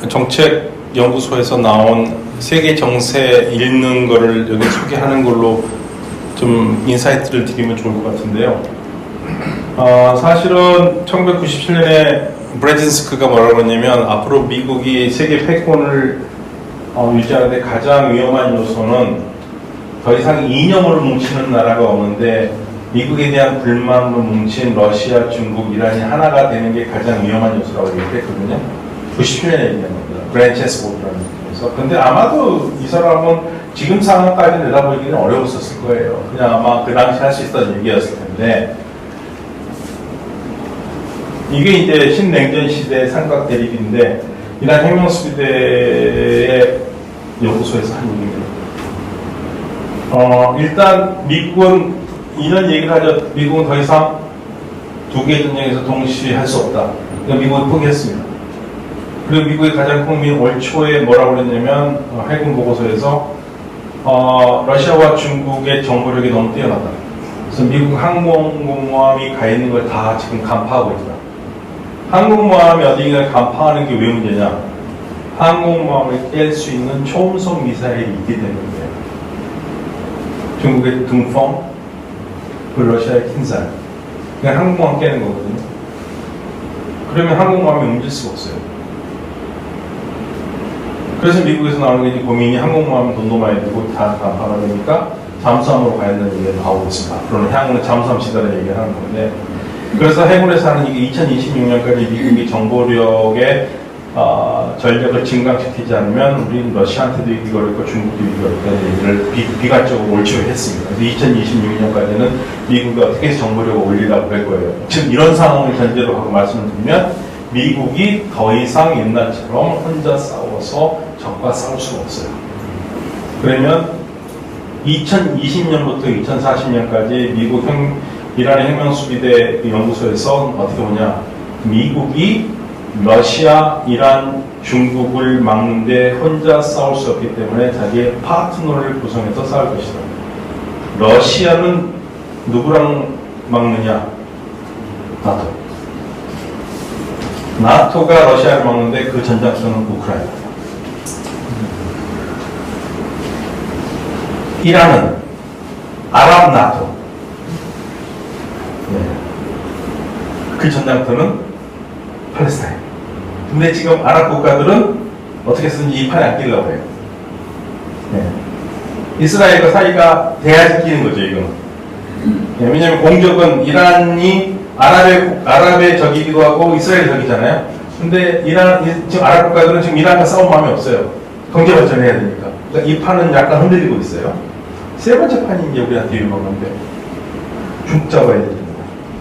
정책연구소에서 나온 세계 정세 읽는 거를 여기 소개하는 걸로 좀 인사이트를 드리면 좋을 것 같은데요. 사실은 1997년에 브레진스크가 뭐라고 그러냐면 앞으로 미국이 세계 패권을 유지하는데 가장 위험한 요소는 더 이상 이념으로 뭉치는 나라가 없는데 미국에 대한 불만으로 뭉친 러시아, 중국, 이란이 하나가 되는 게 가장 위험한 요소라고 얘기했거든요. 97년에 얘기한 겁니다. 브랜체스 보드라는 데서. 근데 아마도 이 사람은 지금 상황까지 내다보기는 어려웠었을 거예요. 그냥 아마 그 당시 할 수 있었던 얘기였을 텐데 이게 이제 신냉전 시대의 삼각 대립인데 이란 혁명수비대의 연구소에서 한 얘기입니다. 일단 미국은 이런 얘기를 하죠. 미국은 더 이상 두 개의 전쟁에서 동시에 할 수 없다. 그러니까 미국이 포기했습니다. 그리고 미국의 가장 큰 고민이 올 초에 뭐라고 그랬냐면 해군 보고서에서 러시아와 중국의 정보력이 너무 뛰어나다. 그래서 미국 항공모함이 가 있는 걸 다 지금 간파하고 있다. 항공모함이 어디가 간파하는 게 왜 문제냐? 항공모함을 깰 수 있는 초음속 미사일이 있기 때문이에요. 중국의 등펑, 그 러시아의 킨살. 그냥 항공모함 깨는 거거든요. 그러면 항공모함이 움직일 수가 없어요. 그래서 미국에서 나오는 게 고민이 항공모함이 돈도 많이 들고 다 간파가 되니까 잠수함으로 가야 되는 얘기가 나오고 있습니다. 앞으로는 향후는 잠수함 시대를 얘기를 하는 건데, 그래서 해군에서 하는 이게 2026년까지 미국이 정보력의 전력을 증강시키지 않으면 우리는 러시아한테도 이기고 어렵고 중국도 이기고 어렵다는 얘기를 비관적으로 올 초에 했습니다. 그래서 2026년까지는 미국이 어떻게 해서 정보력을 올리려고 할 거예요. 지금 이런 상황을 전제로 하고 말씀을 드리면 미국이 더 이상 옛날처럼 혼자 싸워서 적과 싸울 수가 없어요. 그러면 2020년부터 2040년까지 미국 이란의 혁명수비대 연구소에서 어떻게 보냐, 미국이 러시아, 이란, 중국을 막는데 혼자 싸울 수 없기 때문에 자기의 파트너를 구성해서 싸울 것이다. 러시아는 누구랑 막느냐? 나토. 나토가 러시아를 막는데 그 전장터는 우크라이나. 이란은 아랍 나토. 네. 그 전장터는 팔레스타인. 근데 지금 아랍 국가들은 어떻게 쓰는지 이 판에 안 끼려고 해요. 네. 이스라엘과 사이가 돼야지 끼는 거죠, 이거는. 네, 왜냐하면 공적은 이란이 아랍의 적이기도 하고 이스라엘 적이잖아요. 근데 지금 아랍 국가들은 지금 이란과 싸울 마음이 없어요. 경제 발전해야 되니까. 그러니까 이 판은 약간 흔들리고 있어요. 세 번째 판이 이제 우리한테 유명한 건데, 중국 잡아야 됩니다.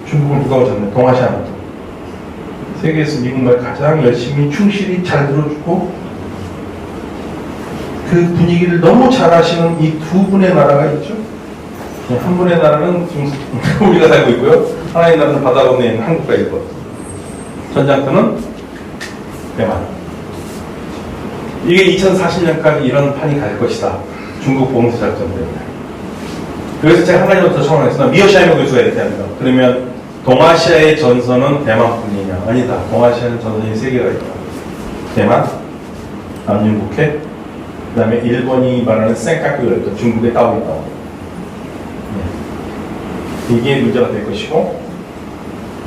중국을 누가 오셨네? 동아시아부터. 세계에서 미국 말 가장 열심히 충실히 잘 들어주고 그 분위기를 너무 잘 하시는 이 두 분의 나라가 있죠. 한 분의 나라는 지금 우리가 살고 있고요. 하나의 나라는 바다 건너에 있는 한국과 일본. 전장터는 대만. 이게 2040년까지 이런 판이 갈 것이다. 중국 봉쇄 작전 때문에. 그래서 제가 한 가지 더 첨언했습니다. 미어샤이머 교수가 이렇게 합니다. 그러면 동아시아의 전선은 대만뿐이냐? 아니다. 동아시아는 전선이 세 개가 있다. 대만, 남중국해, 그 다음에 일본이 말하는 센카쿠가 있다. 중국의 따오이따오. 이게 문제가 될 것이고,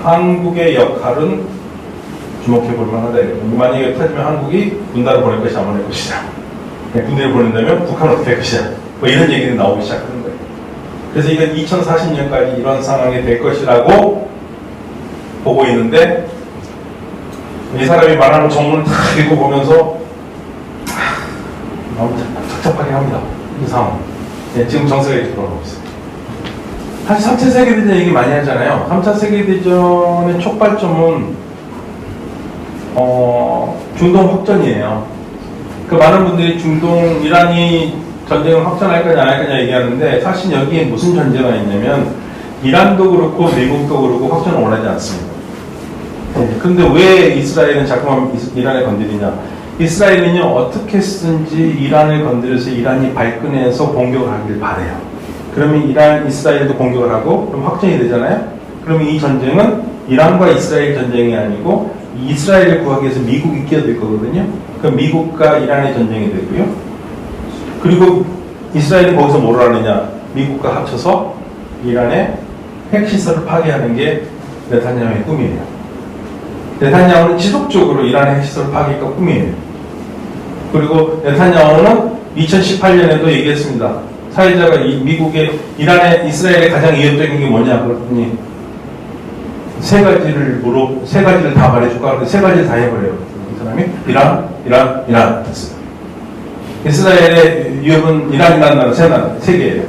한국의 역할은 주목해볼 만하다. 만약에 터지면 한국이 군단을 보낼 것이냐, 안 보낼 것이냐. 군대를 보낸다면 북한은 어떻게 할 것이냐. 뭐 이런 얘기는 나오기 시작하는 거예요. 그래서 이건 2040년까지 이런 상황이 될 것이라고 보고 있는데, 이 사람이 말하는 정문을 다 읽어보면서 너무 착잡하게 합니다. 이 상황. 네, 지금 정세가 이렇게 돌아가고 있어요. 사실 3차 세계대전 얘기 많이 하잖아요. 3차 세계대전의 촉발점은 중동 확전이에요. 그 많은 분들이 중동 이란이 전쟁을 확전할 거냐 안 할 거냐 얘기하는데, 사실 여기에 무슨 전제가 있냐면 이란도 그렇고 미국도 그렇고 확전을 원하지 않습니다. 그런데 왜 이스라엘은 자꾸만 이란을 건드리냐? 이스라엘은요, 어떻게 쓰든지 이란을 건드려서 이란이 발끈해서 공격을 하길 바래요. 그러면 이스라엘도 공격을 하고 그럼 확전이 되잖아요. 그러면 이 전쟁은 이란과 이스라엘 전쟁이 아니고 이스라엘을 구하기 위해서 미국이 끼어들 거거든요. 그럼 미국과 이란의 전쟁이 되고요. 그리고 이스라엘은 거기서 뭘 하느냐? 미국과 합쳐서 이란의 핵시설을 파괴하는 게 네타냐후의 꿈이에요. 네타냐후는 지속적으로 이란의 핵시설을 파괴가 꿈이에요. 그리고 네타냐후는 2018년에도 얘기했습니다. 사회자가 미국의 이스라엘의 가장 위협적인 게 뭐냐 그랬더니 세 가지를 다 말해줄까? 세 가지를 다 해버려요. 이 사람이 이란 했어요. 이스라엘의 위협은 이란이라는 나라 세 개예요.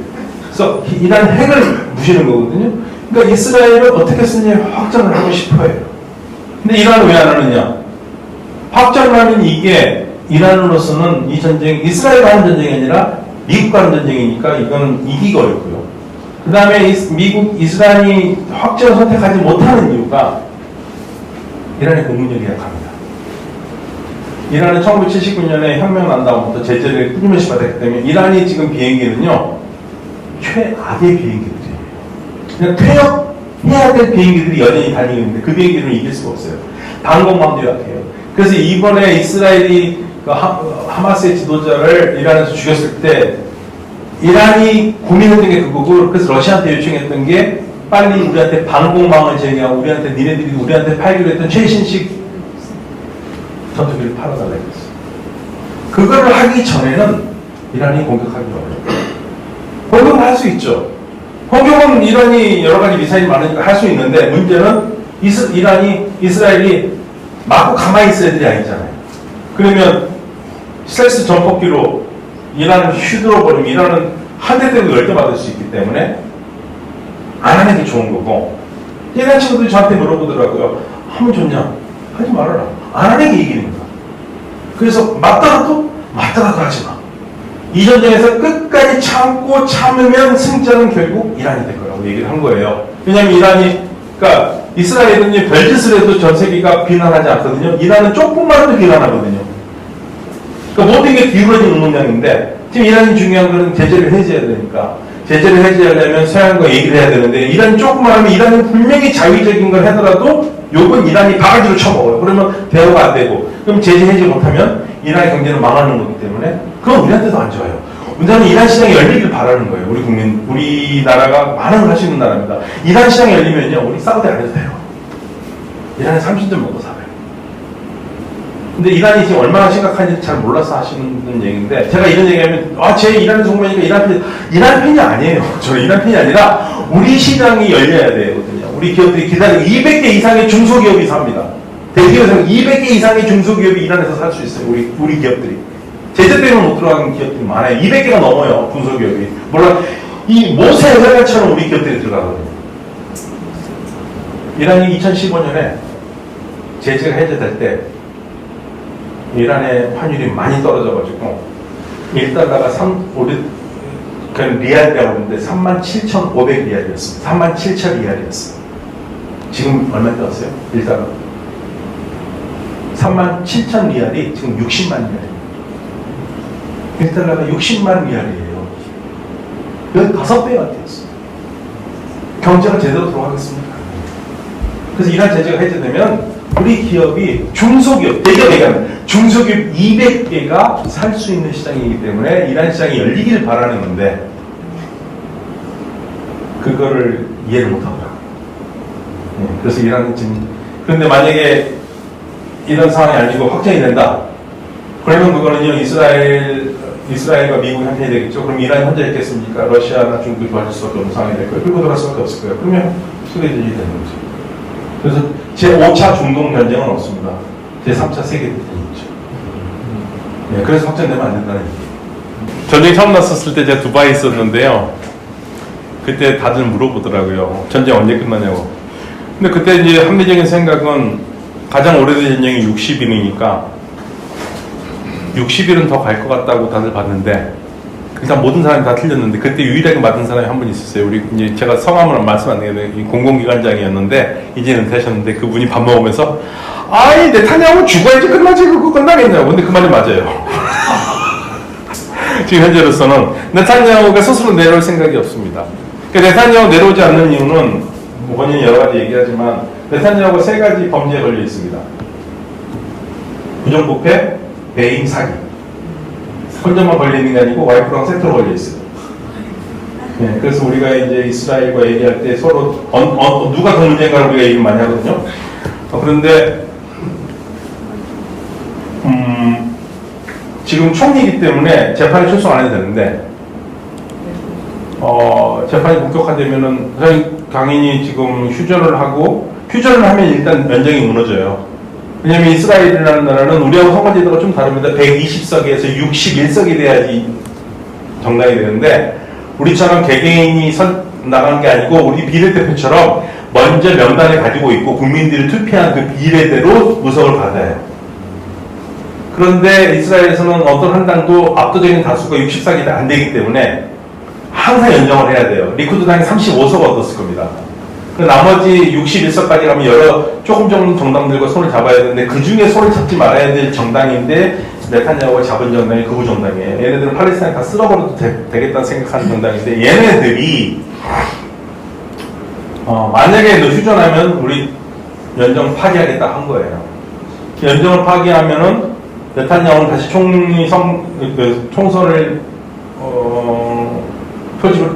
그래서 이란 핵을 무시하는 거거든요. 그러니까 이스라엘을 어떻게 쓰냐 확전을 하고 싶어요. 근데 이란은 왜 안 하느냐? 확전을 하면 이게 이란으로서는 이 전쟁 이스라엘과 하는 전쟁이 아니라 미국과 하는 전쟁이니까 이건 이기가 어렵고요. 그 다음에 이스라엘이 확전을 선택하지 못하는 이유가 이란의 공군력이 약합니다. 이란은 1979년에 혁명 난 다음부터 제재를 끊임없이 받았기 때문에 이란이 지금 비행기는요, 최악의 비행기들이에요. 그냥 퇴역해야 될 비행기들이 여전히 다니고 있는데 그 비행기는 이길 수가 없어요. 방공망도 약해요. 그래서 이번에 이스라엘이 하마스의 지도자를 이란에서 죽였을 때 이란이 고민했던 게 그거고, 그래서 러시아한테 요청했던 게 빨리 우리한테 방공망을 제공하고 니네들이 우리한테 팔기로 했던 최신식 전투기를 팔아달라고 했어요. 그거를 하기 전에는 이란이 공격하기 어려워요. 공격은 할 수 있죠. 공격은 이란이 여러 가지 미사일이 많으니까 할 수 있는데, 문제는 이스라엘이 맞고 가만히 있을 애들이 아니잖아요. 그러면 스텔스 전폭기로 이란을 휘둘러버리면 이란은 한 대 때문에 열대받을 수 있기 때문에 안 하는 게 좋은 거고, 이란 친구들이 저한테 물어보더라고요. 하면 좋냐? 하지 말아라. 안 하는 게 이기는 거야. 그래서 맞더라도 하지 마. 이 전쟁에서 끝까지 참으면 승자는 결국 이란이 될 거라고 얘기를 한 거예요. 왜냐하면 그러니까 이스라엘은 별짓을 해도 전 세계가 비난하지 않거든요. 이란은 조금만 해도 비난하거든요. 그러니까 모든 게 기울어진 운동장인데, 지금 이란이 중요한 거는 제재를 해제해야 되니까, 제재를 해제하려면 서양과 얘기를 해야 되는데, 이란이 조금만 하면 이란은 분명히 자위적인 걸 하더라도 요건 이란이 바가지로 쳐먹어요. 그러면 대화가 안 되고, 그럼 제재 해제 못하면 이란의 경제는 망하는 거기 때문에 그건 우리한테도 안 좋아요. 왜냐하면 이란 시장이 열리길 바라는 거예요. 우리나라가 많은 걸 할 수 있는 나라입니다. 이란 시장이 열리면요, 우리 사우디 안 해도 돼요. 이란에 30점 먹고 살아요. 근데 이란이 지금 얼마나 심각한지 잘 몰라서 하시는 얘기인데, 제가 이런 얘기하면 제 이란에 속으니까 이란 팬이 아니에요. 저는 이란 팬이 아니라 우리 시장이 열려야 되거든요. 우리 기업들이 기다리고 200개 이상의 중소기업이 삽니다. 대기업에서 200개 이상의 중소기업이 이란에서 살 수 있어요. 우리 기업들이. 제재 때문에 못 들어가는 기업들이 많아요. 200개가 넘어요. 중소기업이. 물론 이 모세 회사처럼 우리 기업들이 들어가거든요. 이란이 2015년에 제재가 해제될 때 이란의 환율이 많이 떨어져가지고 1달러가 그건 리알이라고 하는데 37,500리알이었습니다. 37,000리알이었어요. 지금 얼마 떴어요? 일단 37,000리알이 지금 60만 리알입니다. 1달러가 60만 리알이에요. 여기 5배가 되었어요. 경제가 제대로 돌아가겠습니까? 그래서 이러한 제재가 해제되면 우리 기업이 중소기업, 대기업 얘기하면 중소기업 200개가 살 수 있는 시장이기 때문에 이러한 시장이 열리기를 바라는 건데 그거를 이해를 못하더라고요. 그래서 이란 지금 그런데 만약에 이런 상황이 아니고 확정이 된다. 그러면 그거는요 이스라엘과 미국이 한편이 되겠죠. 그럼 이란이 혼자 있겠습니까? 러시아나 중국이 도와줄 수밖에 없는 상황이 될 거예요. 끌고 들어갈 수밖에 없을 거예요. 그러면 소개되지 되는 거죠. 그래서 제5차 중동 전쟁은 없습니다. 제3차 세계대전이 있죠. 네, 그래서 확정되면 안 된다는 얘기예요. 전쟁이 처음 났었을 때 제가 두바이에 있었는데요. 그때 다들 물어보더라고요. 전쟁 언제 끝나냐고. 근데 그때 이제 합리적인 생각은 가장 오래된 전쟁이 60일이니까 60일은 더 갈 것 같다고 다들 봤는데 일단 모든 사람이 다 틀렸는데 그때 유일하게 맞은 사람이 한 분 있었어요. 우리 이제 제가 성함을 말씀 안 드리는 공공기관장이었는데 이제 은퇴하셨는데 그분이 밥 먹으면서 아이 네타냐후 죽어야지 끝나지 그거 끝나겠냐고. 근데 그 말이 맞아요. 지금 현재로서는 네타냐후가 스스로 내려올 생각이 없습니다. 그러니까 네타냐후 내려오지 않는 이유는 뭐 본인이 여러 가지 얘기하지만 네타냐후가 3가지 범죄에 걸려 있습니다. 부정부패, 배임, 사기. 혼자만 걸려 있는 게 아니고 와이프랑 세트로 걸려 있어요. 네, 그래서 우리가 이제 이스라엘과 얘기할 때 서로 누가 더 문제인가를 우리가 얘기를 많이 하거든요. 그런데 지금 총리이기 때문에 재판에 출석 안 해도 되는데 재판이 본격화되면은 당연히 지금 휴전을 하면 일단 면적이 무너져요. 왜냐면 이스라엘이라는 나라는 우리하고 선거제도가 좀 다릅니다. 120석에서 61석이 돼야지 정당이 되는데 우리처럼 개개인이 나간 게 아니고 우리 비례대표처럼 먼저 명단을 가지고 있고 국민들이 투표한 그 비례대로 무석을 받아요. 그런데 이스라엘에서는 어떤 한 당도 압도적인 다수가 60석이 안 되기 때문에 항상 연정을 해야 돼요. 리쿠드 당이 35석 얻었을 겁니다. 나머지 61석까지 가면 조금 정당들과 손을 잡아야 되는데 그 중에 손을 잡지 말아야 될 정당인데 네타냐후가 잡은 정당이 극우 정당이에요. 얘네들은 팔레스타인 다 쓸어버려도 되겠다 생각하는 정당인데 얘네들이 만약에 너 휴전하면 우리 연정 파기하겠다 한 거예요. 연정을 파기하면은 네타냐후는 다시 총선을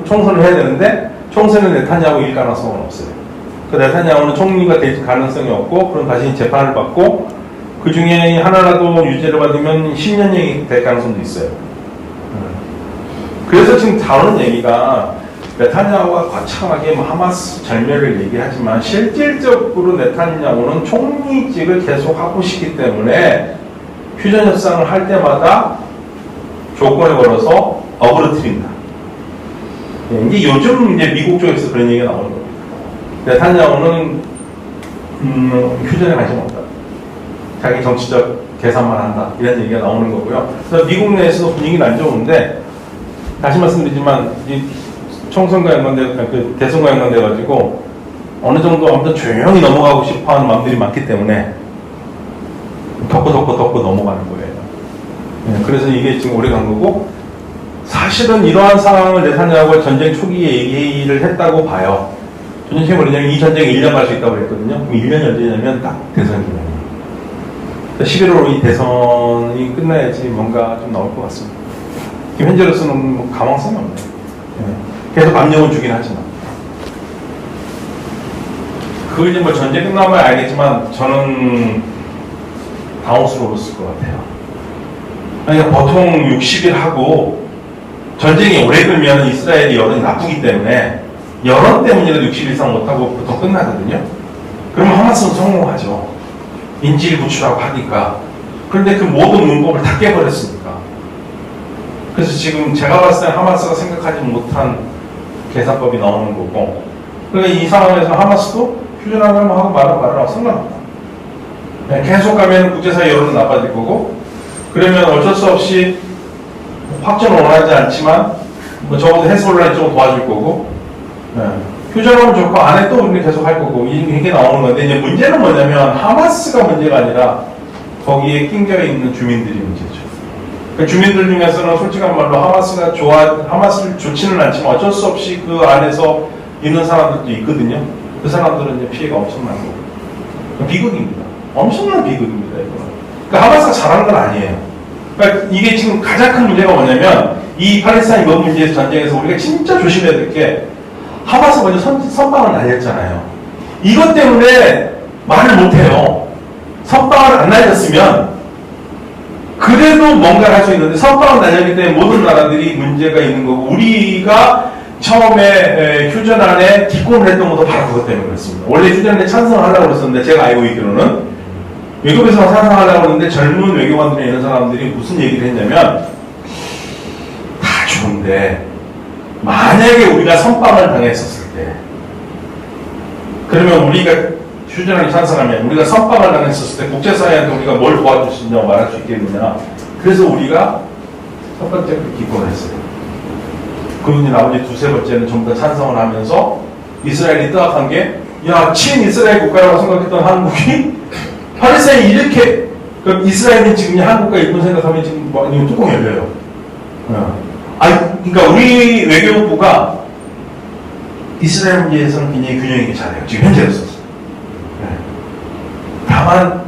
총선을 해야 되는데 총선은 네타냐후일 가능성은 없어요. 그 네타냐후는 총리가 될 가능성이 없고 그럼 다시 재판을 받고 그 중에 하나라도 유죄를 받으면 10년형이 될 가능성도 있어요. 그래서 지금 다루는 얘기가 네타냐후가 거창하게 하마스 절멸을 얘기하지만 실질적으로 네타냐후는 총리직을 계속 하고 싶기 때문에 휴전 협상을 할 때마다 조건을 걸어서 어그러뜨린다. 이게 요즘 이제 미국 쪽에서 그런 얘기가 나오는 겁니다. 네타냐후는 휴전에 관심 없다. 자기 정치적 계산만 한다. 이런 얘기가 나오는 거고요. 그래서 미국 내에서도 분위기는 안 좋은데 다시 말씀드리지만 이 총선과 연관돼 대선과 연관돼 가지고 어느 정도 아무튼 조용히 넘어가고 싶어하는 마음들이 많기 때문에 덮고 넘어가는 거예요. 네, 그래서 이게 지금 오래 간 거고. 사실은 이러한 상황을 네타냐후가 전쟁 초기에 얘기를 했다고 봐요. 전쟁 초기에 뭐냐면 이 전쟁이 1년 갈 수 있다고 했거든요. 그럼 1년이 언제냐면 딱 대선 기간이에요. 11월로 이 대선이 끝나야지 뭔가 좀 나올 것 같습니다. 지금 현재로서는 뭐 가망성이 없네요. 네. 계속 압력은 주긴 하지만. 그거 이제 뭐 전쟁 끝나면 알겠지만 저는 당혹스러웠을 것 같아요. 그러니까 보통 60일 하고 전쟁이 오래 끌면 이스라엘이 여론이 나쁘기 때문에 여론 때문이라도 60일 이상 못하고 보통 끝나거든요. 그러면 하마스는 성공하죠. 인질 구출하고 하니까. 그런데 그 모든 문법을 다 깨버렸으니까. 그래서 지금 제가 봤을 때 하마스가 생각하지 못한 계산법이 나오는 거고. 그러니까 이 상황에서 하마스도 휴전하면 하고 말하고 상관없다. 계속 가면 국제사회 여론은 나빠질 거고, 그러면 어쩔 수 없이 확전을 원하지 않지만 뭐 적어도 헤스볼라 좀 도와줄 거고, 휴전하면 좋고 안에 또 우리는 계속 할 거고 이게 나오는 건데 이제 문제는 뭐냐면 하마스가 문제가 아니라 거기에 낑겨 있는 주민들이 문제죠. 그 주민들 중에서는 솔직한 말로 하마스를 좋지는 않지만 어쩔 수 없이 그 안에서 있는 사람들도 있거든요. 그 사람들은 이제 피해가 엄청난 거고. 비극입니다. 엄청난 비극입니다, 이거는. 그러니까 하마스가 잘하는 건 아니에요. 그러니까 이게 지금 가장 큰 문제가 뭐냐면 이 팔레스타인 이번 문제에서 전쟁에서 우리가 진짜 조심해야 될 게 하마스 먼저 선방을 날렸잖아요. 이것 때문에 말을 못해요. 선방을 안 날렸으면 그래도 뭔가를 할 수 있는데 선방을 날렸기 때문에 모든 나라들이 문제가 있는 거고 우리가 처음에 휴전안에 기권을 했던 것도 바로 그것 때문에 그렇습니다. 원래 휴전안에 찬성을 하려고 그랬었는데 제가 알고 있기로는 외국에서 찬성하려고 했는데 젊은 외교관들이 있는 사람들이 무슨 얘기를 했냐면 다 좋은데 만약에 우리가 선빵을 당했었을 때 그러면 우리가 휴전안에 찬성하면 우리가 선빵을 당했었을 때 국제사회한테 우리가 뭘 도와줄 수 있냐고 말할 수 있겠느냐. 그래서 우리가 첫 번째 기권을 했어요. 그분이 나머지 두세 번째는 전부 다 찬성을 하면서 이스라엘이 뜨악한 게 야, 친이스라엘 국가라고 생각했던 한국이 팔레스타인이 이렇게 그럼 이스라엘은 지금 한국과 일본 생각하면 지금 뭐 아니면 뚜껑이 열려요. 그러니까 우리 외교부가 이스라엘 문제에서는 굉장히 균형 있게 잘해요. 지금 현재로서. 다만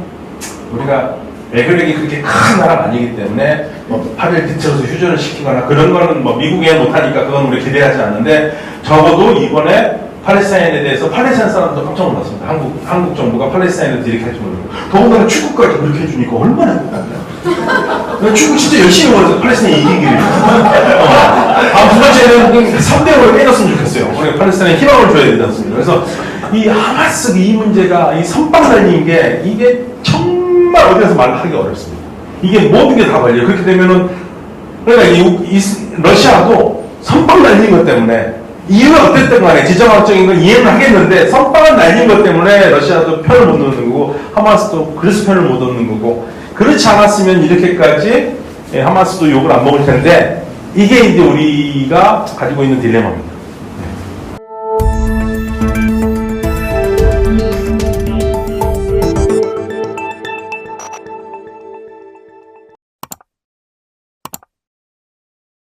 우리가 외교력이 그렇게 큰 나라가 아니기 때문에 뭐 팔을 뒤틀어서 휴전을 시키거나 그런 거는 뭐 미국이 못하니까 그건 우리 기대하지 않는데 적어도 이번에 팔레스타인에 대해서 팔레스타인 사람도 깜짝 놀랐습니다. 한국 정부가 팔레스타인을 이렇게 해주는 거. 더군다나 축구까지 그렇게 해주니까 얼마나 행복한가요? 축구 진짜 열심히 해서 팔레스타인이 이기기를. 두 번째는 3대5를 깨졌으면 좋겠어요. 우리 팔레스타인에 희망을 줘야 되지 않습니까? 그래서 이 하마스 이 문제가 이 선빵 날린 게 이게 정말 어디 가서 말하기 어렵습니다. 이게 모든 게 다 걸려요. 그렇게 되면은 그러니까 러시아도 선빵 날린 것 때문에 이유가 어땠든 간에 지정학적인 건 이해는 하겠는데 선빵을 날린 것 때문에 러시아도 편을 못 얻는 거고 하마스도 그래서 편을 못 얻는 거고 그렇지 않았으면 이렇게까지 하마스도 욕을 안 먹을 텐데 이게 이제 우리가 가지고 있는 딜레마입니다.